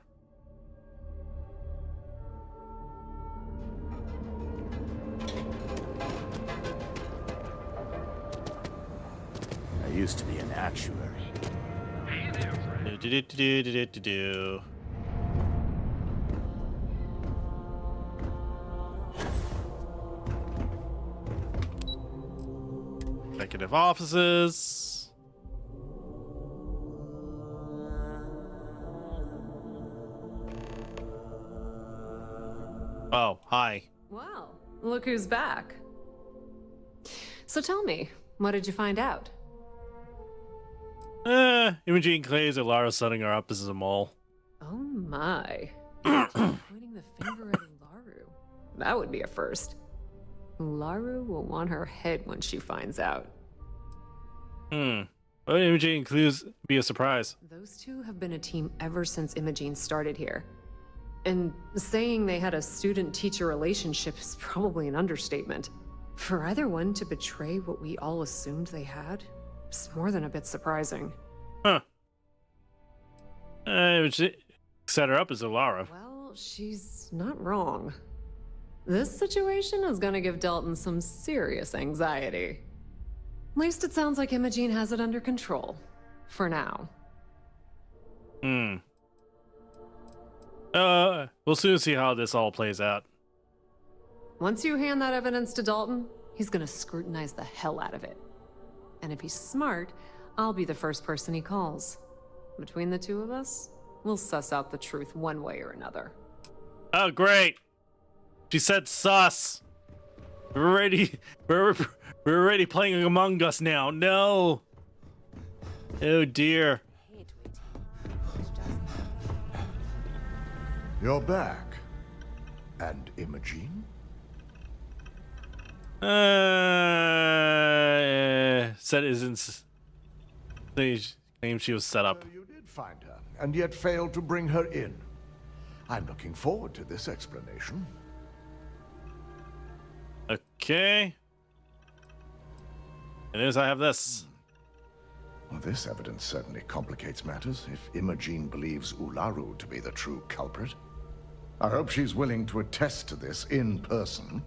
I used to be an actuary. Do. Executive offices. Oh, hi. Well, look who's back. So tell me, what did you find out? Imogene claims that Lara's setting her up as a mole. Oh my. Pointing the finger at Ularu. That would be a first. Ularu will want her head when she finds out. Well, Imogene clues be a surprise. Those two have been a team ever since Imogene started here. And saying they had a student-teacher relationship is probably an understatement. For either one to betray what we all assumed they had, is more than a bit surprising. Huh. Imogene set her up as a Lara. Well, she's not wrong. This situation is gonna give Dalton some serious anxiety. At least it sounds like Imogene has it under control. For now. We'll soon see how this all plays out. Once you hand that evidence to Dalton, he's gonna scrutinize the hell out of it. And if he's smart, I'll be the first person he calls. Between the two of us, we'll suss out the truth one way or another. Oh, great. She said sus. We're already playing Among Us now. No. Oh, dear. You're back. And Imogene? Said isn't. They claimed she was set up. You did find her, and yet failed to bring her in. I'm looking forward to this explanation. Okay. And as I have this. Well, this evidence certainly complicates matters if Imogene believes Ularu to be the true culprit. I hope she's willing to attest to this in person.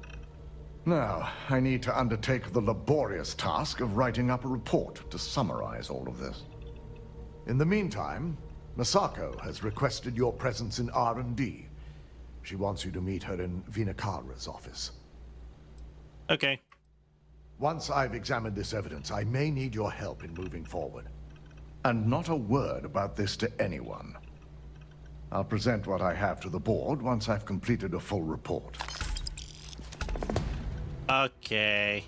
Now, I need to undertake the laborious task of writing up a report to summarize all of this. In the meantime, Masako has requested your presence in R&D. She wants you to meet her in Vinakara's office. Okay. Once I've examined this evidence, I may need your help in moving forward. And not a word about this to anyone. I'll present what I have to the board once I've completed a full report. Okay.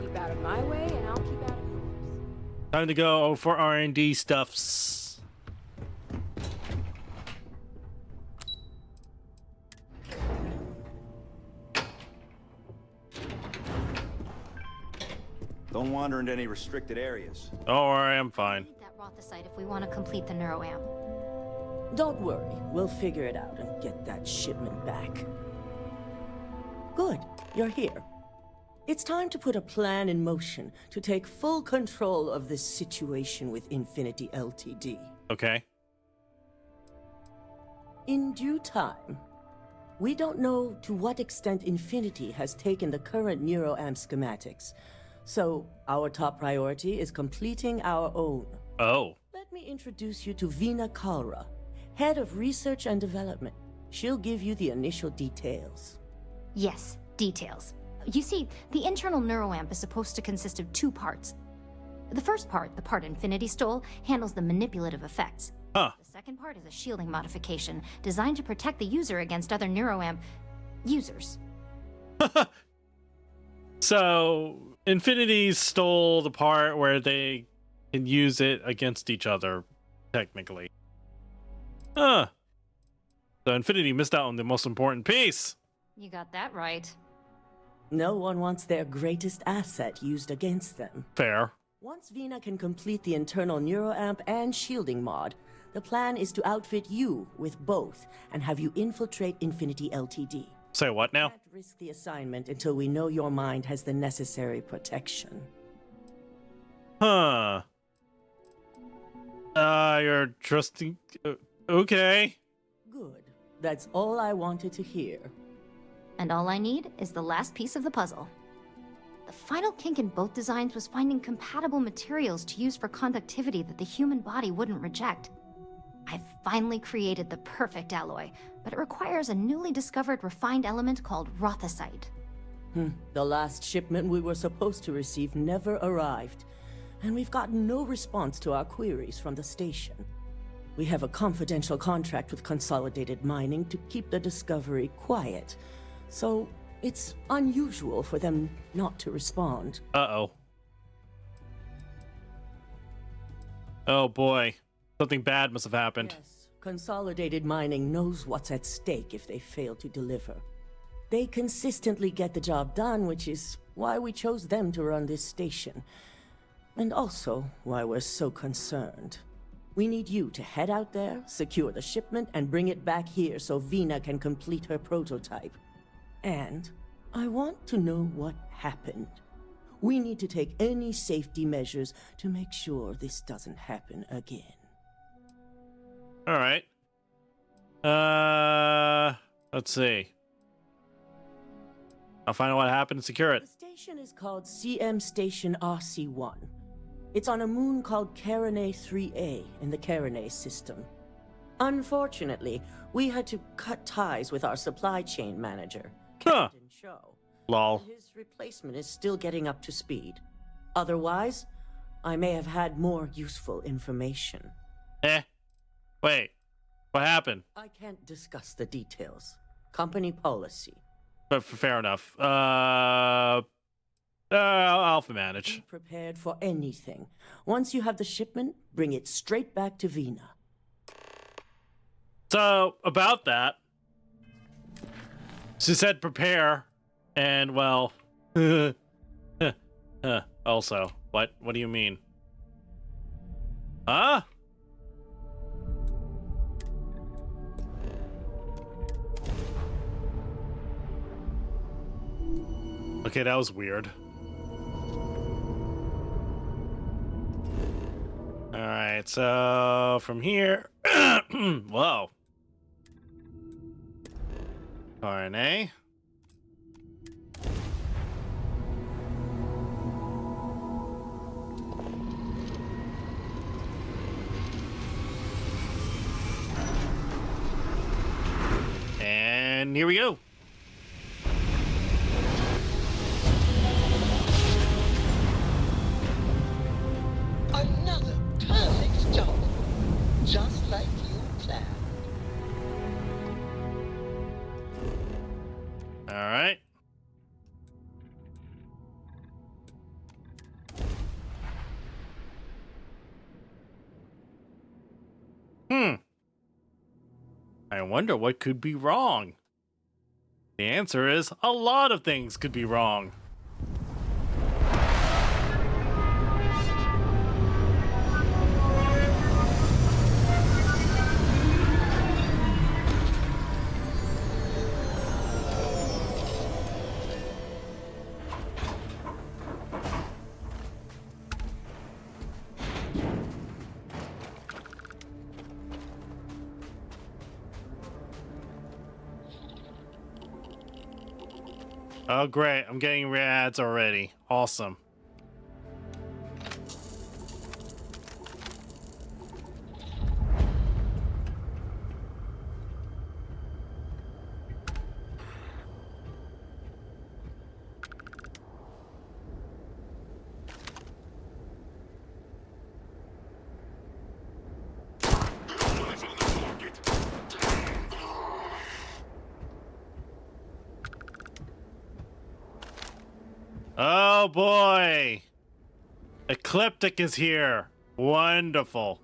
Keep out of my way, and I'll keep out of yours. Time to go for R&D stuffs. Don't wander into any restricted areas. Don't worry, I'm fine. That Rothicite if we want to complete the neuroamp. Don't worry, we'll figure it out and get that shipment back. Good, you're here. It's time to put a plan in motion to take full control of this situation with Infinity Ltd. Okay. In due time. We don't know to what extent Infinity has taken the current neuroamp schematics, so our top priority is completing our own. Oh. Let me introduce you to Vina Kalra, Head of Research and Development. She'll give you the initial details. Yes, details. You see, the internal neuroamp is supposed to consist of two parts. The first part, the part Infinity stole, handles the manipulative effects. Huh. The second part is a shielding modification designed to protect the user against other neuroamp users. So, Infinity stole the part where they can use it against each other, technically. Huh. So Infinity missed out on the most important piece. You got that right. No one wants their greatest asset used against them. Fair. Once Vina can complete the internal neuroamp and shielding mod, the plan is to outfit you with both and have you infiltrate Infinity Ltd. Say what now? Can't risk the assignment until we know your mind has the necessary protection. Huh. You're trusting... okay. Good. That's all I wanted to hear. And all I need is the last piece of the puzzle. The final kink in both designs was finding compatible materials to use for conductivity that the human body wouldn't reject. I've finally created the perfect alloy, but it requires a newly discovered refined element called Rothicite. The last shipment we were supposed to receive never arrived, and we've gotten no response to our queries from the station. We have a confidential contract with Consolidated Mining to keep the discovery quiet, So it's unusual for them not to respond. Uh-oh. Oh boy. Something bad must have happened. Yes, Consolidated Mining knows what's at stake if they fail to deliver. They consistently get the job done, which is why we chose them to run this station. And also why we're so concerned. We need you to head out there, secure the shipment, and bring it back here so Vina can complete her prototype. And I want to know what happened. We need to take any safety measures to make sure this doesn't happen again. All right. Let's see. I'll find out what happened and secure it. The station is called CM Station RC-1. It's on a moon called Carinae 3A in the Carinae system. Unfortunately, we had to cut ties with our supply chain manager, Captain Cho. Lol. His replacement is still getting up to speed. Otherwise, I may have had more useful information. Wait. What happened? I can't discuss the details. Company policy. But fair enough. I'll manage. Be prepared for anything. Once you have the shipment, bring it straight back to Vina. So, about that, she said prepare, and well, also, what do you mean? Huh? Okay, that was weird. Alright, so from here... Whoa. RNA. And here we go. Another perfect job, just like you planned. All right. I wonder what could be wrong. The answer is a lot of things could be wrong. Oh, great. I'm getting ads already. Awesome. Oh boy! Ecliptic is here. Wonderful.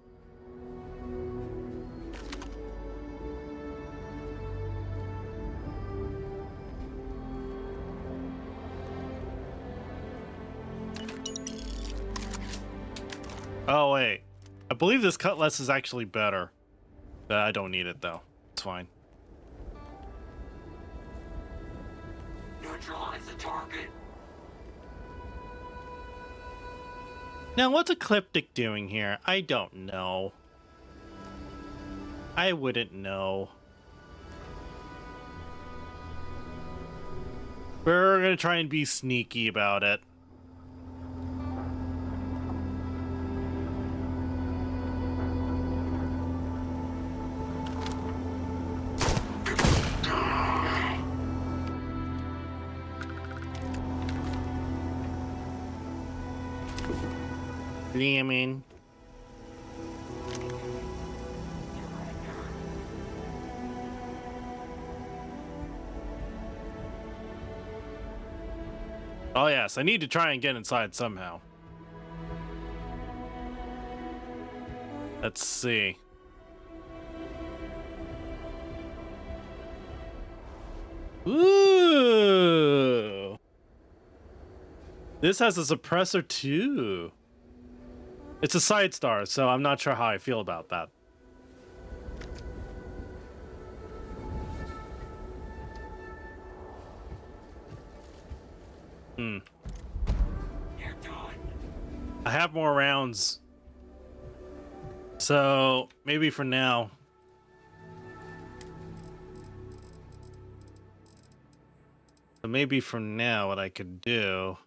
Oh wait. I believe this cutlass is actually better. I don't need it though. It's fine. Neutralize the target. Now, what's Ecliptic doing here? I don't know. I wouldn't know. We're gonna try and be sneaky about it. Damn. Oh yes, I need to try and get inside somehow. Let's see. Ooh. This has a suppressor too. It's a side star, so I'm not sure how I feel about that. I have more rounds. So maybe for now. So maybe for now what I could do.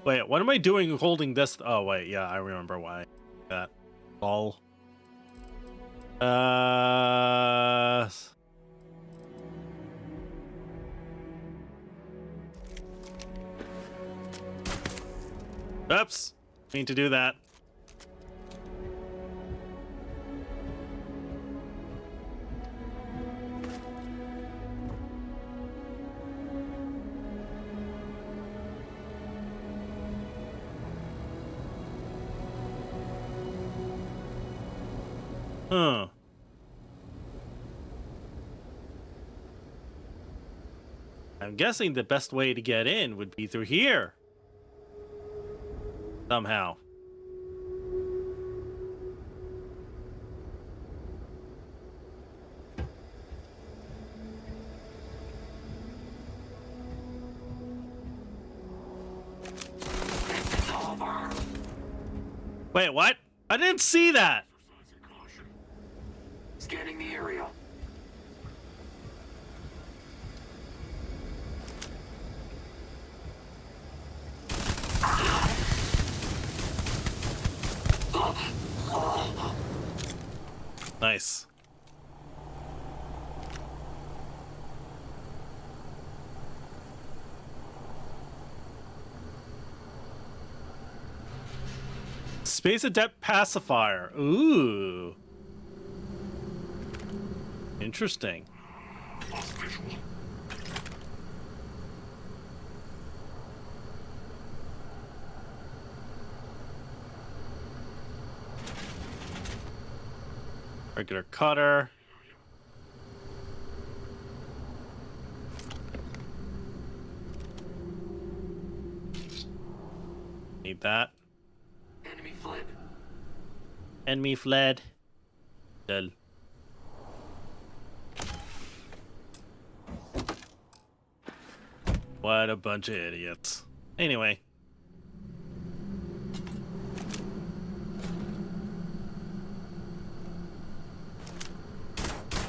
Wait, what am I doing holding this? Oh wait, yeah, I remember why. That ball. Oops. Mean to do that. Huh. I'm guessing the best way to get in would be through here. Somehow. Wait, what? I didn't see that. Scanning the area. Nice. Space Adept Pacifier. Ooh. Interesting. Regular cutter. Need that. Enemy fled. Enemy fled. Dead. What a bunch of idiots. Anyway.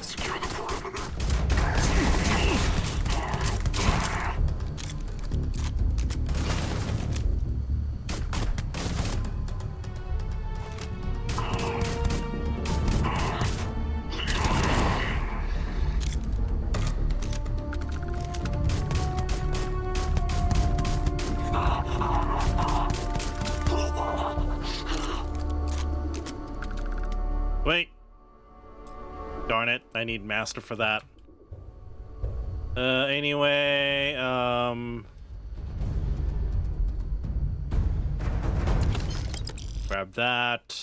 Secure the perimeter. Wait. Darn it. I need master for that. Anyway, grab that.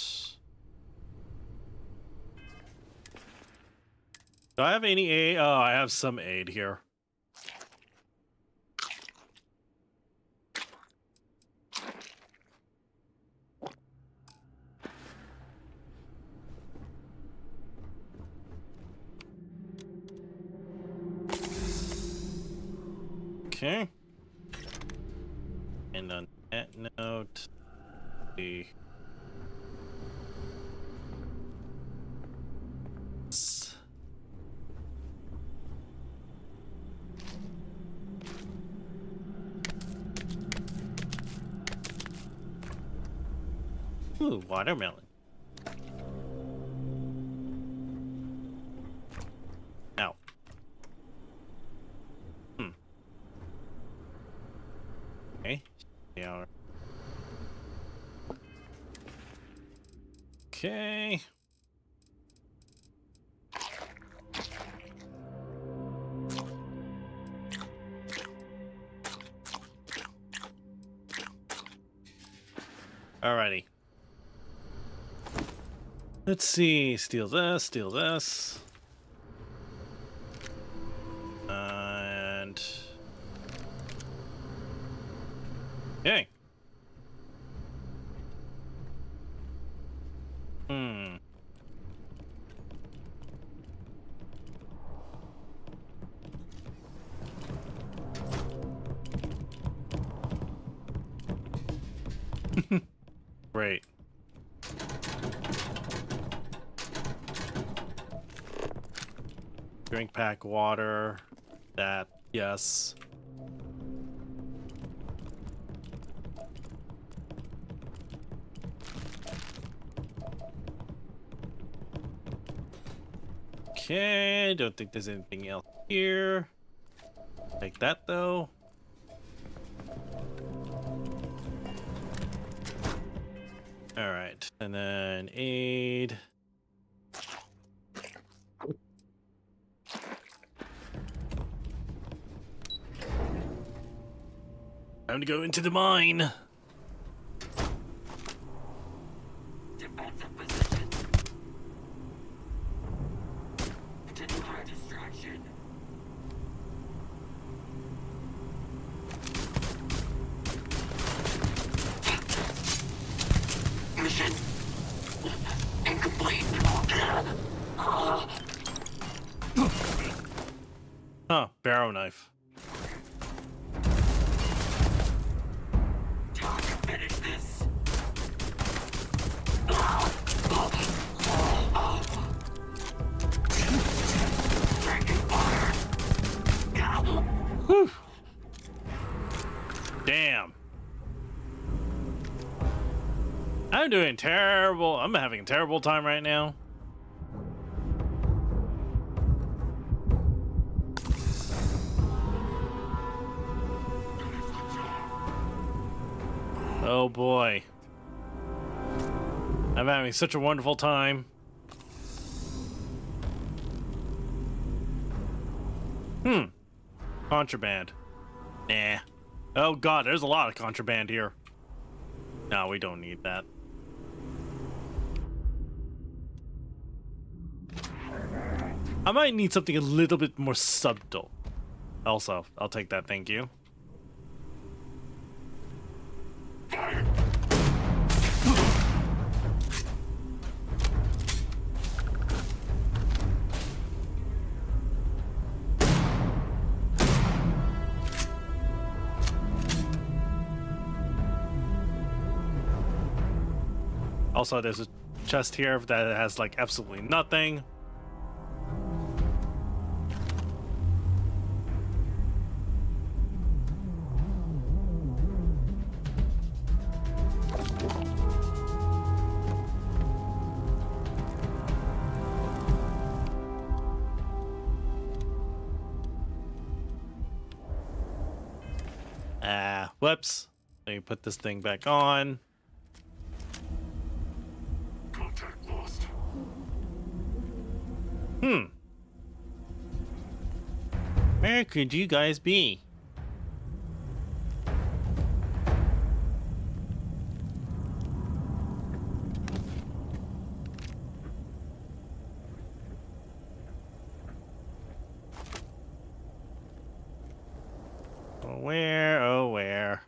Do I have any aid? Oh, I have some aid here. Okay. And on that note, the ooh, watermelon. Ow. Okay. Yeah. Okay. Alrighty. Let's see. Steal this, steal this. And... okay. Great. Drink pack water. That, yes. Okay, don't think there's anything else here. Take that though. Alright, and then aid. Time to go into the mine. Defensive position. Deny distraction. Mission incomplete. Huh, barrow knife. Todd, finish this. Drinking fire. Whew. Damn. I'm doing terrible. I'm having a terrible time right now. Oh boy. I'm having such a wonderful time. Contraband. Nah. Oh god, there's a lot of contraband here. No, we don't need that. I might need something a little bit more subtle. Also, I'll take that, thank you. Also, there's a chest here that has like absolutely nothing. Whoops. Let me put this thing back on. Contact lost. Where could you guys be? Oh, where? Oh, where?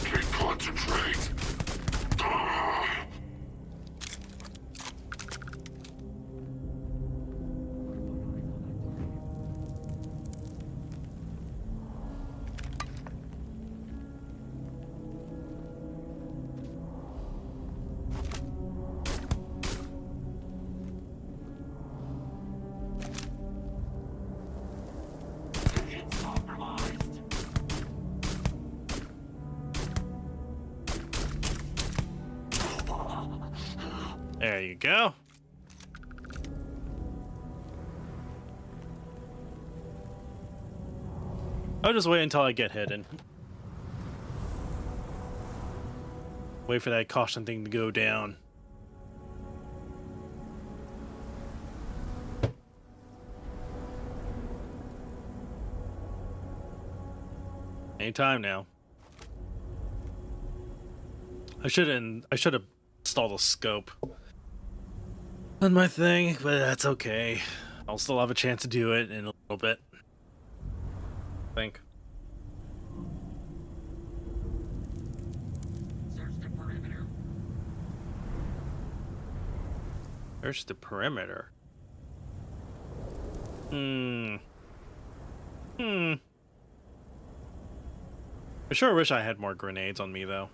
Can't concentrate. There you go. I'll just wait until I get hidden. Wait for that caution thing to go down. Anytime now. I should have installed a scope on my thing, but that's okay. I'll still have a chance to do it in a little bit. I think. Search the perimeter. I sure wish I had more grenades on me, though.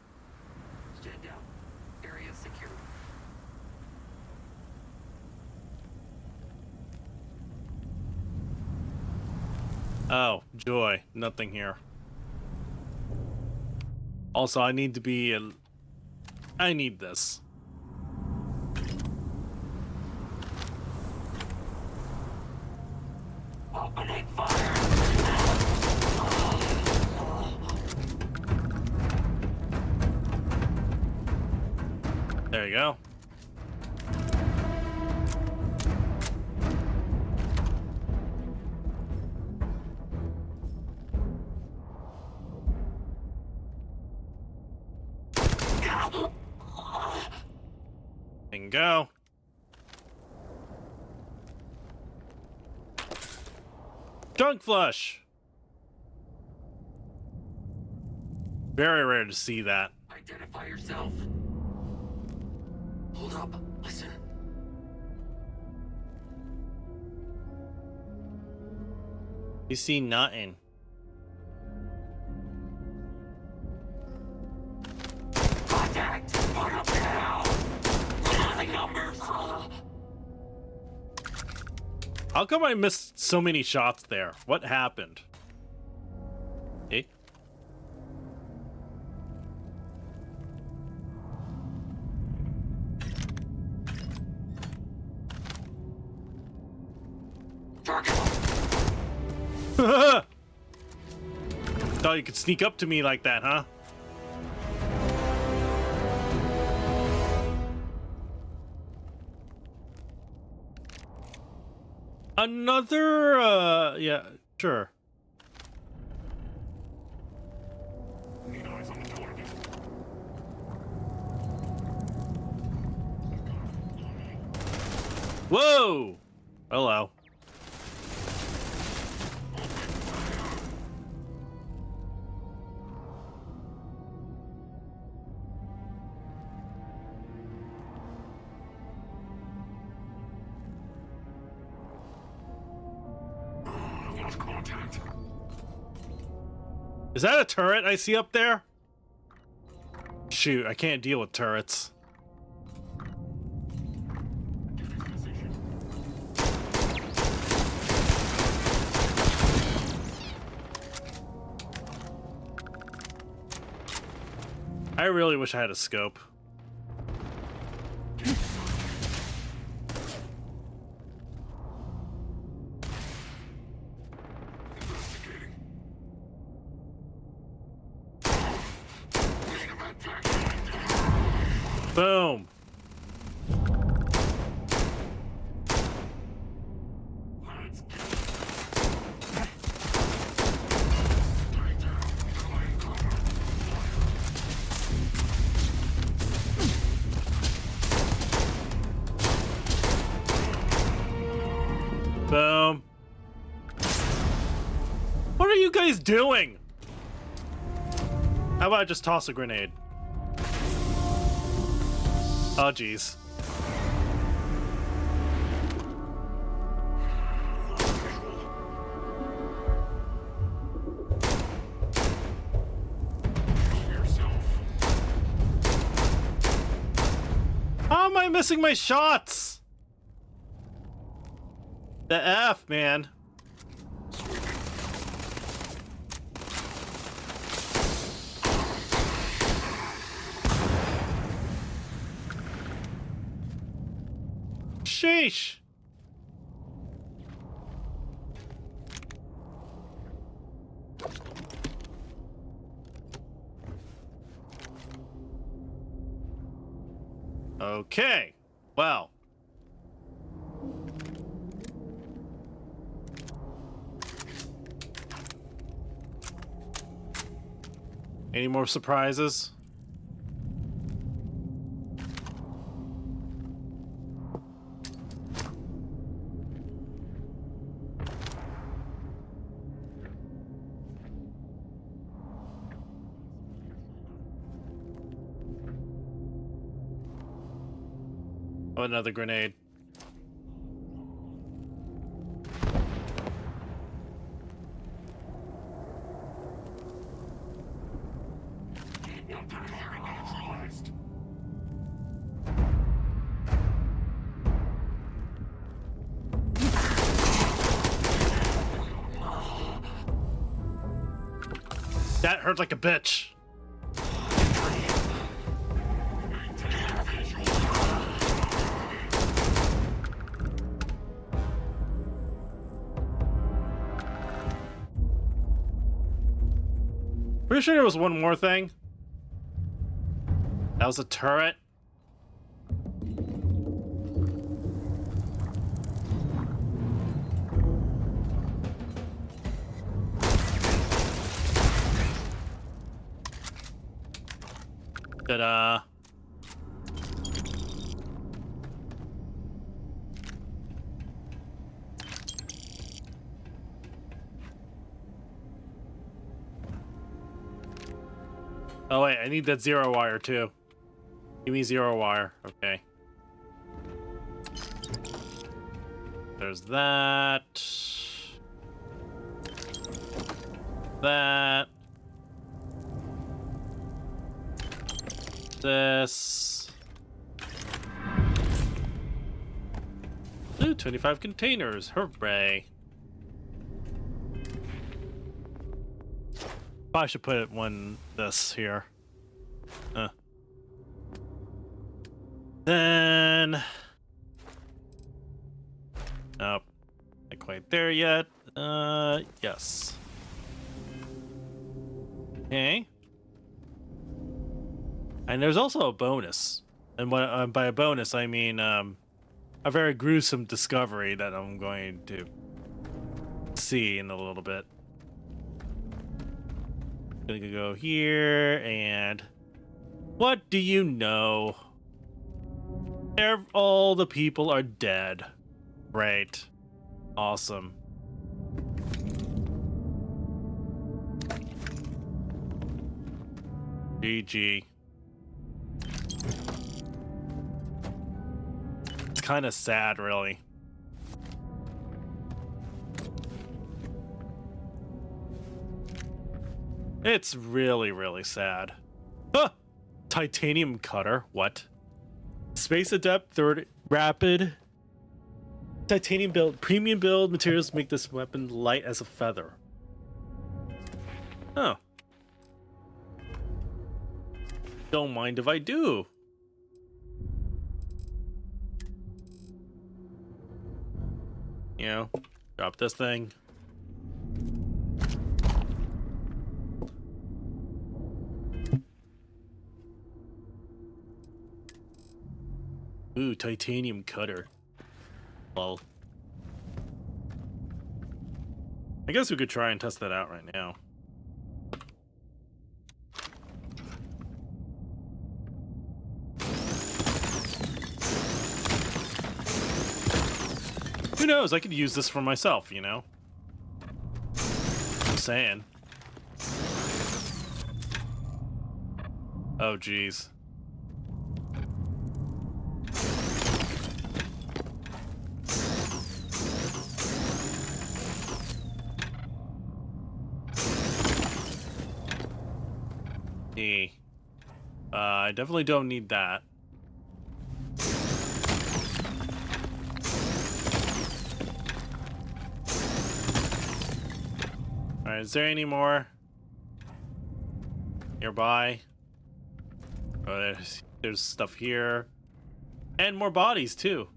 Stand down. Area secure. Oh, joy. Nothing here. Also, I need to be... I need this. Opening fire. There you go. And go. Junk flush. Very rare to see that. Identify yourself. Hold up. Listen. You see nothing. Contact. Put up now. Calling numbers. How come I missed so many shots there? What happened? Eh? Thought you could sneak up to me like that, huh? Another, yeah, sure. Whoa! Hello. Contact. Is that a turret I see up there? Shoot, I can't deal with turrets. I really wish I had a scope. Boom. Boom. What are you guys doing? How about I just toss a grenade? Oh, jeez. How am I missing my shots? The F, man. Sheesh. Okay. Well. Any more surprises? Oh, another grenade. That hurt like a bitch. Pretty sure there was one more thing. That was a turret. Ta-da. Oh wait, I need that zero wire too. Give me zero wire. Okay. There's that. That. This. Ooh, 25 containers. Hooray. I should put it this here. Then. Nope. Not quite there yet. Yes. Okay. And there's also a bonus. And what, by a bonus, I mean a very gruesome discovery that I'm going to see in a little bit. Gonna go here, and what do you know? All the people are dead. Right. Awesome. GG. It's kind of sad, really. It's really, really sad. Huh! Titanium cutter. What? Space adept, third rapid. Titanium build. Premium build materials make this weapon light as a feather. Oh. Don't mind if I do. You know, drop this thing. Ooh, titanium cutter. Well, I guess we could try and test that out right now. Who knows? I could use this for myself, you know? Just saying. Oh, geez. I definitely don't need that. Alright, is there any more nearby? Oh, there's stuff here. And more bodies, too.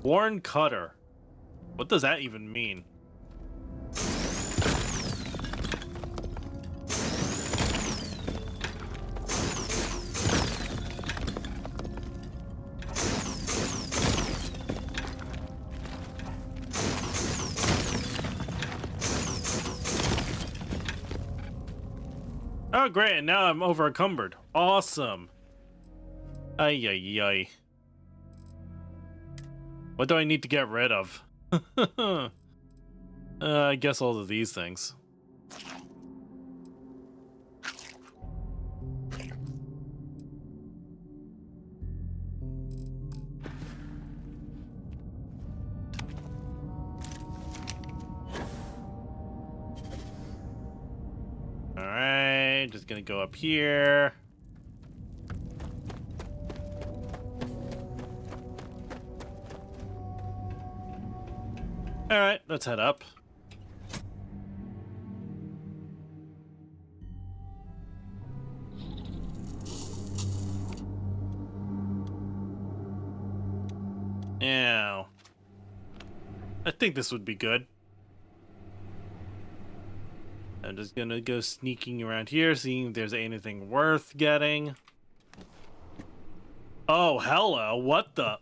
Worn cutter. What does that even mean? Oh, great, and now I'm over encumbered. Awesome. Ay, ay, ay. What do I need to get rid of? I guess all of these things. Alright, just gonna go up here. Alright, let's head up. Now, I think this would be good. I'm just gonna go sneaking around here, seeing if there's anything worth getting. Oh, hello, what the?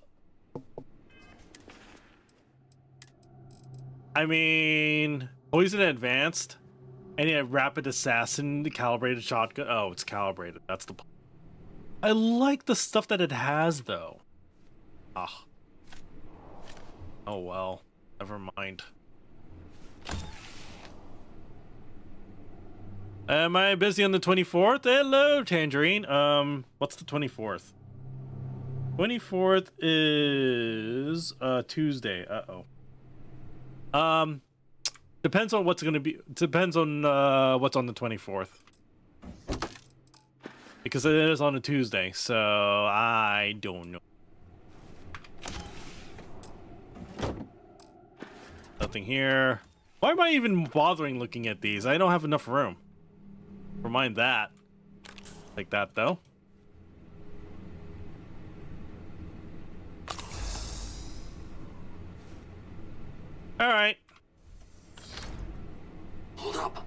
I mean, poison advanced. Any rapid assassin calibrated shotgun. Oh, it's calibrated. That's the. I like the stuff that it has, though. Ah. Oh well. Never mind. Am I busy on the 24th? Hello, Tangerine. What's the 24th? 24th is Tuesday. Depends on what's gonna be. Depends on what's on the 24th. Because it is on a Tuesday, so I don't know. Nothing here. Why am I even bothering looking at these? I don't have enough room. Never mind that. Like that though. All right. Hold up.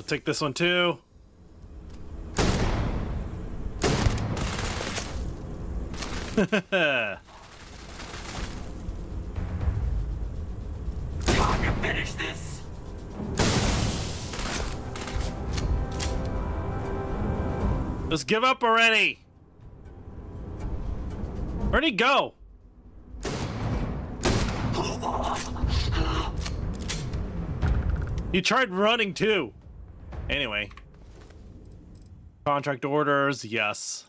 Take this one too. Time to finish this. Just give up already. Where'd he go? He tried running too. Anyway. Contract orders, yes.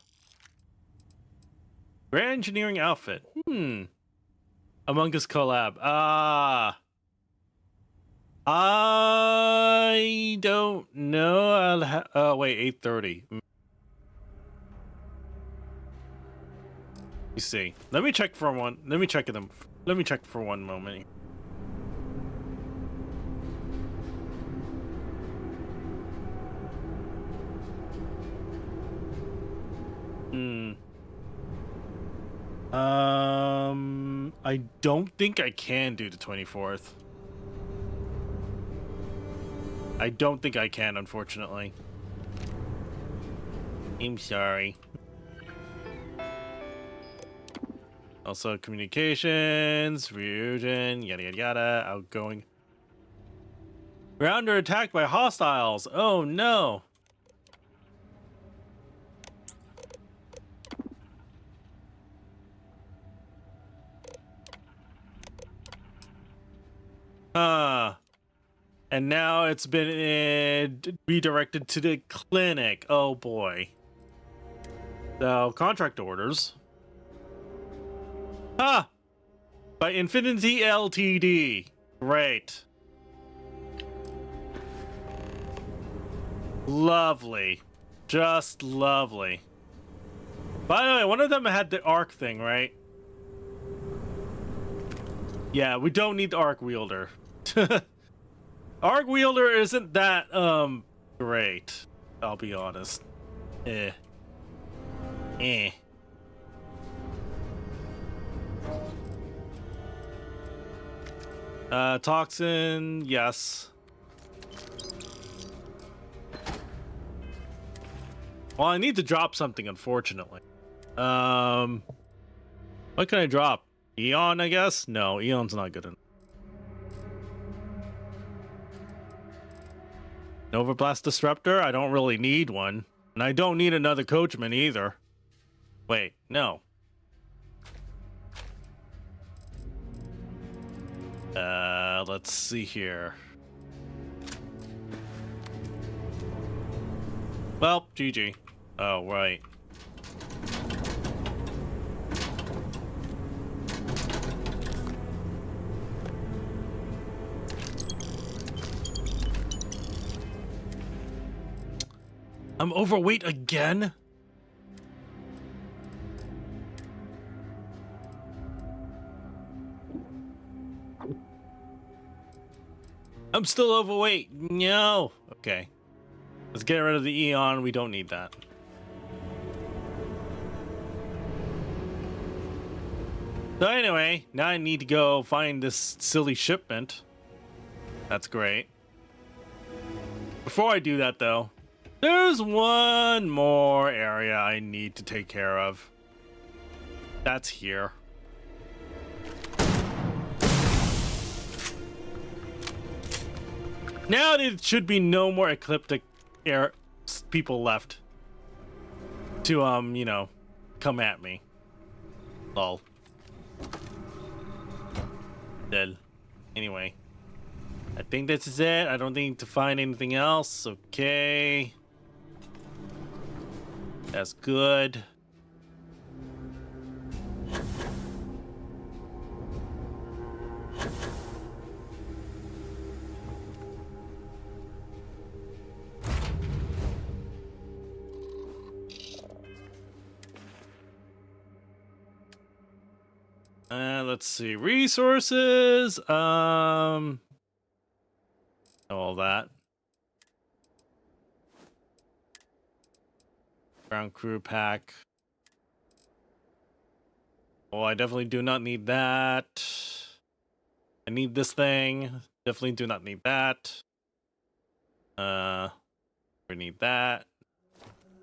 Grand engineering outfit. Among Us collab. I don't know. Wait, 8:30. Let me see. Let me check for one. Let me check them. Let me check for one moment. I don't think I can do the 24th. I don't think I can, unfortunately. I'm sorry. Also, communications, fusion, yada yada yada, outgoing. We're under attack by hostiles. Oh no. And now it's been redirected to the clinic. Oh boy. So, contract orders. Ah! By Infinity Ltd. Great. Lovely. Just lovely. By the way, one of them had the arc thing, right? Yeah, we don't need the arc wielder. Arc wielder isn't that, great. I'll be honest. Eh. Toxin, yes. Well, I need to drop something, unfortunately. What can I drop? Eon, I guess? No, Eon's not good enough. Nova Blast Disruptor? I don't really need one. And I don't need another Coachman either. Wait, no. Let's see here. Well, GG. Oh, right. I'm overweight again? I'm still overweight. No. Okay. Let's get rid of the Eon. We don't need that. So anyway, now I need to go find this silly shipment. That's great. Before I do that, though, there's one more area I need to take care of. That's here. Now there should be no more ecliptic air people left to, you know, come at me. Lol. Dead. Anyway. I think this is it. I don't need to find anything else. Okay. That's good. Let's see. Resources. All that. Ground crew pack. Oh, I definitely do not need that. I need this thing. Definitely do not need that. We need that.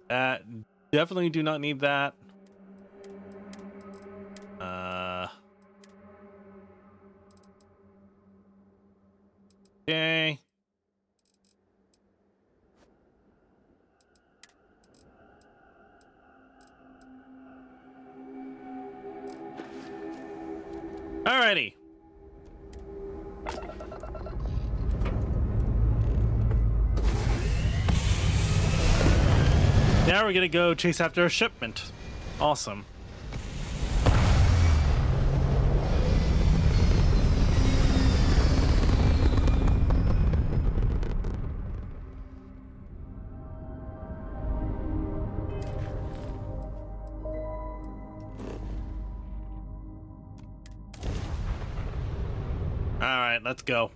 That. Definitely do not need that. Okay. Alrighty. Now we're gonna go chase after a shipment. Awesome. Alright, let's go.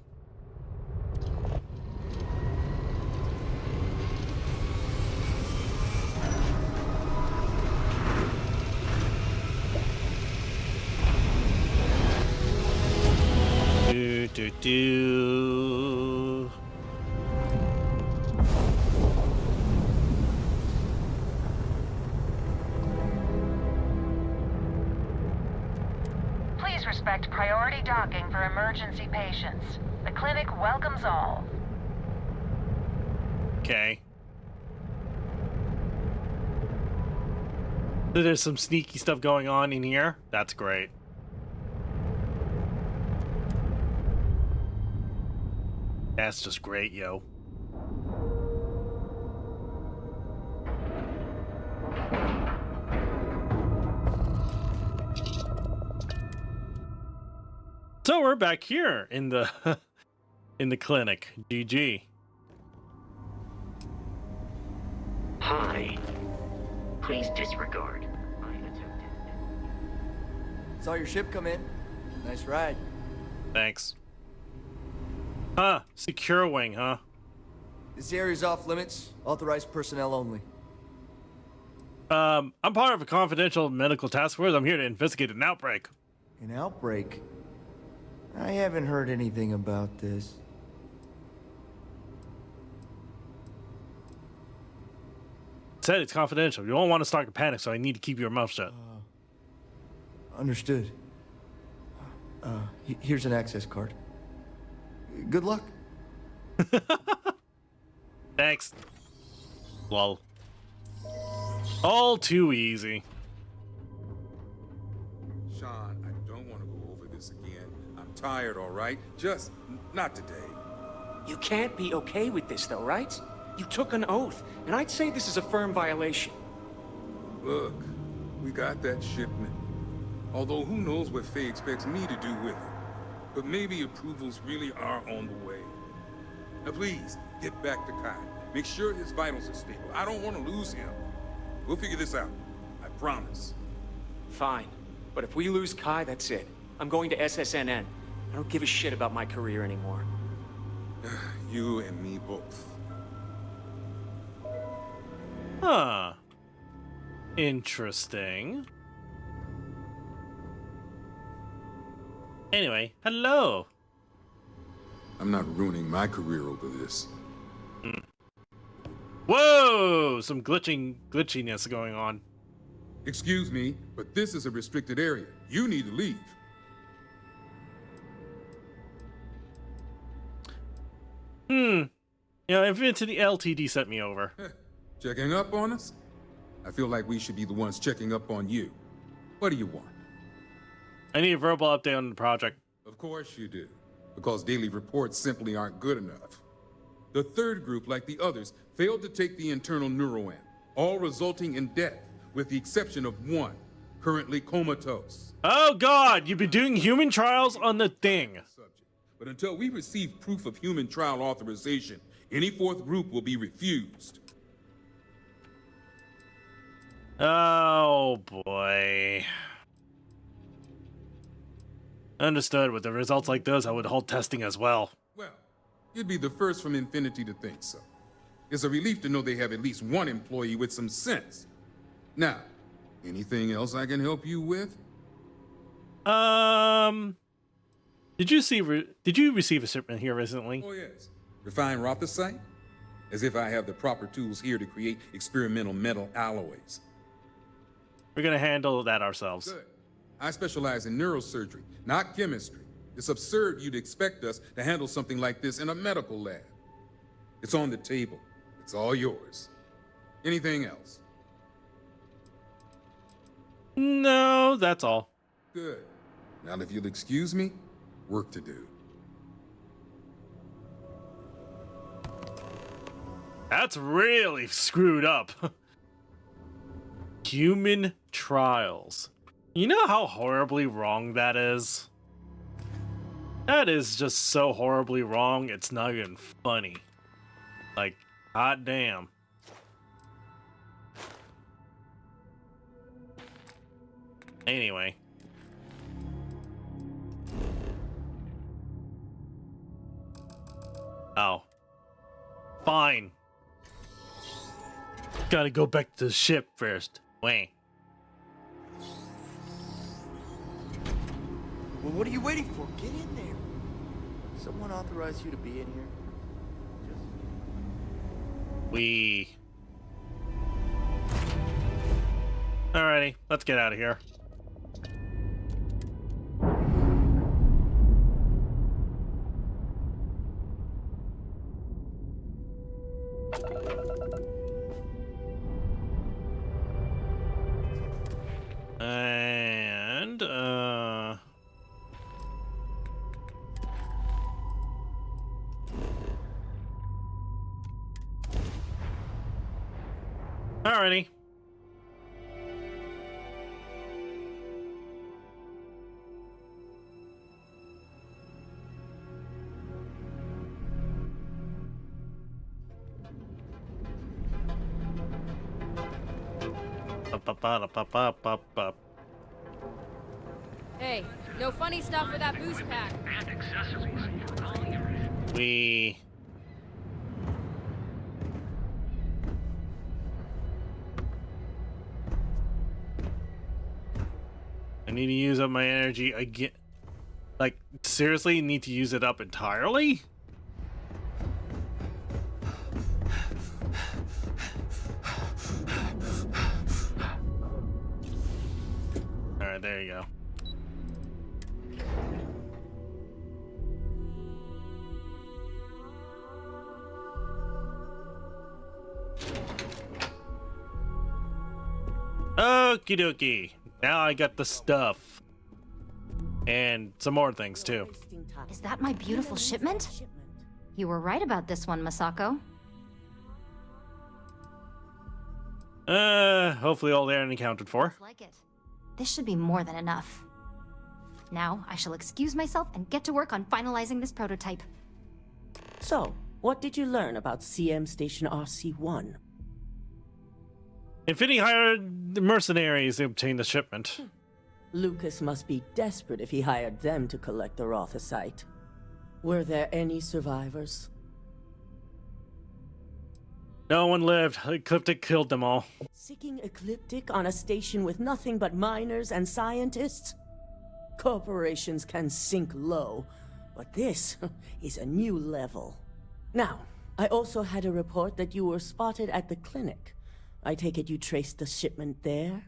Do. Please respect priority docking for emergency patients. The clinic welcomes all. Okay. So there's some sneaky stuff going on in here. That's great. That's just great, yo. Oh, we're back here in the in the clinic. GG. Hi. Please disregard. I attempted. Saw your ship come in. Nice ride. Thanks. Huh. Secure wing, huh? This area's off limits. Authorized personnel only. I'm part of a confidential medical task force. I'm here to investigate an outbreak. An outbreak? I haven't heard anything about this. Said it's confidential. You don't want to start a panic, so I need to keep your mouth shut. Understood. Here's an access card. Good luck. Thanks. Lol. All too easy. Sean, I don't want to go over this again. I'm tired, all right? Just not today. You can't be okay with this, though, right? You took an oath, and I'd say this is a firm violation. Look, we got that shipment. Although who knows what Faye expects me to do with it. But maybe approvals really are on the way. Now please, get back to Kai. Make sure his vitals are stable. I don't want to lose him. We'll figure this out. I promise. Fine. But if we lose Kai, that's it. I'm going to SSNN. I don't give a shit about my career anymore. You and me both. Huh. Interesting. Anyway, hello. I'm not ruining my career over this. Whoa! Some glitchiness going on. Excuse me, but this is a restricted area. You need to leave. You know, Infinity LTD sent me over. Checking up on us? I feel like we should be the ones checking up on you. What do you want? I need a verbal update on the project. Of course you do, because daily reports simply aren't good enough. The third group, like the others, failed to take the internal neuroamp, all resulting in death, with the exception of one, currently comatose. Oh god, you've been doing human trials on the thing. But until we receive proof of human trial authorization, any fourth group will be refused. Oh boy. Understood. With the results like those, I would hold testing as well. Well, you'd be the first from Infinity to think so. It's a relief to know they have at least one employee with some sense. Now, anything else I can help you with? Did you receive a shipment here recently? Oh yes. Refined rothosite? As if I have the proper tools here to create experimental metal alloys. We're gonna handle that ourselves. Good. I specialize in neurosurgery, not chemistry. It's absurd you'd expect us to handle something like this in a medical lab. It's on the table. It's all yours. Anything else? No, that's all. Good. Now, if you'll excuse me, work to do. That's really screwed up. Human trials. You know how horribly wrong that is? That is just so horribly wrong, it's not even funny. Like, hot damn. Anyway. Oh. Fine. Gotta go back to the ship first. Wait. Well, what are you waiting for? Get in there. Someone authorized you to be in here? Alrighty, let's get out of here. And, alrighty. Ba-ba-ba-da-ba-ba-ba-ba. Hey, no funny stuff with that boost pack. And accessories. We... I need to use up my energy again. Like, seriously, need to use it up entirely? Alright, there you go. Okie dokie. Now I got the stuff. And some more things too. Is that my beautiful shipment? You were right about this one, Masako. Hopefully all there and accounted for. Like it. This should be more than enough. Now, I shall excuse myself and get to work on finalizing this prototype. So, what did you learn about CM Station RC-1? Infinity hired the mercenaries to obtain the shipment. Lucas must be desperate if he hired them to collect the Rothicite. Were there any survivors? No one lived. Ecliptic killed them all. Seeking Ecliptic on a station with nothing but miners and scientists? Corporations can sink low, but this is a new level. Now, I also had a report that you were spotted at the clinic. I take it you traced the shipment there?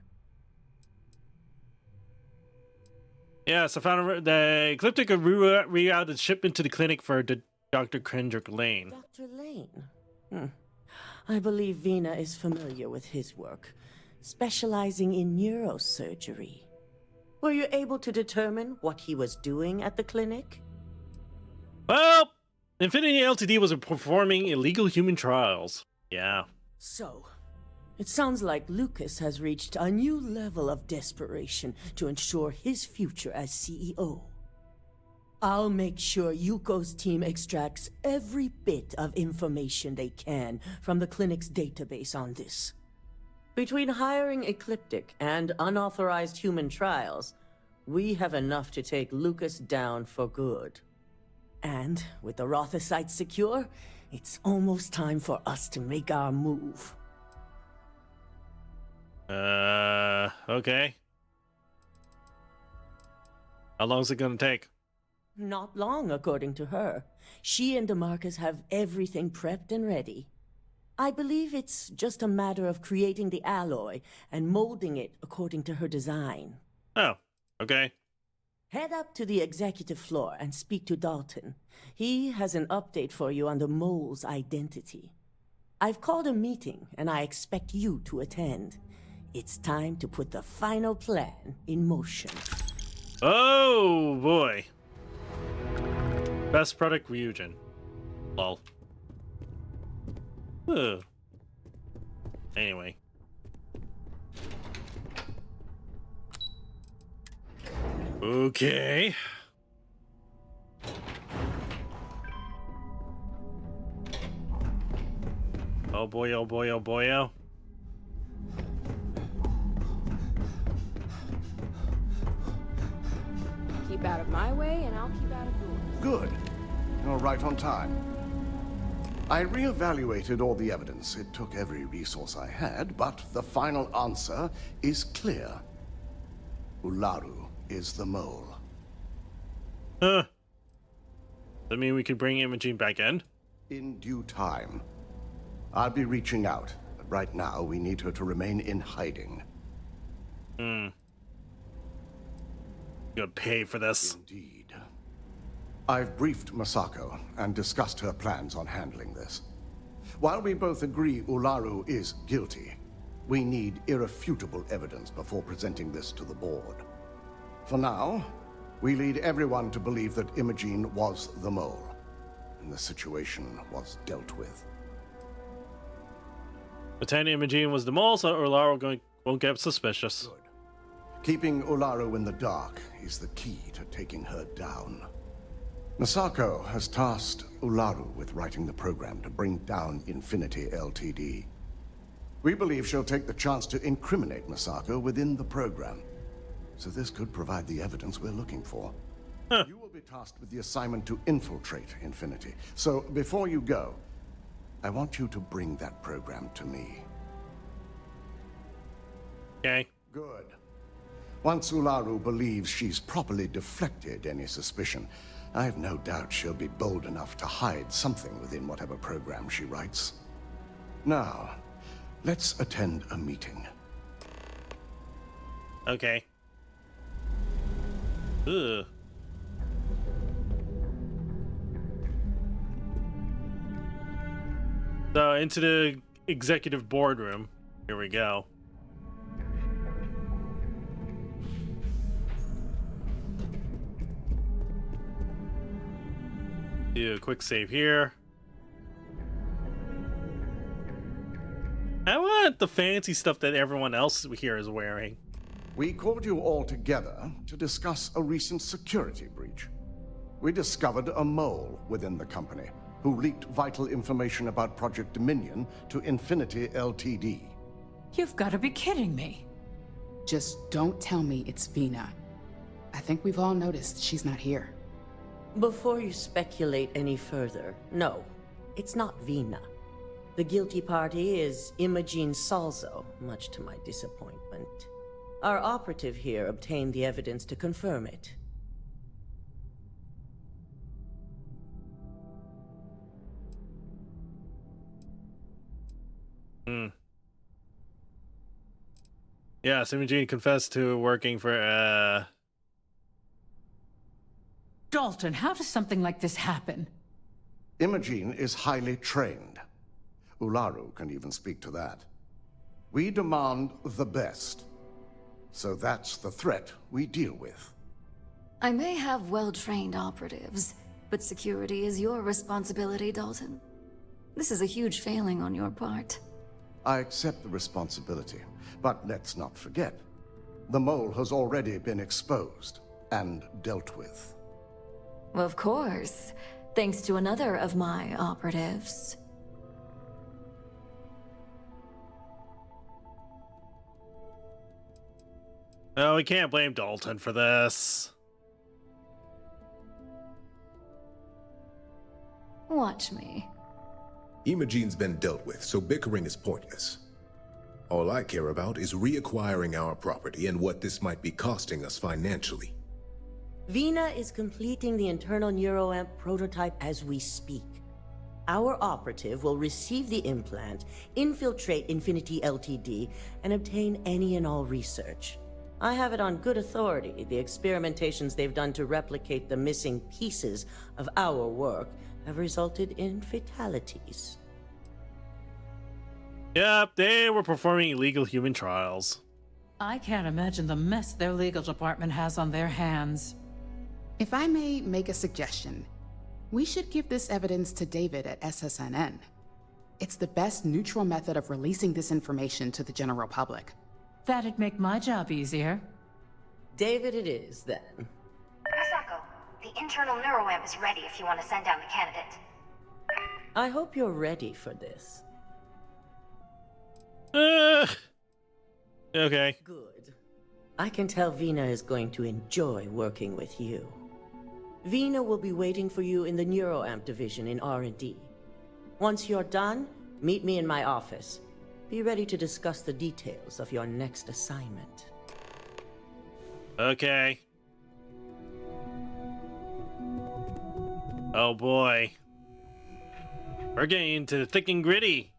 Yes, I found the Ecliptic rerouted shipment to the clinic for Dr. Kendrick Lane. Dr. Lane? I believe Vina is familiar with his work, specializing in neurosurgery. Were you able to determine what he was doing at the clinic? Well, Infinity L2D was performing illegal human trials. Yeah. So, it sounds like Lucas has reached a new level of desperation to ensure his future as CEO. I'll make sure Yuko's team extracts every bit of information they can from the clinic's database on this. Between hiring Ecliptic and unauthorized human trials, we have enough to take Lucas down for good. And with the Rothicite secure, it's almost time for us to make our move. Okay. How long is it gonna take? Not long, according to her. She and DeMarcus have everything prepped and ready. I believe it's just a matter of creating the alloy and molding it according to her design. Oh, okay. Head up to the executive floor and speak to Dalton. He has an update for you on the mole's identity. I've called a meeting, and I expect you to attend. It's time to put the final plan in motion. Oh, boy. Best product Ryujin. Lol. Ugh. Anyway. Okay. Oh boy, oh boy, oh boy, oh. Keep out of my way, and I'll keep out of yours. Good. You're right on time. I reevaluated all the evidence. It took every resource I had, but the final answer is clear. Ularu is the mole. Huh. Does that mean we could bring Imogene back in? In due time. I'll be reaching out, but right now we need her to remain in hiding. You gotta pay for this. Indeed. I've briefed Masako and discussed her plans on handling this. While we both agree Ularu is guilty, we need irrefutable evidence before presenting this to the board. For now, we lead everyone to believe that Imogene was the mole, and the situation was dealt with. Pretending Imogene was the mole, so Ularu won't get suspicious. Good. Keeping Ularu in the dark is the key to taking her down. Masako has tasked Ularu with writing the program to bring down Infinity L2D. We believe she'll take the chance to incriminate Misako within the program. So this could provide the evidence we're looking for. You will be tasked with the assignment to infiltrate Infinity. So before you go, I want you to bring that program to me. Okay. Good. Once Ularu believes she's properly deflected any suspicion, I have no doubt she'll be bold enough to hide something within whatever program she writes. Now, let's attend a meeting. Okay. Ugh. So, into the executive boardroom. Here we go. Do a quick save here. I want the fancy stuff that everyone else here is wearing. We called you all together to discuss a recent security breach. We discovered a mole within the company who leaked vital information about Project Dominion to Infinity Ltd. You've got to be kidding me. Just don't tell me it's Vina. I think we've all noticed she's not here. Before you speculate any further, no, it's not Vina. The guilty party is Imogene Salzo, much to my disappointment. Our operative here obtained the evidence to confirm it. Yeah, Imogene confessed to working for, Dalton, how does something like this happen? Imogene is highly trained. Ularu can even speak to that. We demand the best. So that's the threat we deal with. I may have well-trained operatives, but security is your responsibility, Dalton. This is a huge failing on your part. I accept the responsibility, but let's not forget, the mole has already been exposed and dealt with. Of course, thanks to another of my operatives. Oh, we can't blame Dalton for this. Watch me. Imogene's been dealt with, so bickering is pointless. All I care about is reacquiring our property and what this might be costing us financially. Vina is completing the internal neuroamp prototype as we speak. Our operative will receive the implant, infiltrate Infinity Ltd, and obtain any and all research. I have it on good authority. The experimentations they've done to replicate the missing pieces of our work have resulted in fatalities. Yep, they were performing illegal human trials. I can't imagine the mess their legal department has on their hands. If I may make a suggestion, we should give this evidence to David at SSNN. It's the best neutral method of releasing this information to the general public. That'd make my job easier. David it is, then. Misako, the internal neuroamp is ready if you want to send down the candidate. I hope you're ready for this. Okay. Good. I can tell Vina is going to enjoy working with you. Vina will be waiting for you in the neuroamp division in R&D. Once you're done, meet me in my office. Be ready to discuss the details of your next assignment. Okay. Oh boy. We're getting into the thick and gritty.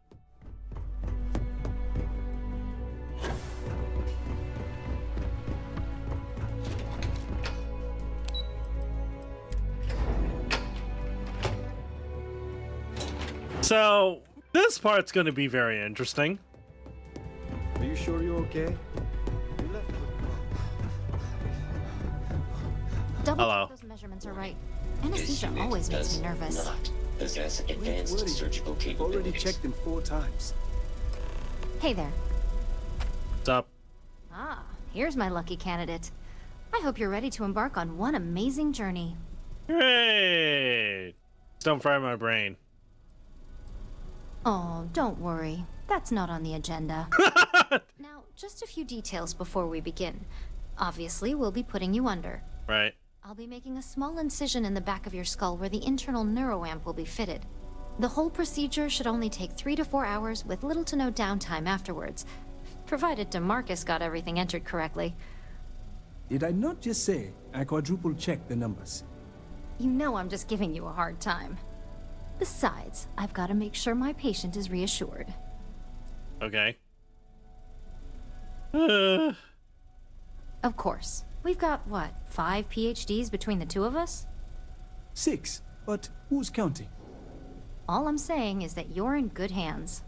So, this part's going to be very interesting. Are you sure you're okay? Double Hello. check those measurements are right. Anesthesia always makes me nervous. Possess advanced surgical capabilities. Already checked him 4 times. Hey there. What's up? Ah, here's my lucky candidate. I hope you're ready to embark on one amazing journey. Great! Don't fry my brain. Oh, don't worry. That's not on the agenda. Now, just a few details before we begin. Obviously, we'll be putting you under. Right. I'll be making a small incision in the back of your skull where the internal neuroamp will be fitted. The whole procedure should only take 3 to 4 hours with little to no downtime afterwards, provided DeMarcus got everything entered correctly. Did I not just say I quadruple checked the numbers? You know I'm just giving you a hard time. Besides, I've got to make sure my patient is reassured. Okay. Of course. We've got, what, 5 PhDs between the two of us? 6, but who's counting? All I'm saying is that you're in good hands.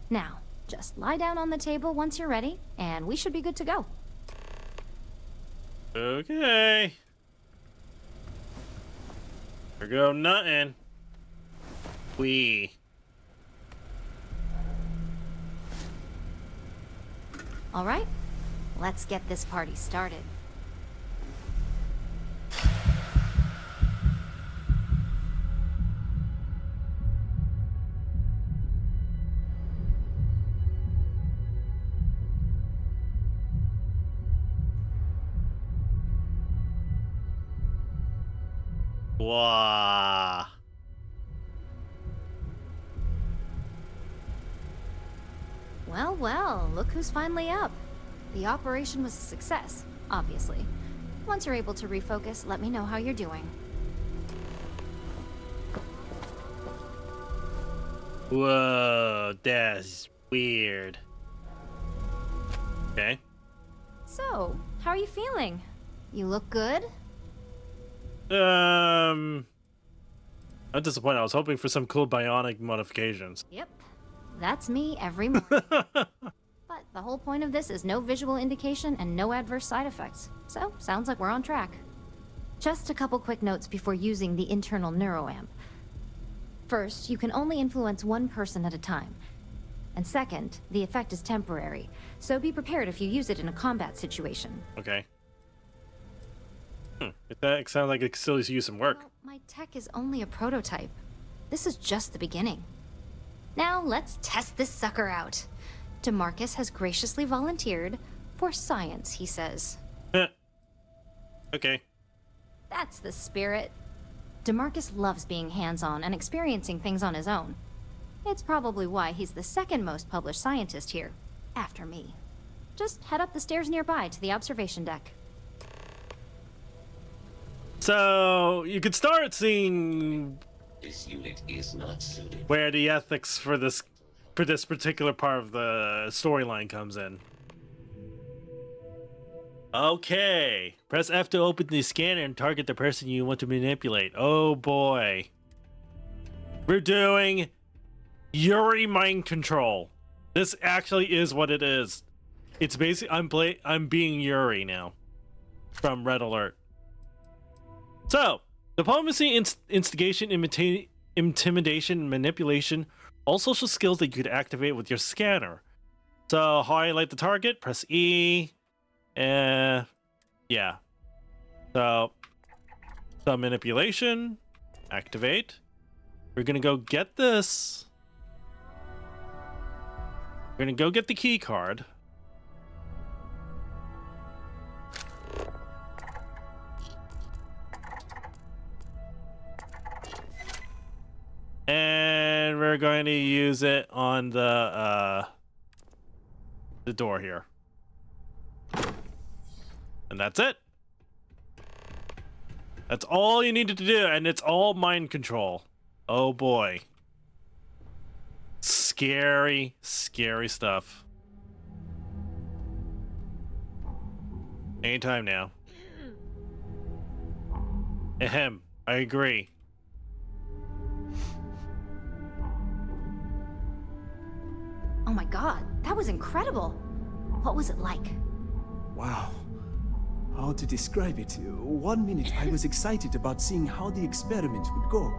Now, just lie down on the table once you're ready, and we should be good to go. Okay. Here go nothing. All right, let's get this party started. Wow. Well, well, look who's finally up. The operation was a success, obviously. Once you're able to refocus, let me know how you're doing. Whoa, that's weird. Okay. So, how are you feeling? You look good? I'm disappointed. I was hoping for some cool bionic modifications. Yep. That's me every morning. But the whole point of this is no visual indication and no adverse side effects. So, sounds like we're on track. Just a couple quick notes before using the internal neuroamp. First, you can only influence one person at a time. And second, the effect is temporary, so be prepared if you use it in a combat situation. Okay. That sounds like it still needs to use some work. Well, my tech is only a prototype. This is just the beginning. Now, let's test this sucker out. DeMarcus has graciously volunteered for science, he says. Okay. That's the spirit. DeMarcus loves being hands-on and experiencing things on his own. It's probably why he's the second most published scientist here, after me. Just head up the stairs nearby to the observation deck. So, you could start seeing This unit is not suited. where the ethics for this particular part of the storyline comes in. Okay. Press F to open the scanner and target the person you want to manipulate. Oh boy. We're doing Yuri mind control. This actually is what it is. It's basically I'm being Yuri now from Red Alert. So, diplomacy, instigation, intimidation, manipulation, all social skills that you could activate with your scanner. So, highlight the target, press E, and yeah. So manipulation, activate. We're gonna go get this. We're gonna go get the key card. And we're going to use it on the door here. And that's it. That's all you needed to do, and it's all mind control. Oh boy. Scary, scary stuff. Anytime now. Ahem, I agree. Oh my god, that was incredible. What was it like? Wow. How to describe it? 1 minute I was excited about seeing how the experiment would go.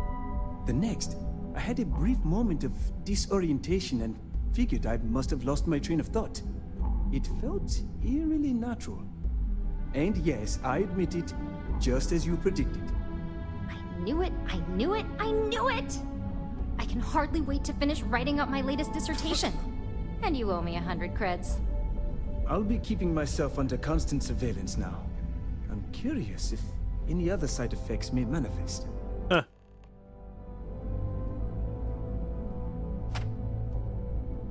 The next, I had a brief moment of disorientation and figured I must have lost my train of thought. It felt eerily natural. And yes, I admit it, just as you predicted. I knew it, I knew it, I knew it! I can hardly wait to finish writing up my latest dissertation. And you owe me 100 creds. I'll be keeping myself under constant surveillance now. I'm curious if any other side effects may manifest. Huh.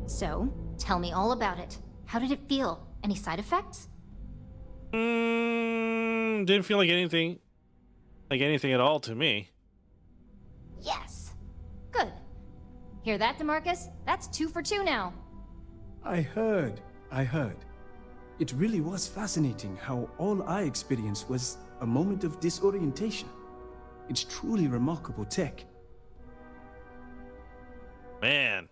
So, tell me all about it. How did it feel? Any side effects? Didn't feel like anything at all to me. Yes. Good. Hear that, DeMarcus? That's 2 for 2 now. I heard. It really was fascinating how all I experienced was a moment of disorientation. It's truly remarkable tech. Man.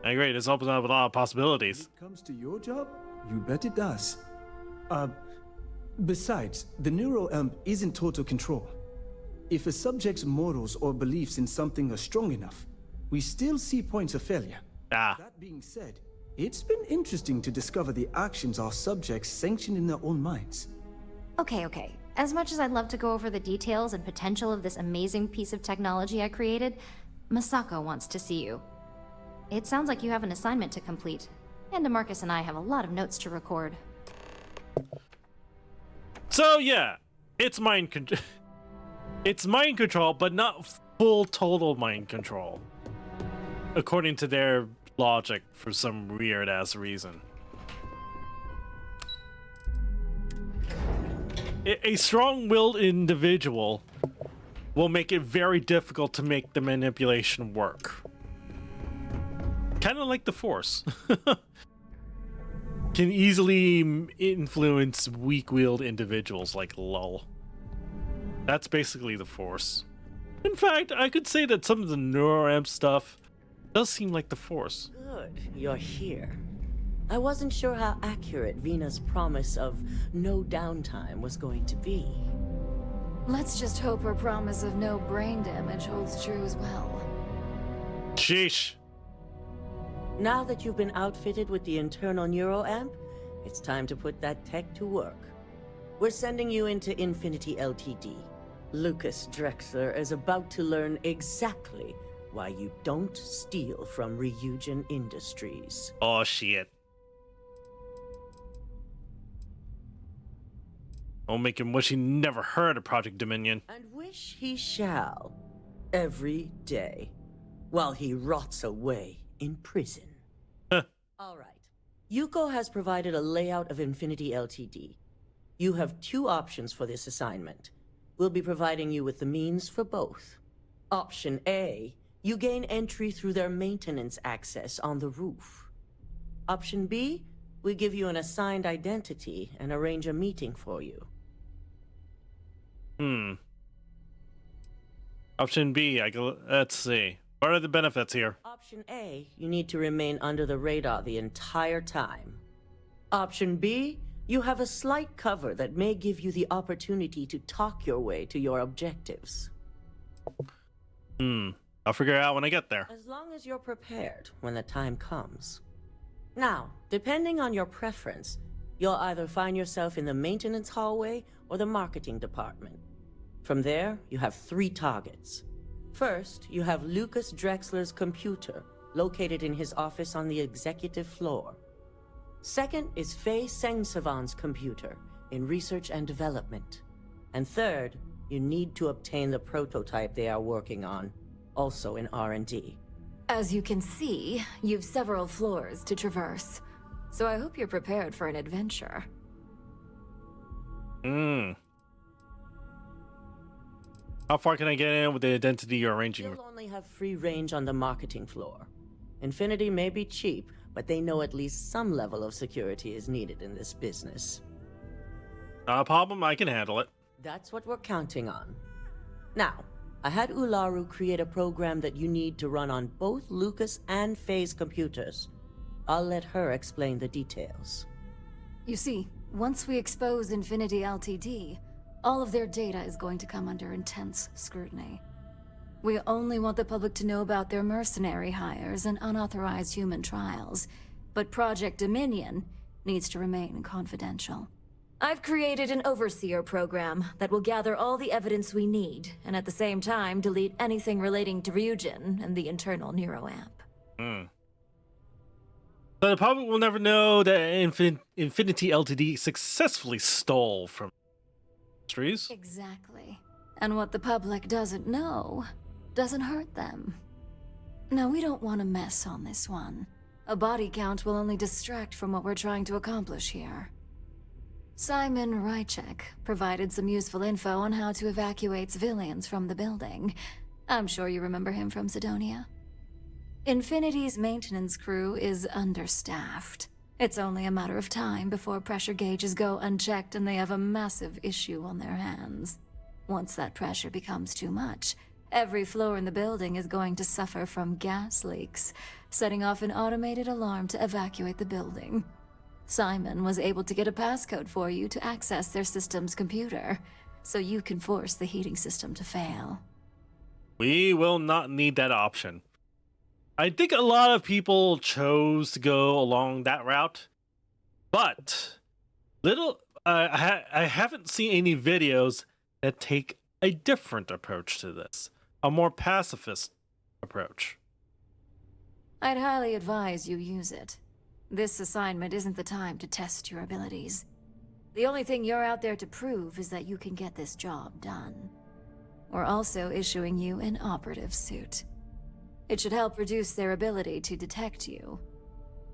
I agree, this opens up a lot of possibilities. When it comes to your job, you bet it does. Besides, the neural amp is in total control. If a subject's morals or beliefs in something are strong enough, we still see points of failure. That being said, it's been interesting to discover the actions our subjects sanction in their own minds. Okay. As much as I'd love to go over the details and potential of this amazing piece of technology I created, Masako wants to see you. It sounds like you have an assignment to complete, and DeMarcus and I have a lot of notes to record. So yeah, it's mind control, but not full total mind control, according to their logic for some weird ass reason. A strong-willed individual will make it very difficult to make the manipulation work. Kind of like the Force. Can easily influence weak-willed individuals like lol. That's basically the Force. In fact, I could say that some of the NeuroAmp stuff does seem like the Force. Good, you're here. I wasn't sure how accurate Vina's promise of no downtime was going to be. Let's just hope her promise of no brain damage holds true as well. Sheesh. Now that you've been outfitted with the internal neuroamp, it's time to put that tech to work. We're sending you into Infinity Ltd. Lucas Drexler is about to learn exactly why you don't steal from Ryujin Industries. Oh shit. I'll make him wish he never heard of Project Dominion. And wish he shall. Every day. While he rots away in prison. All right. Yuko has provided a layout of Infinity Ltd. You have 2 options for this assignment. We'll be providing you with the means for both. Option A, you gain entry through their maintenance access on the roof. Option B, we give you an assigned identity and arrange a meeting for you. Option B, let's see. What are the benefits here? Option A, you need to remain under the radar the entire time. Option B, you have a slight cover that may give you the opportunity to talk your way to your objectives. I'll figure it out when I get there. As long as you're prepared when the time comes. Now, depending on your preference, you'll either find yourself in the maintenance hallway or the marketing department. From there, you have 3 targets. First, you have Lucas Drexler's computer, located in his office on the executive floor. Second is Faye Sengsavan's computer, in research and development. And third, you need to obtain the prototype they are working on, also in R&D. As you can see, you've several floors to traverse, so I hope you're prepared for an adventure. How far can I get in with the identity you're arranging? You'll only have free range on the marketing floor. Infinity may be cheap, but they know at least some level of security is needed in this business. Not a problem, I can handle it. That's what we're counting on. Now, I had Ularu create a program that you need to run on both Lucas and Faye's computers. I'll let her explain the details. You see, once we expose Infinity Ltd., all of their data is going to come under intense scrutiny. We only want the public to know about their mercenary hires and unauthorized human trials, but Project Dominion needs to remain confidential. I've created an overseer program that will gather all the evidence we need, and at the same time delete anything relating to Ryujin and the internal neuroamp. So the public will never know that Infinity L2D successfully stole from industries. Exactly. And what the public doesn't know doesn't hurt them. No, we don't want to mess on this one. A body count will only distract from what we're trying to accomplish here. Simon Rychek provided some useful info on how to evacuate civilians from the building. I'm sure you remember him from Sidonia. Infinity's maintenance crew is understaffed. It's only a matter of time before pressure gauges go unchecked and they have a massive issue on their hands. Once that pressure becomes too much, every floor in the building is going to suffer from gas leaks, setting off an automated alarm to evacuate the building. Simon was able to get a passcode for you to access their system's computer, so you can force the heating system to fail. We will not need that option. I think a lot of people chose to go along that route, but I haven't seen any videos that take a different approach to this, a more pacifist approach. I'd highly advise you use it. This assignment isn't the time to test your abilities. The only thing you're out there to prove is that you can get this job done. We're also issuing you an operative suit. It should help reduce their ability to detect you.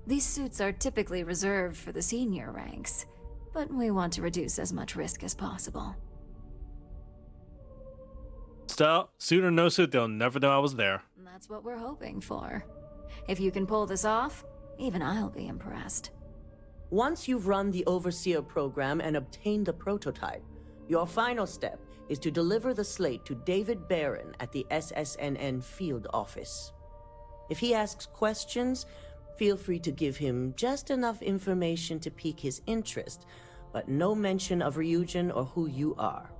These suits are typically reserved for the senior ranks, but we want to reduce as much risk as possible. Still, suit or no suit, they'll never know I was there. That's what we're hoping for. If you can pull this off, even I'll be impressed. Once you've run the Overseer program and obtained the prototype, your final step is to deliver the slate to David Barron at the SSNN field office. If he asks questions, feel free to give him just enough information to pique his interest, but no mention of Ryujin or who you are.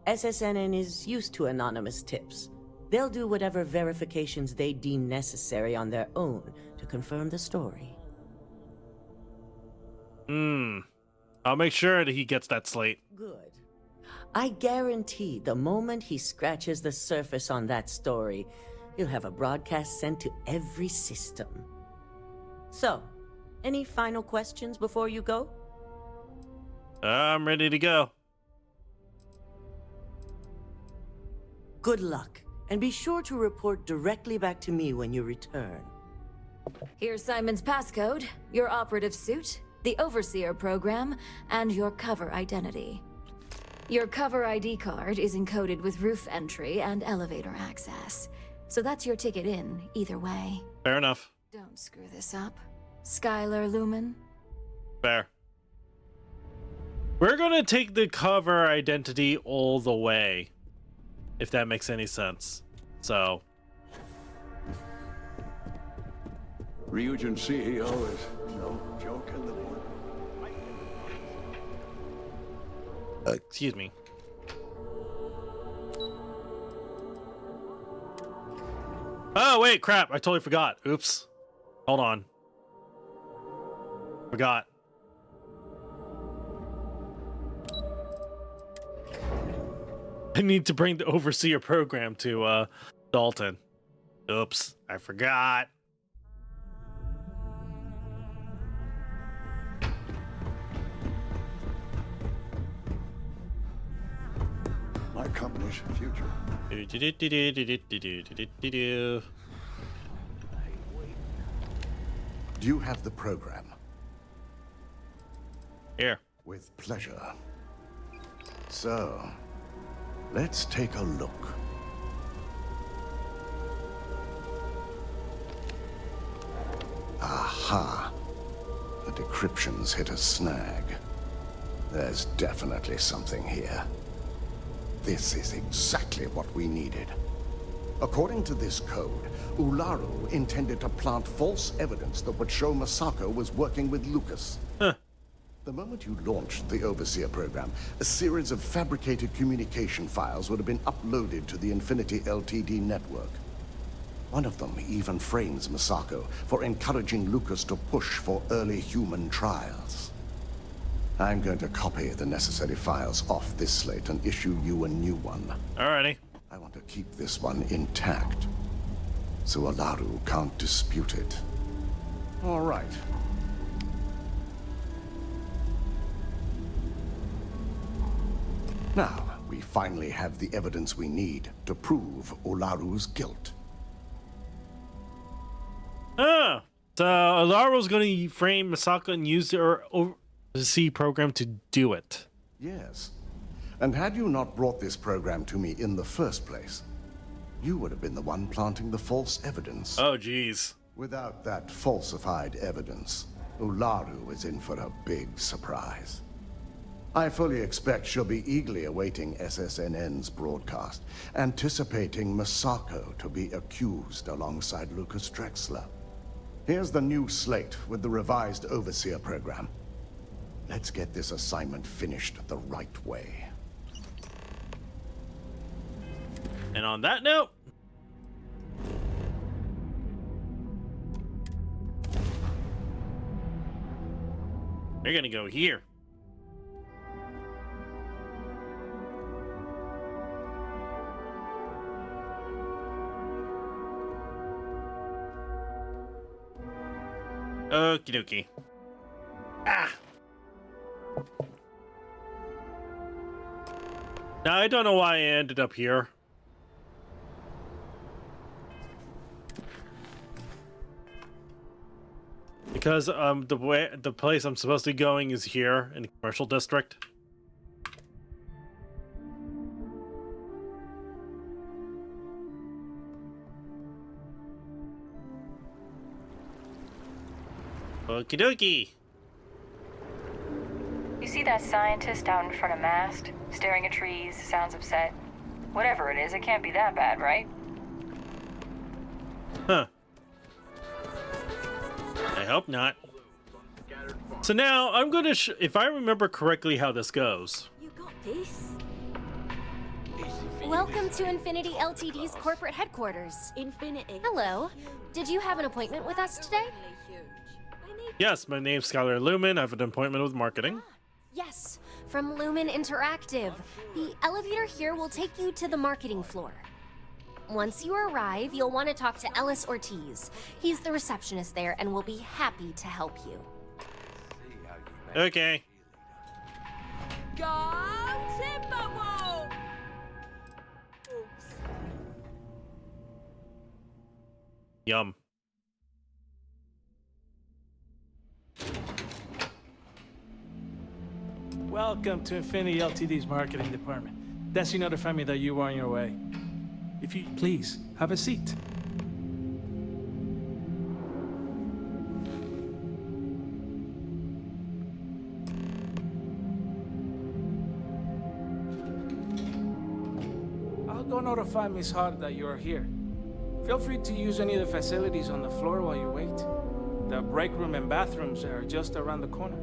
SSNN is used to anonymous tips. They'll do whatever verifications they deem necessary on their own to confirm the story. I'll make sure that he gets that slate. Good. I guarantee the moment he scratches the surface on that story, he'll have a broadcast sent to every system. So, any final questions before you go? I'm ready to go. Good luck, and be sure to report directly back to me when you return. Here's Simon's passcode, your operative suit, the Overseer program, and your cover identity. Your cover ID card is encoded with roof entry and elevator access, so that's your ticket in, either way. Fair enough. Don't screw this up. Skylar Lumen? Fair. We're gonna take the cover identity all the way, if that makes any sense. So. Ryujin CEO is no joke in the board. Excuse me. Oh, wait, crap. I totally forgot. Oops. Hold on. Forgot. I need to bring the Overseer program to Dalton. Oops, I forgot. My company's future. Do you have the program? Here. With pleasure. So, let's take a look. Aha! The decryption's hit a snag. There's definitely something here. This is exactly what we needed. According to this code, Ularu intended to plant false evidence that would show Masako was working with Lucas. Huh. The moment you launched the Overseer program, a series of fabricated communication files would have been uploaded to the Infinity L2D network. One of them even frames Masako for encouraging Lucas to push for early human trials. I'm going to copy the necessary files off this slate and issue you a new one. Alrighty. I want to keep this one intact, so Olaru can't dispute it. All right. Now, we finally have the evidence we need to prove Olaru's guilt. Ah, so Olaru's going to frame Misaka and use her overseas program to do it. Yes. And had you not brought this program to me in the first place, you would have been the one planting the false evidence. Oh, jeez. Without that falsified evidence, Olaru is in for a big surprise. I fully expect she'll be eagerly awaiting SSNN's broadcast, anticipating Misako to be accused alongside Lucas Drexler. Here's the new slate with the revised Overseer program. Let's get this assignment finished the right way. And on that note, we're gonna go here. Okie dokie. Ah! Now, I don't know why I ended up here. Because the place I'm supposed to be going is here in the commercial district. Okie dokie. You see that scientist out in front of mast, staring at trees, sounds upset? Whatever it is, it can't be that bad, right? Huh. I hope not. So now I'm going to, if I remember correctly how this goes. You got this. Welcome to Infinity Ltd's corporate headquarters. Infinity. Hello. Did you have an appointment with us today? Yes, my name's Skylar Lumen. I have an appointment with marketing. Yes, from Lumen Interactive. The elevator here will take you to the marketing floor. Once you arrive, you'll want to talk to Ellis Ortiz. He's the receptionist there and will be happy to help you. Okay. Go Timberwolves! Yum. Welcome to Infinity Ltd's marketing department. Desi notified me that you were on your way. If you please, have a seat. I'll go notify Miss Hart that you are here. Feel free to use any of the facilities on the floor while you wait. The break room and bathrooms are just around the corner.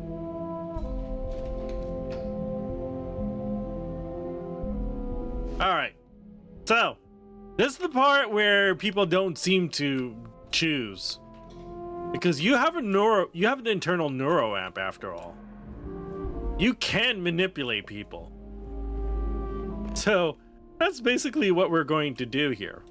All right. So, this is the part where people don't seem to choose. Because you have an internal neuro amp after all. You can manipulate people. So, that's basically what we're going to do here.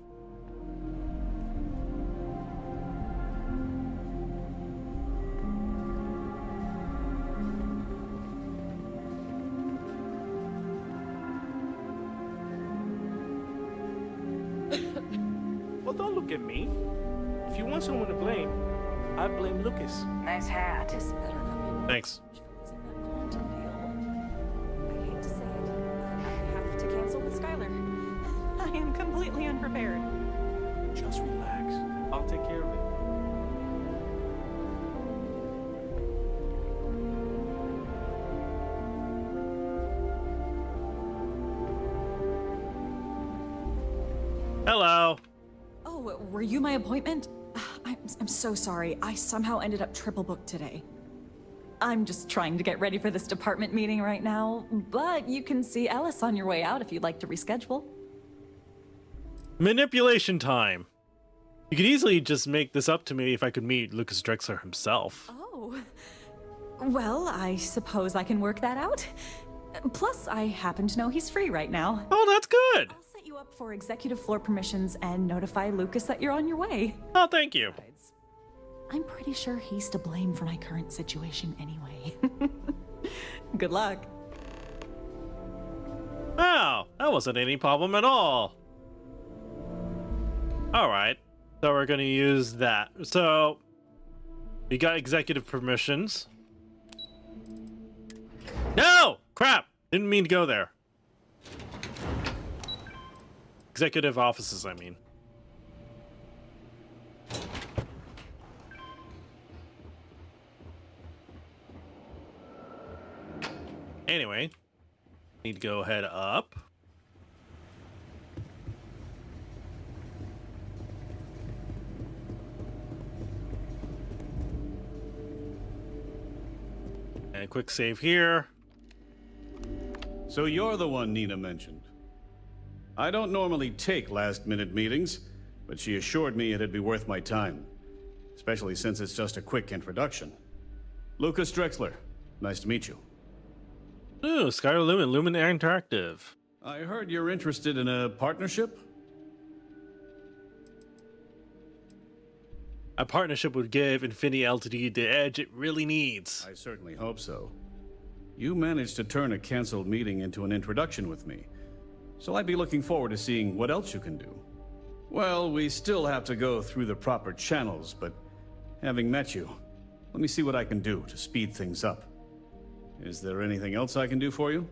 Well, don't look at me. If you want someone to blame, I blame Lucas. Nice hat. Thanks. I hate to say it, I have to cancel with Skylar. I am completely unprepared. Just relax. I'll take care of it. Hello. Oh, were you my appointment? I'm so sorry. I somehow ended up triple booked today. I'm just trying to get ready for this department meeting right now, but you can see Ellis on your way out if you'd like to reschedule. Manipulation time. You could easily just make this up to me if I could meet Lucas Drexler himself. Oh, Well, I suppose I can work that out. Plus, I happen to know he's free right now. Oh, that's good. I'll set you up for executive floor permissions and notify Lucas that you're on your way. Oh, thank you. I'm pretty sure he's to blame for my current situation anyway. Good luck. Wow, that wasn't any problem at all. Alright, so we're going to use that. So, we got executive permissions. No! Crap! Didn't mean to go there. Executive offices, I mean. Anyway, need to go head up. And a quick save here. So you're the one Nina mentioned. I don't normally take last-minute meetings, but she assured me it'd be worth my time. Especially since it's just a quick introduction. Lucas Drexler, nice to meet you. Ooh, Skyrim, Lumen Interactive. I heard you're interested in a partnership? A partnership would give Infinity L2D the edge it really needs. I certainly hope so. You managed to turn a canceled meeting into an introduction with me, so I'd be looking forward to seeing what else you can do. Well, we still have to go through the proper channels, but having met you, let me see what I can do to speed things up. Is there anything else I can do for you?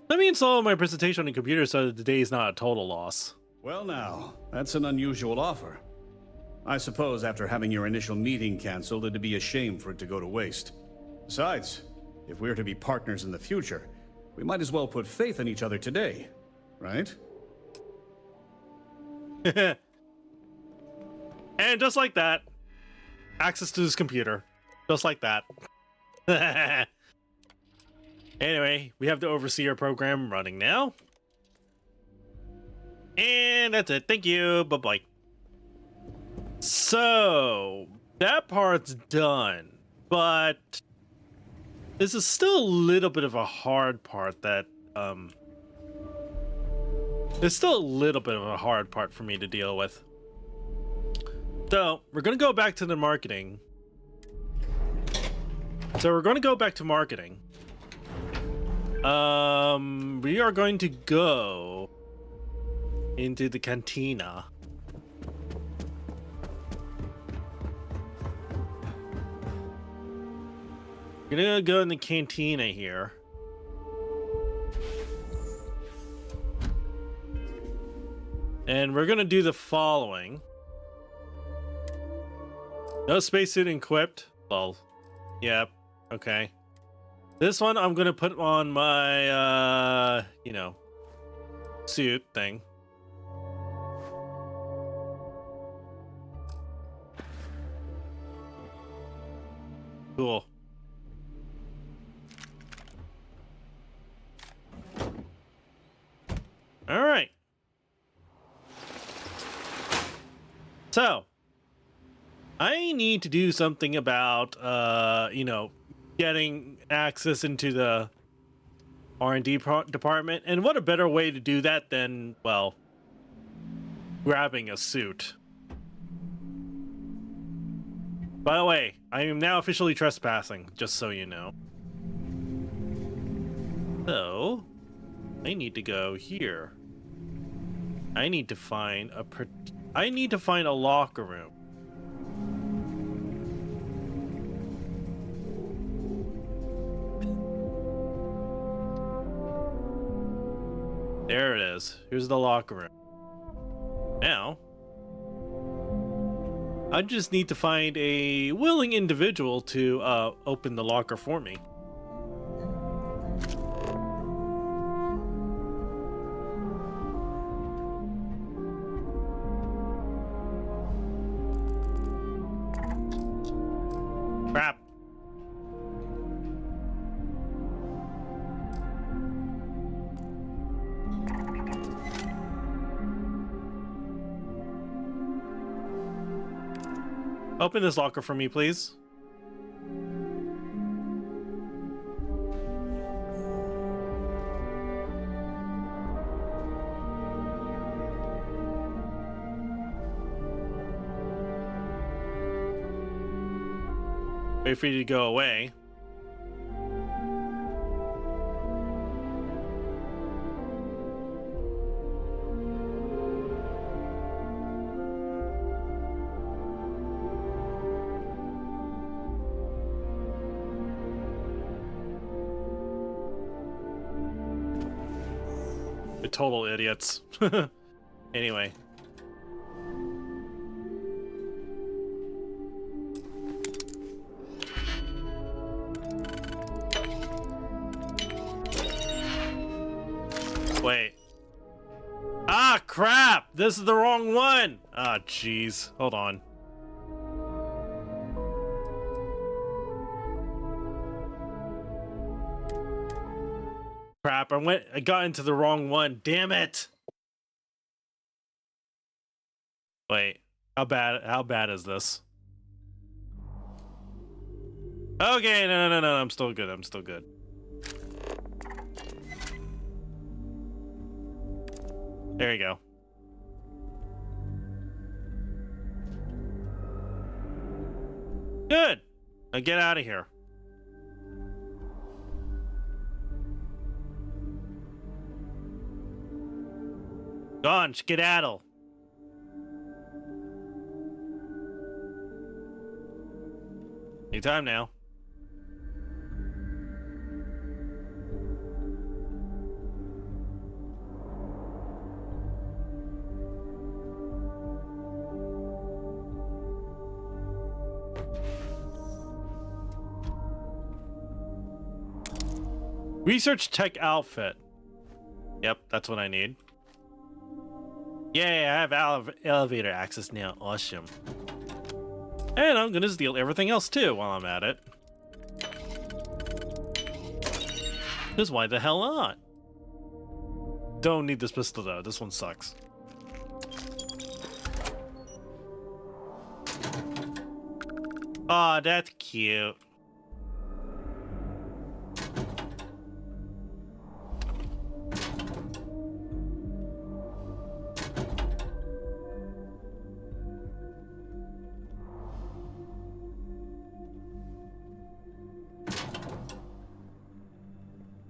Let me install my presentation on the computer so that the day is not a total loss. Well now, that's an unusual offer. I suppose after having your initial meeting canceled, it'd be a shame for it to go to waste. Besides, if we're to be partners in the future, we might as well put faith in each other today, right? And just like that, access to this computer. Just like that. Anyway, we have the Overseer program running now. And that's it. Thank you. Bye-bye. So, that part's done. But this is still a little bit of a hard part that, there's still a little bit of a hard part for me to deal with. So, we're going to go back to the marketing. So we're going to go back to marketing. We are going to go into the cantina. We're gonna go in the cantina here. And we're gonna do the following. No spacesuit equipped. Well, yep. Okay. This one I'm gonna put on my, you know, suit thing. Cool. All right. So, I need to do something about, you know, getting access into the R&D department. And what a better way to do that than, well, grabbing a suit. By the way, I am now officially trespassing, just so you know. So, I need to go here. I need to find a locker room. There it is. Here's the locker room. Now, I just need to find a willing individual to open the locker for me. Crap. Open this locker for me, please. Wait for you to go away. We're total idiots. Anyway. Wait. Ah, crap! This is the wrong one! Ah, jeez. Hold on. Crap, I got into the wrong one. Damn it! Wait, how bad is this? Okay, no, I'm still good. I'm still good. There you go. Good. Now get out of here. Gone, skedaddle. Anytime now. Research tech outfit. Yep, that's what I need. Yay, I have elevator access now. Awesome. And I'm gonna steal everything else too while I'm at it. Because why the hell not? Don't need this pistol though. This one sucks. Aw, that's cute.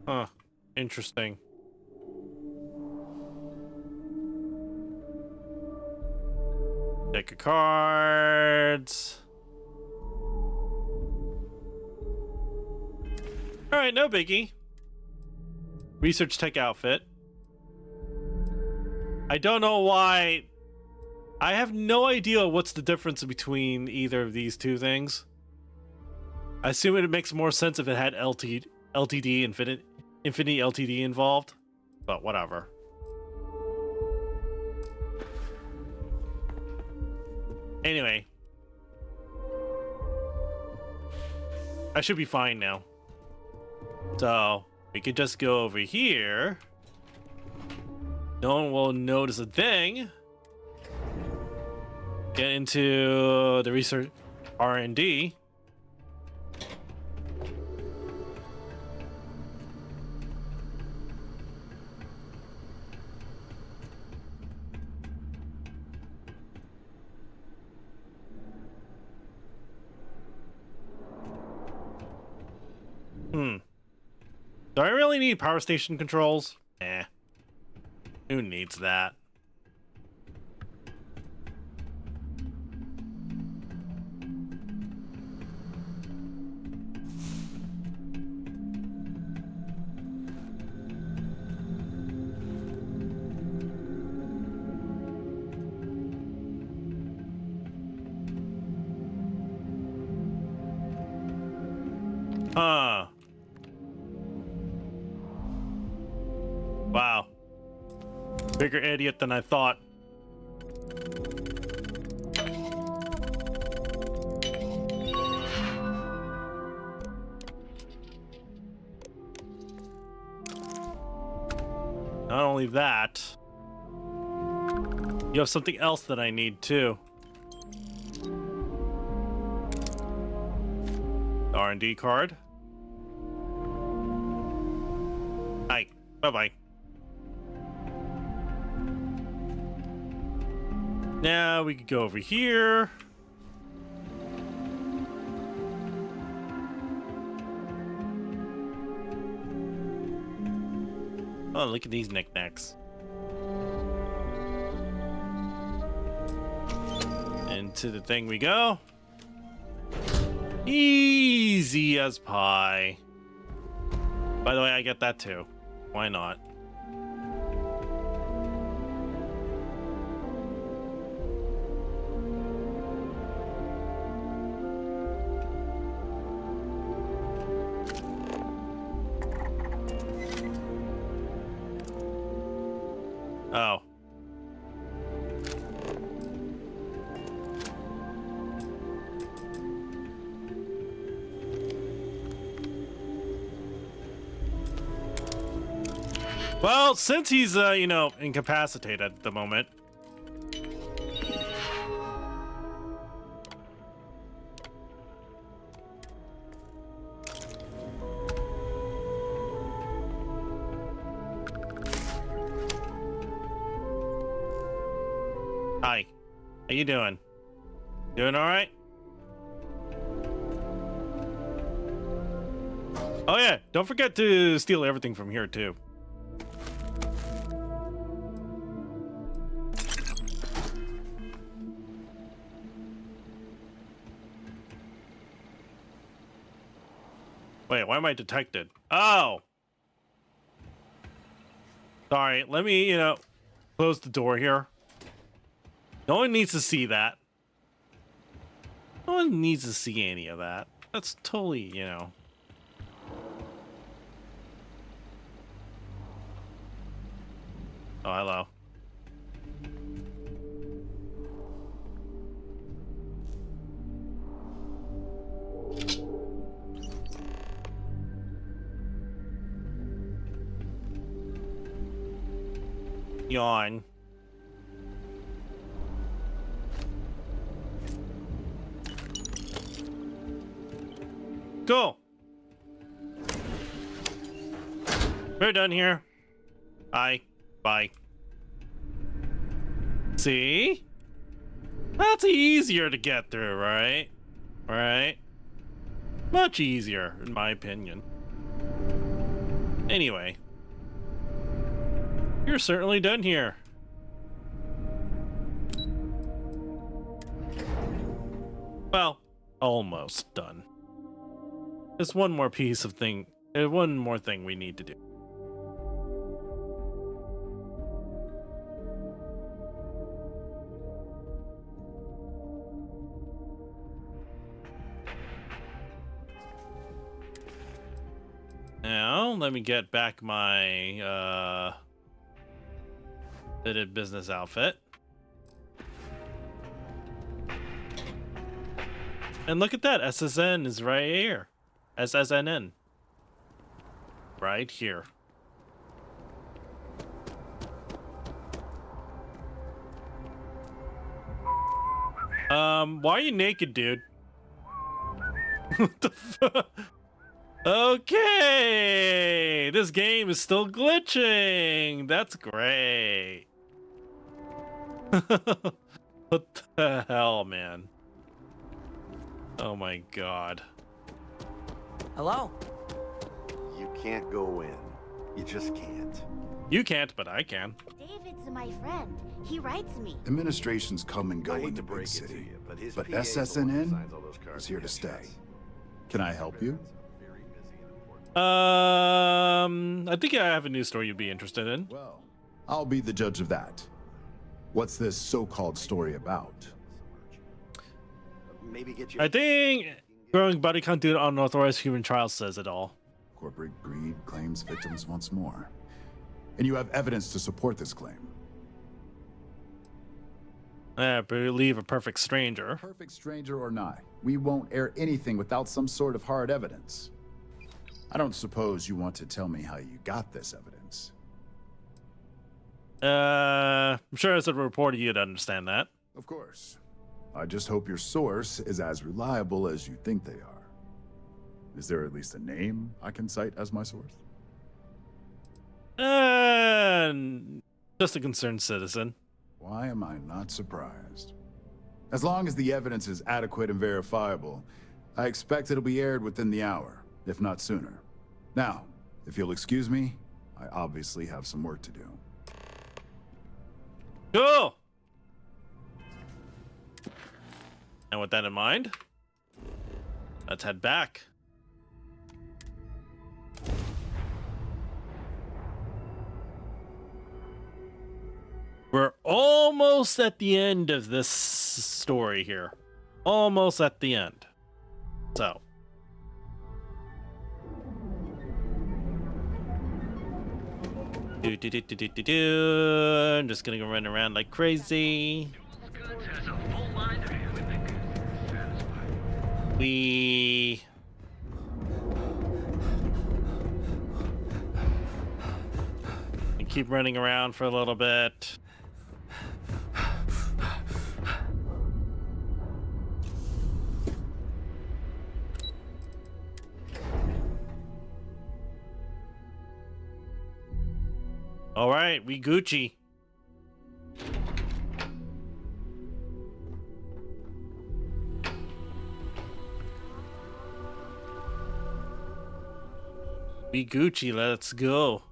Huh. Interesting. Deck of cards. Alright, no biggie. Research tech outfit. I don't know why. I have no idea what's the difference between either of these two things. I assume it makes more sense if it had LTD Infinity LTD involved, but whatever. Anyway, I should be fine now. So we could just go over here. No one will notice a thing. Get into the research R&D. Do I really need power station controls? Eh. Who needs that? Huh. Wow. Bigger idiot than I thought. Not only that, you have something else that I need too. R&D card. Hi. Bye-bye. Now we could go over here. Oh, look at these knickknacks. Into the thing we go. Easy as pie. By the way, I get that too. Why not? Oh. Well, since he's, you know, incapacitated at the moment. Hi. How you doing? Doing all right? Oh yeah, don't forget to steal everything from here too. Wait, why am I detected? Oh! Sorry, let me, you know, close the door here. No one needs to see that. No one needs to see any of that. That's totally, you know. Oh, hello. Yawn. Go. We're done here. Bye. Bye. See? That's easier to get through, right? Right? Much easier, in my opinion. Anyway. You're certainly done here. Well, almost done. There's one more piece of thing, one more thing we need to do. Now, let me get back my, fitted business outfit. And look at that, SSN is right here. SSNN. Right here. Why are you naked, dude? What the fuck? Okay, this game is still glitching. That's great. What the hell, man? Oh my god. Hello? You can't go in. You just can't. You can't, but I can. David's my friend. He writes me. Administrations come and go in the big city, but SSNN is here to stay. Can I help you? I think I have a news story you'd be interested in. Well, I'll be the judge of that. What's this so-called story about? Maybe get you. I think growing body count due to unauthorized human trials says it all. Corporate greed claims victims once more. And you have evidence to support this claim. I believe a perfect stranger. Perfect stranger or not, we won't air anything without some sort of hard evidence. I don't suppose you want to tell me how you got this evidence. I'm sure as a reporter you'd understand that. Of course. I just hope your source is as reliable as you think they are. Is there at least a name I can cite as my source? Just a concerned citizen. Why am I not surprised? As long as the evidence is adequate and verifiable, I expect it'll be aired within the hour, if not sooner. Now, if you'll excuse me, I obviously have some work to do. Cool! And with that in mind, let's head back. We're almost at the end of this story here. Almost at the end. So. I'm just gonna go run around like crazy. We keep running around for a little bit. All right, we Gucci. We Gucci, let's go.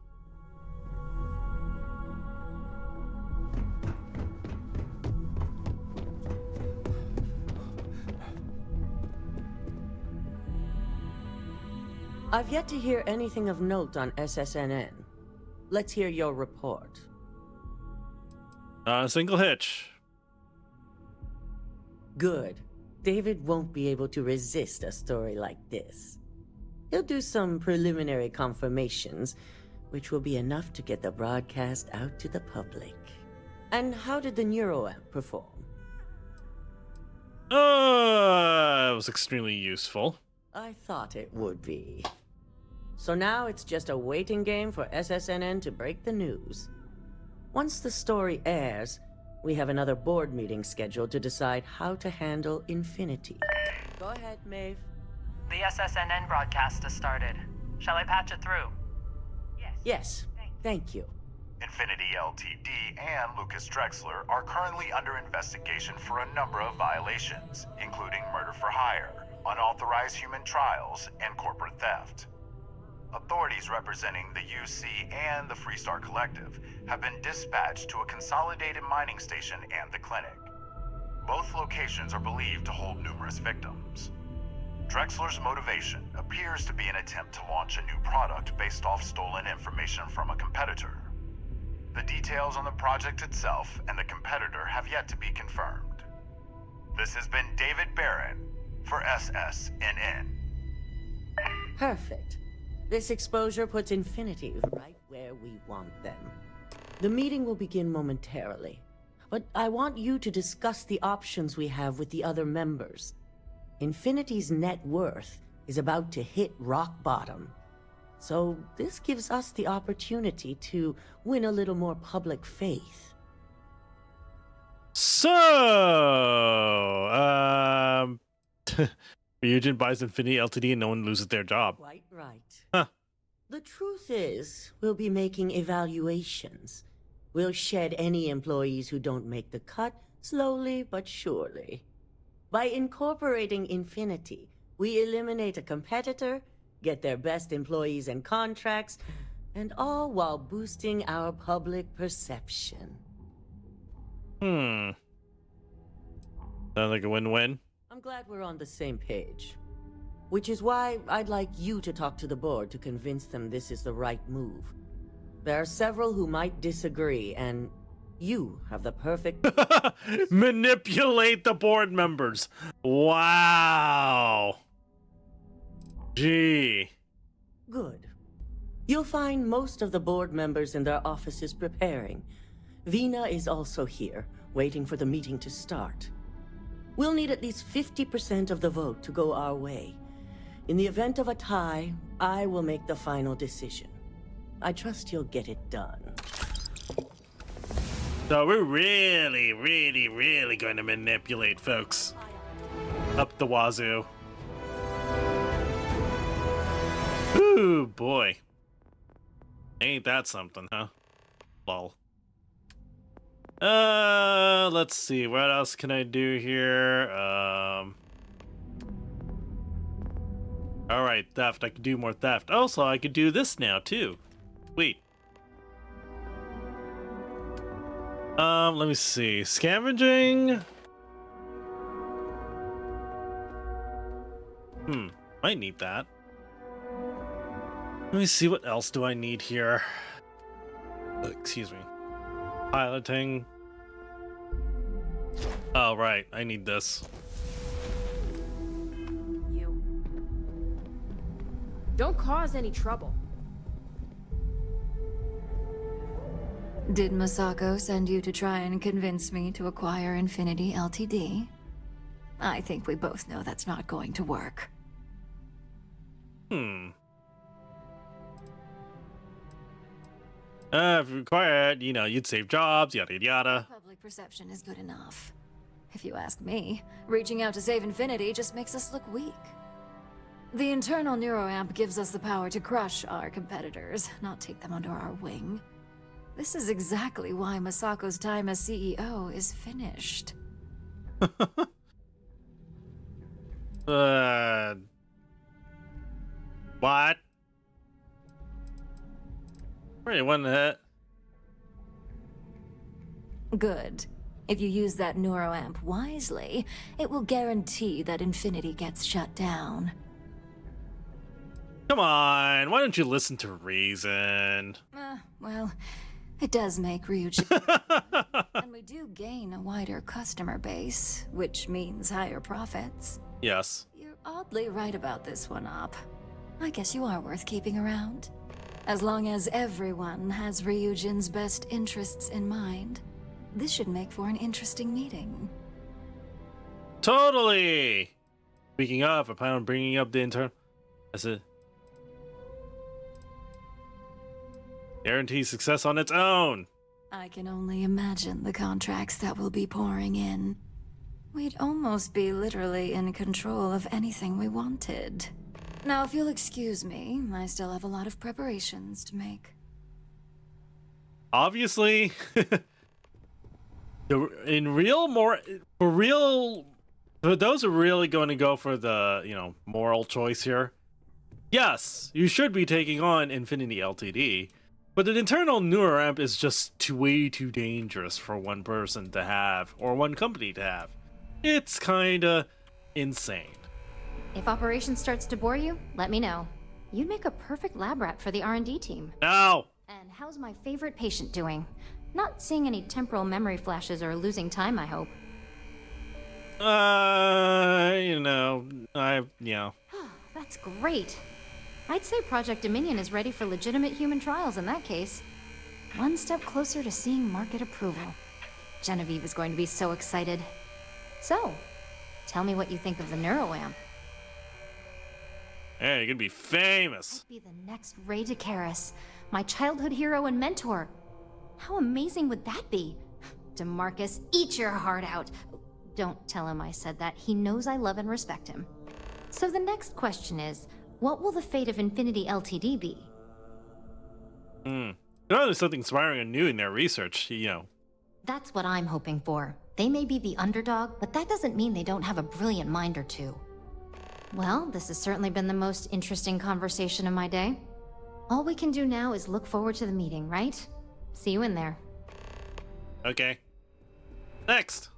I've yet to hear anything of note on SSNN. Let's hear your report. Single hitch. Good. David won't be able to resist a story like this. He'll do some preliminary confirmations, which will be enough to get the broadcast out to the public. And how did the NeuroAmp perform? It was extremely useful. I thought it would be. So now it's just a waiting game for SSNN to break the news. Once the story airs, we have another board meeting scheduled to decide how to handle Infinity. Go ahead, Maeve. The SSNN broadcast has started. Shall I patch it through? Yes, thank you. Infinity L2D and Lucas Drexler are currently under investigation for a number of violations, including murder for hire, unauthorized human trials, and corporate theft. Authorities representing the UC and the Freestar Collective have been dispatched to a consolidated mining station and the clinic. Both locations are believed to hold numerous victims. Drexler's motivation appears to be an attempt to launch a new product based off stolen information from a competitor. The details on the project itself and the competitor have yet to be confirmed. This has been David Barron for SSNN. Perfect. This exposure puts Infinity right where we want them. The meeting will begin momentarily, but I want you to discuss the options we have with the other members. Infinity's net worth is about to hit rock bottom, so this gives us the opportunity to win a little more public faith. So, Ryujin buys Infinity L2D and no one loses their job. Quite right. Huh. The truth is, we'll be making evaluations. We'll shed any employees who don't make the cut, slowly but surely. By incorporating Infinity, we eliminate a competitor, get their best employees and contracts, and all while boosting our public perception. Sounds like a win-win. I'm glad we're on the same page. Which is why I'd like you to talk to the board to convince them this is the right move. There are several who might disagree, and you have the perfect... Manipulate the board members. Wow. Gee. Good. You'll find most of the board members in their offices preparing. Vina is also here, waiting for the meeting to start. We'll need at least 50% of the vote to go our way. In the event of a tie, I will make the final decision. I trust you'll get it done. So we're really, really, really going to manipulate folks. Up the wazoo. Ooh, boy. Ain't that something, huh? Lol. Let's see. What else can I do here? Alright, theft. I could do more theft. Also, I could do this now, too. Wait. Let me see. Scavenging. Might need that. Let me see, what else do I need here? Excuse me. Piloting. Oh, right. I need this. You. Don't cause any trouble. Did Masako send you to try and convince me to acquire Infinity Ltd? I think we both know that's not going to work. If required, you know, you'd save jobs, yada yada yada. Public perception is good enough. If you ask me, reaching out to save Infinity just makes us look weak. The internal neuroamp gives us the power to crush our competitors, not take them under our wing. This is exactly why Masako's time as CEO is finished. What? Wait, one hit. Good. If you use that neuroamp wisely, it will guarantee that Infinity gets shut down. Come on, why don't you listen to reason? Well, it does make Ryujin. And we do gain a wider customer base, which means higher profits. Yes. You're oddly right about this one, Op. I guess you are worth keeping around. As long as everyone has Ryujin's best interests in mind, this should make for an interesting meeting. Totally! Speaking of, I plan on bringing up the intern. That's it. Guarantees success on its own. I can only imagine the contracts that will be pouring in. We'd almost be literally in control of anything we wanted. Now, if you'll excuse me, I still have a lot of preparations to make. Obviously, for those who are really going to go for the, you know, moral choice here, yes, you should be taking on Infinity Ltd, but an internal neuroamp is just way too dangerous for one person to have, or one company to have. It's kinda insane. If operations starts to bore you, let me know. You'd make a perfect lab rat for the R&D team. No! And how's my favorite patient doing? Not seeing any temporal memory flashes or losing time, I hope. You know, yeah. That's great. I'd say Project Dominion is ready for legitimate human trials in that case. One step closer to seeing market approval. Genevieve is going to be so excited. So, tell me what you think of the neuroamp. Hey, you're gonna be famous. Be the next Ray DeCaris, my childhood hero and mentor. How amazing would that be? DeMarcus, eat your heart out. Don't tell him I said that. He knows I love and respect him. So the next question is, what will the fate of Infinity Ltd be? You know, there's something inspiring and new in their research, you know. That's what I'm hoping for. They may be the underdog, but that doesn't mean they don't have a brilliant mind or two. Well, this has certainly been the most interesting conversation of my day. All we can do now is look forward to the meeting, right? See you in there. Okay. Next.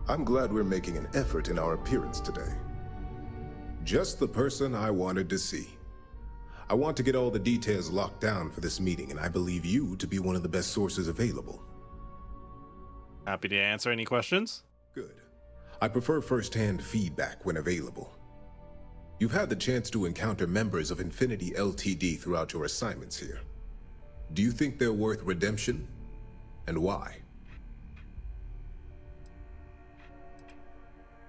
I'm glad we're making an effort in our appearance today. Just the person I wanted to see. I want to get all the details locked down for this meeting, and I believe you to be one of the best sources available. Happy to answer any questions. Good. I prefer first-hand feedback when available. You've had the chance to encounter members of Infinity Ltd throughout your assignments here. Do you think they're worth redemption? And why?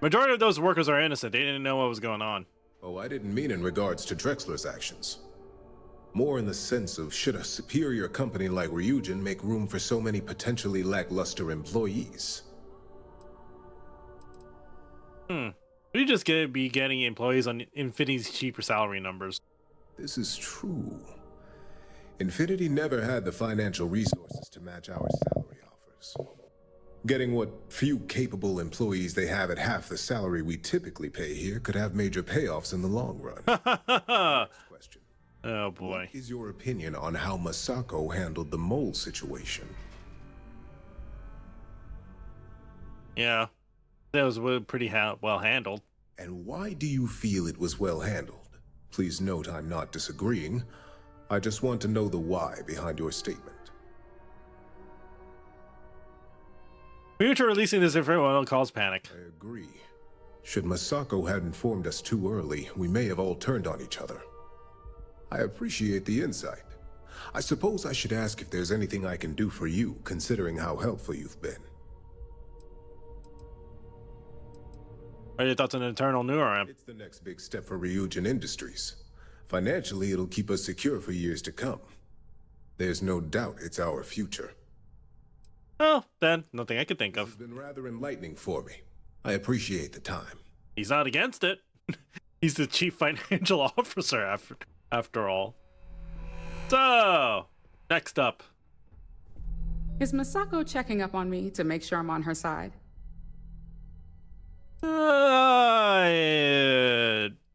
Majority of those workers are innocent. They didn't know what was going on. Oh, I didn't mean in regards to Drexler's actions. More in the sense of, should a superior company like Ryujin make room for so many potentially lackluster employees? We just be getting employees on Infinity's cheaper salary numbers. This is true. Infinity never had the financial resources to match our salary offers. Getting what few capable employees they have at half the salary we typically pay here could have major payoffs in the long run. Next question. Oh boy. What is your opinion on how Masako handled the mole situation? Yeah, that was pretty well handled. And why do you feel it was well handled? Please note I'm not disagreeing. I just want to know the why behind your statement. Future releasing this if everyone calls panic. I agree. Should Masako had informed us too early, we may have all turned on each other. I appreciate the insight. I suppose I should ask if there's anything I can do for you, considering how helpful you've been. What are your thoughts on Eternal Neuron? It's the next big step for Ryujin Industries. Financially, it'll keep us secure for years to come. There's no doubt it's our future. Oh, then, nothing I could think of. It's been rather enlightening for me. I appreciate the time. He's not against it. He's the chief financial officer after all. So, next up. Is Masako checking up on me to make sure I'm on her side?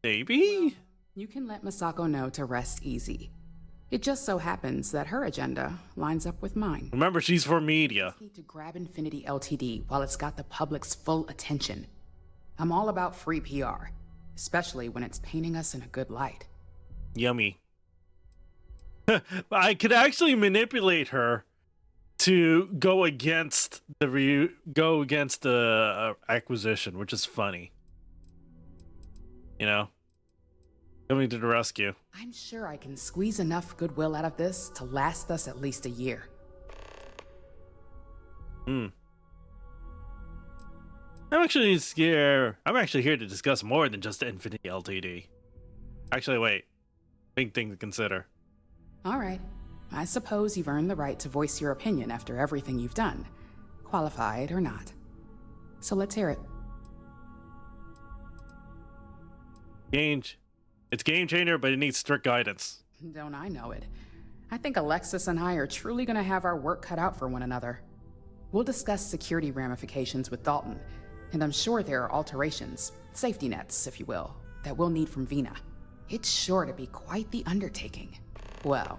Maybe? You can let Masako know to rest easy. It just so happens that her agenda lines up with mine. Remember, she's for media. I just need to grab Infinity Ltd while it's got the public's full attention. I'm all about free PR, especially when it's painting us in a good light. Yummy. I could actually manipulate her to go against the acquisition, which is funny. You know, coming to the rescue. I'm sure I can squeeze enough goodwill out of this to last us at least a year. I'm actually here to discuss more than just Infinity Ltd. Actually, wait. Big thing to consider. All right. I suppose you've earned the right to voice your opinion after everything you've done, qualified or not. So let's hear it. It's game changer, but it needs strict guidance. Don't I know it? I think Alexis and I are truly going to have our work cut out for one another. We'll discuss security ramifications with Dalton, and I'm sure there are alterations, safety nets, if you will, that we'll need from Vina. It's sure to be quite the undertaking. Well,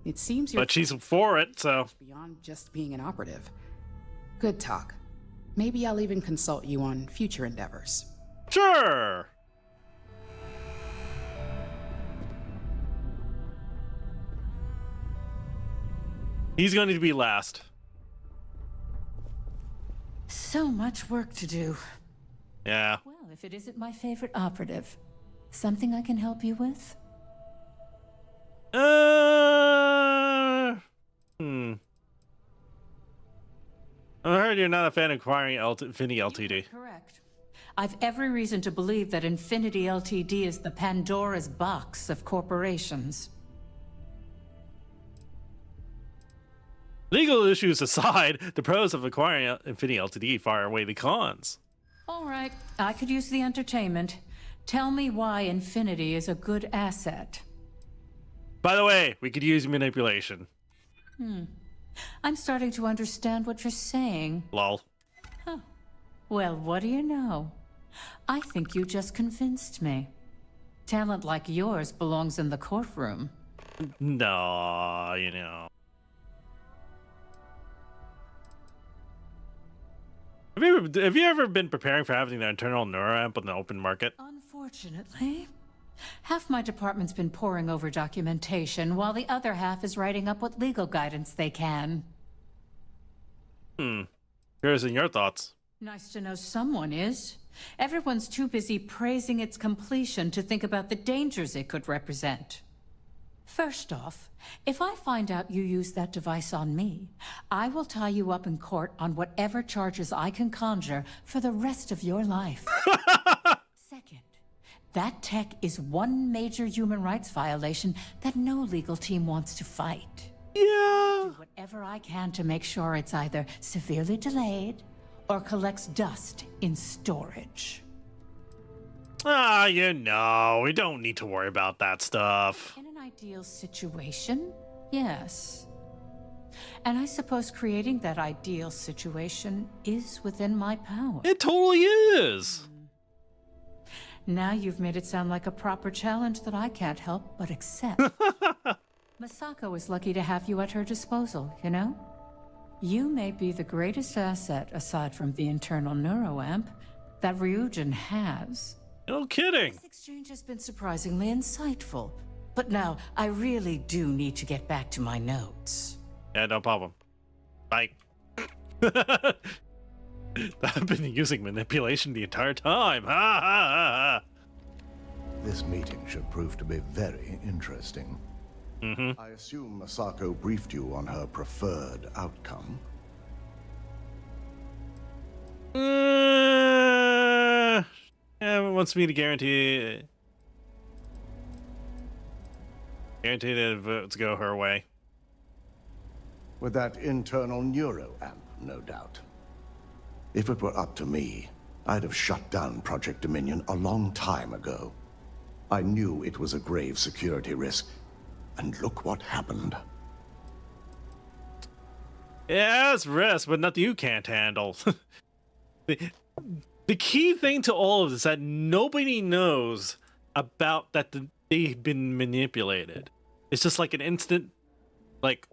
it seems you're... But she's for it, so... Beyond just being an operative. Good talk. Maybe I'll even consult you on future endeavors. Sure! He's going to be last. So much work to do. Yeah. Well, if it isn't my favorite operative, something I can help you with? I heard you're not a fan of acquiring Infinity Ltd. Correct. I've every reason to believe that Infinity Ltd is the Pandora's box of corporations. Legal issues aside, the pros of acquiring Infinity Ltd far outweigh the cons. All right, I could use the entertainment. Tell me why Infinity is a good asset. By the way, we could use manipulation. I'm starting to understand what you're saying. Lol. Huh. Well, what do you know? I think you just convinced me. Talent like yours belongs in the courtroom. No, you know. Have you ever been preparing for having the internal neuroamp on the open market? Unfortunately. Half my department's been poring over documentation, while the other half is writing up what legal guidance they can. Curious in your thoughts. Nice to know someone is. Everyone's too busy praising its completion to think about the dangers it could represent. First off, if I find out you used that device on me, I will tie you up in court on whatever charges I can conjure for the rest of your life. Second, that tech is one major human rights violation that no legal team wants to fight. Yeah. Do whatever I can to make sure it's either severely delayed or collects dust in storage. You know, we don't need to worry about that stuff. In an ideal situation, yes. And I suppose creating that ideal situation is within my power. It totally is. Now you've made it sound like a proper challenge that I can't help but accept. Masako is lucky to have you at her disposal, you know? You may be the greatest asset, aside from the internal neuroamp, that Ryujin has. No kidding. This exchange has been surprisingly insightful. But now, I really do need to get back to my notes. Yeah, no problem. Bye. I've been using manipulation the entire time. Ha ha ha ha. This meeting should prove to be very interesting. I assume Masako briefed you on her preferred outcome. Yeah, wants me to guarantee that votes go her way. With that internal neuroamp, no doubt. If it were up to me, I'd have shut down Project Dominion a long time ago. I knew it was a grave security risk, and look what happened. Yeah, it's risk, but nothing you can't handle. The key thing to all of this is that nobody knows about that they've been manipulated. It's just like an instant, like,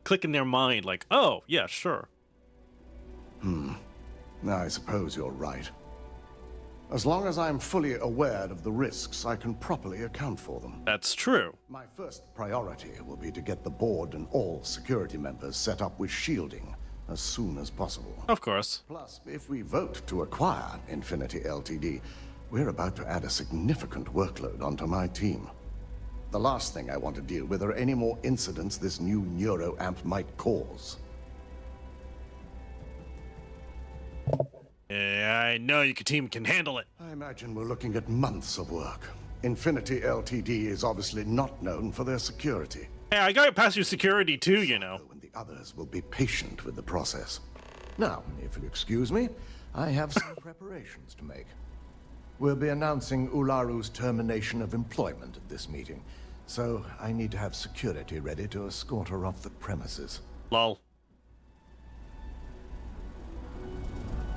click in their mind, like, oh, yeah, sure. I suppose you're right. As long as I'm fully aware of the risks, I can properly account for them. That's true. My first priority will be to get the board and all security members set up with shielding as soon as possible. Of course. Plus, if we vote to acquire Infinity Ltd, we're about to add a significant workload onto my team. The last thing I want to deal with are any more incidents this new neuroamp might cause. Yeah, I know your team can handle it. I imagine we're looking at months of work. Infinity Ltd is obviously not known for their security. Hey, I got past your security too, you know. And the others will be patient with the process. Now, if you'll excuse me, I have some preparations to make. We'll be announcing Ularu's termination of employment at this meeting, so I need to have security ready to escort her off the premises. Lol.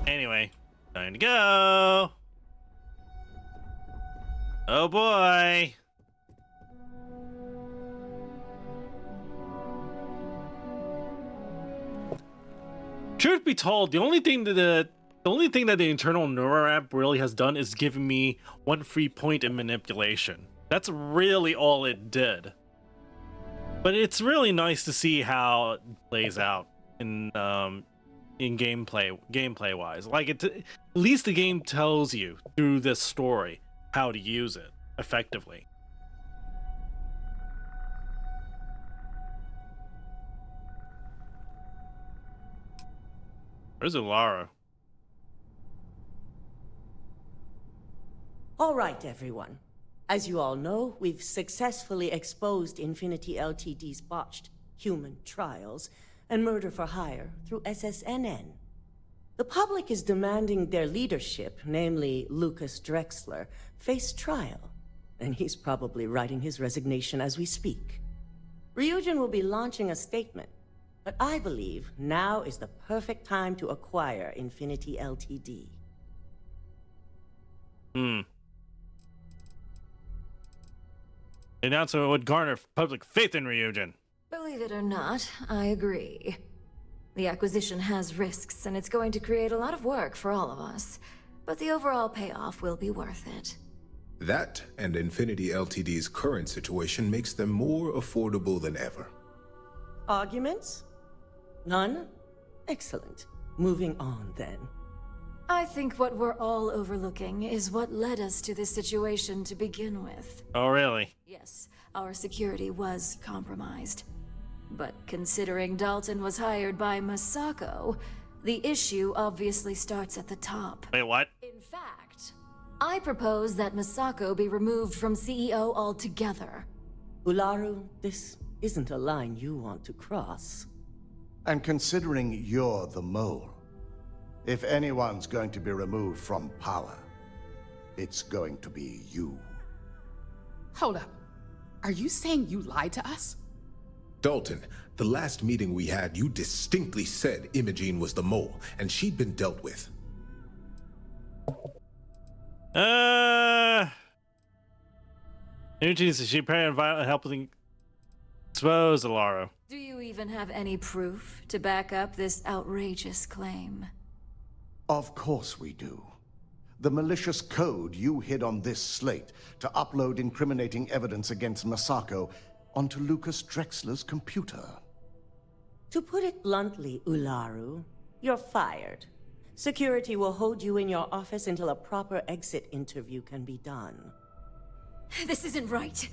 Anyway, time to go. Oh boy. Truth be told, the only thing that the internal neuroamp really has done is given me 1 free point in manipulation. That's really all it did. But it's really nice to see how it plays out in gameplay wise. Like at least the game tells you through this story how to use it effectively. Where's Ularu? All right, everyone. As you all know, we've successfully exposed Infinity Ltd's botched human trials and murder for hire through SSNN. The public is demanding their leadership, namely Lucas Drexler, face trial, and he's probably writing his resignation as we speak. Ryujin will be launching a statement, but I believe now is the perfect time to acquire Infinity Ltd. The announcement would garner public faith in Ryujin. Believe it or not, I agree. The acquisition has risks, and it's going to create a lot of work for all of us. But the overall payoff will be worth it. That and Infinity Ltd's current situation makes them more affordable than ever. Arguments? None? Excellent. Moving on, then. I think what we're all overlooking is what led us to this situation to begin with. Oh, really? Yes, our security was compromised. But considering Dalton was hired by Masako, the issue obviously starts at the top. Wait, what? In fact, I propose that Masako be removed from CEO altogether. Ularu, this isn't a line you want to cross. And considering you're the mole, if anyone's going to be removed from power, it's going to be you. Hold up. Are you saying you lied to us? Dalton, the last meeting we had, you distinctly said Imogene was the mole, and she'd been dealt with. Imogene says she planned helping Suppose, Alara. Do you even have any proof to back up this outrageous claim? Of course we do. The malicious code you hid on this slate to upload incriminating evidence against Masako onto Lucas Drexler's computer. To put it bluntly, Ularu, you're fired. Security will hold you in your office until a proper exit interview can be done. This isn't right.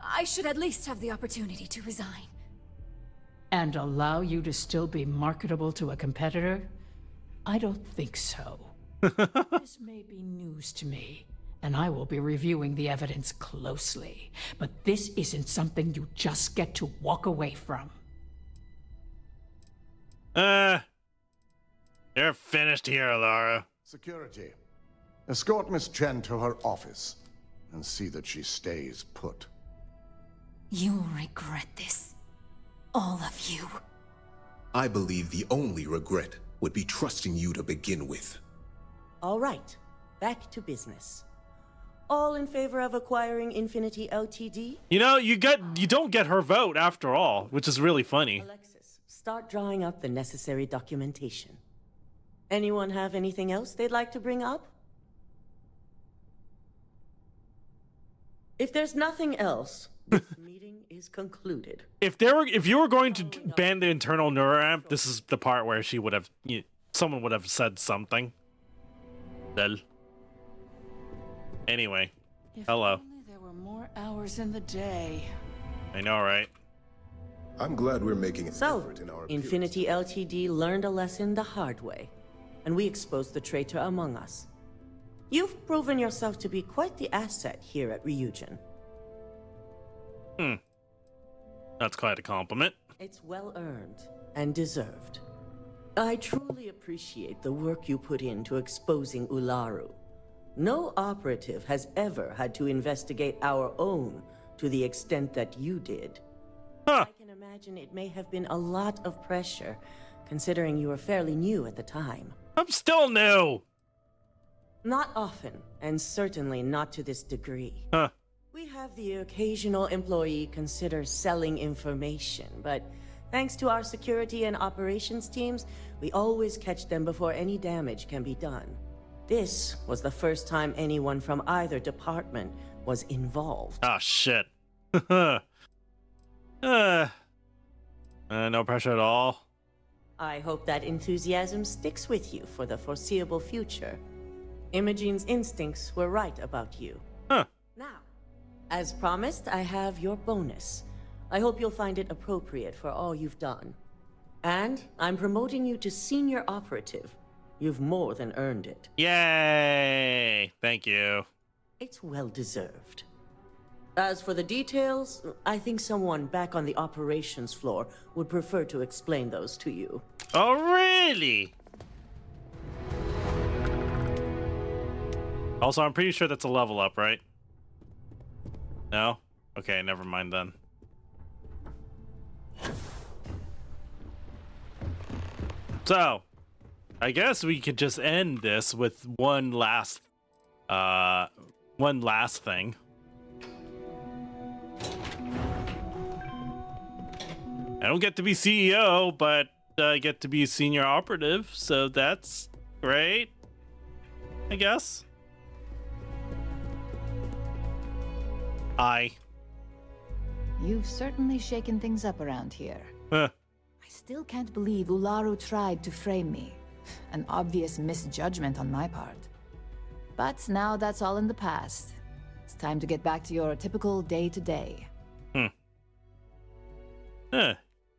I should at least have the opportunity to resign. And allow you to still be marketable to a competitor? I don't think so. This may be news to me, and I will be reviewing the evidence closely. But this isn't something you just get to walk away from. You're finished here, Alara. Security, escort Miss Chen to her office and see that she stays put. You'll regret this. All of you. I believe the only regret would be trusting you to begin with. All right, back to business. All in favor of acquiring Infinity Ltd? You know, you don't get her vote after all, which is really funny. Alexis, start drawing up the necessary documentation. Anyone have anything else they'd like to bring up? If there's nothing else, this meeting is concluded. If you were going to ban the internal neuroamp, this is the part where she would have, someone would have said something. Lol. Anyway, hello. If only there were more hours in the day. I know, right? I'm glad we're making an effort in our Infinity Ltd learned a lesson the hard way, and we exposed the traitor among us. You've proven yourself to be quite the asset here at Ryujin. That's quite a compliment. It's well earned and deserved. I truly appreciate the work you put into exposing Ularu. No operative has ever had to investigate our own to the extent that you did. Huh. I can imagine it may have been a lot of pressure, considering you were fairly new at the time. I'm still new! Not often, and certainly not to this degree. Huh. We have the occasional employee consider selling information, but thanks to our security and operations teams, we always catch them before any damage can be done. This was the first time anyone from either department was involved. Oh, shit. No pressure at all. I hope that enthusiasm sticks with you for the foreseeable future. Imogene's instincts were right about you. Huh. Now, as promised, I have your bonus. I hope you'll find it appropriate for all you've done. And I'm promoting you to senior operative. You've more than earned it. Yay! Thank you. It's well deserved. As for the details, I think someone back on the operations floor would prefer to explain those to you. Oh, really? Also, I'm pretty sure that's a level up, right? No? Okay, never mind then. So, I guess we could just end this with one last thing. I don't get to be CEO, but I get to be a senior operative, so that's great, I guess. You've certainly shaken things up around here. Huh. I still can't believe Ularu tried to frame me. An obvious misjudgment on my part. But now that's all in the past. It's time to get back to your typical day-to-day.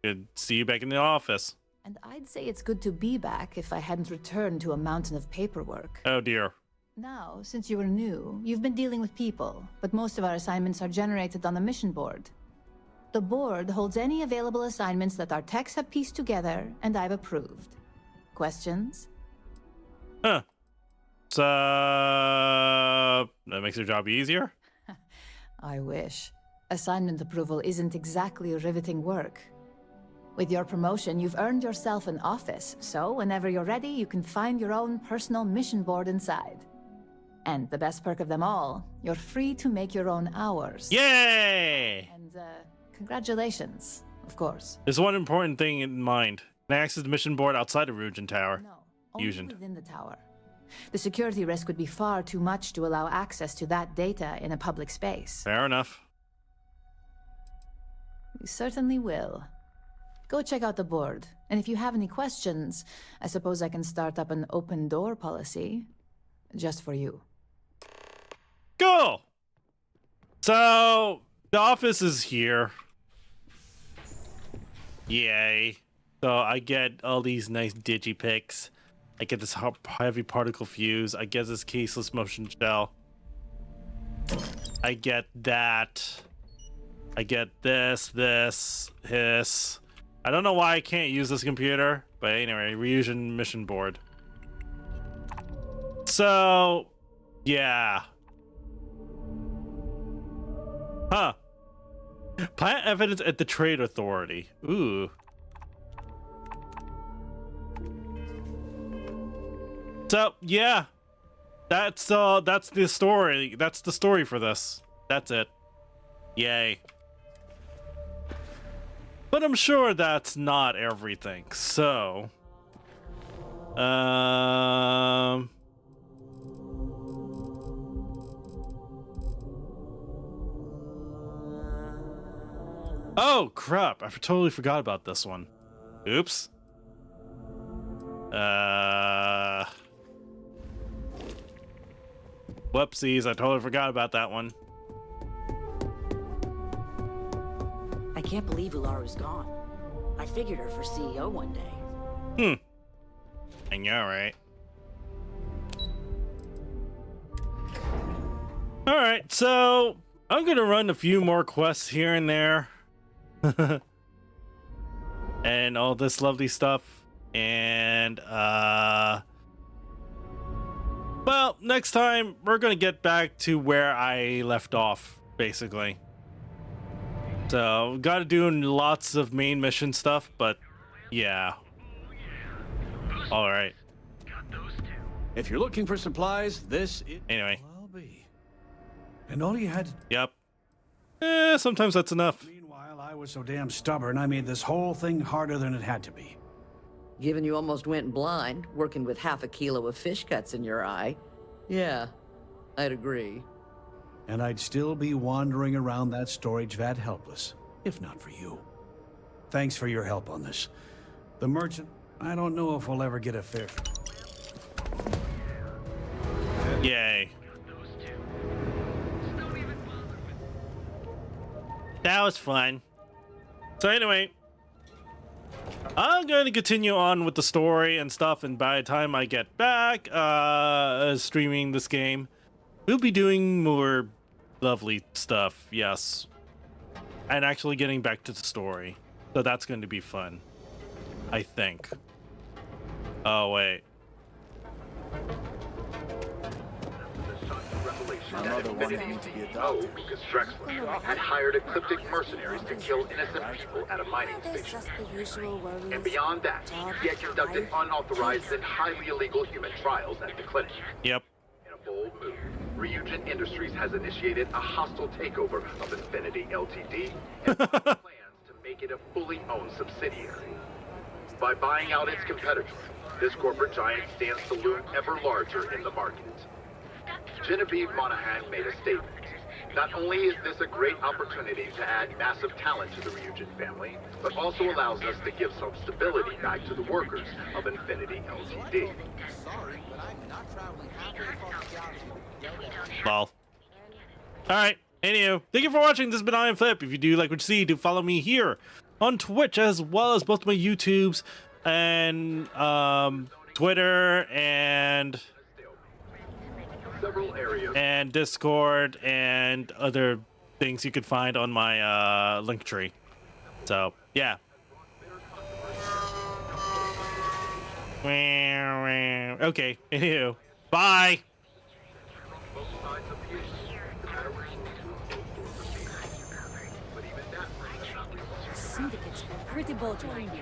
Good to see you back in the office. And I'd say it's good to be back if I hadn't returned to a mountain of paperwork. Oh dear. Now, since you were new, you've been dealing with people, but most of our assignments are generated on the mission board. The board holds any available assignments that our techs have pieced together, and I've approved. Questions? Huh. So, that makes your job easier? I wish. Assignment approval isn't exactly riveting work. With your promotion, you've earned yourself an office, so whenever you're ready, you can find your own personal mission board inside. And the best perk of them all, you're free to make your own hours. Yay! And, Congratulations, of course. There's one important thing in mind. Can I access the mission board outside of Fusion Tower? No, only Fusion. within the tower. The security risk would be far too much to allow access to that data in a public space. Fair enough. We certainly will. Go check out the board, and if you have any questions, I suppose I can start up an open door policy. Just for you. Cool! So, the office is here. Yay. So I get all these nice digipics. I get this heavy particle fuse. I get this caseless motion shell. I get that. I get this. I don't know why I can't use this computer, but anyway, Fusion mission board. So, yeah. Huh. Plant evidence at the Trade Authority. Ooh. So, yeah. That's the story. That's the story for this. That's it. Yay. But I'm sure that's not everything. So, oh, crap. I totally forgot about this one. Oops. Whoopsies, I totally forgot about that one. I can't believe Ularu's gone. I figured her for CEO one day. I know, right? Alright, so I'm gonna run a few more quests here and there. And all this lovely stuff. And, well, next time we're gonna get back to where I left off, basically. So, gotta do lots of main mission stuff, but yeah. Alright. If you're looking for supplies, this is Anyway. will be. And all you had to... Yep. Sometimes that's enough. Meanwhile, I was so damn stubborn, I made this whole thing harder than it had to be. Given you almost went blind, working with half a kilo of fish guts in your eye. Yeah, I'd agree. And I'd still be wandering around that storage vat helpless, if not for you. Thanks for your help on this. The merchant, I don't know if we'll ever get a fair... Yay. That was fun. So anyway, I'm going to continue on with the story and stuff, and by the time I get back streaming this game, we'll be doing more lovely stuff, yes. And actually getting back to the story. So that's going to be fun, I think. Oh, wait. Lucas Drexler had hired ecliptic mercenaries to kill innocent people at a mining station. And beyond that, he had conducted unauthorized and highly illegal human trials at the clinic. Yep. In a bold move, Ryujin Industries has initiated a hostile takeover of Infinity Ltd. and plans to make it a fully owned subsidiary. By buying out its competitors, this corporate giant stands to loom ever larger in the market. Genevieve Monahan made a statement. Not only is this a great opportunity to add massive talent to the Ryujin family, but also allows us to give some stability back to the workers of Infinity Ltd. Well. Alright, anywho, thank you for watching. This has been iamflip. If you do like what you see, do follow me here on Twitch, as well as both my YouTubes and Twitter and Discord and other things you could find on my link tree. So yeah. Okay, anywho, bye. Syndicate's been pretty bold lately.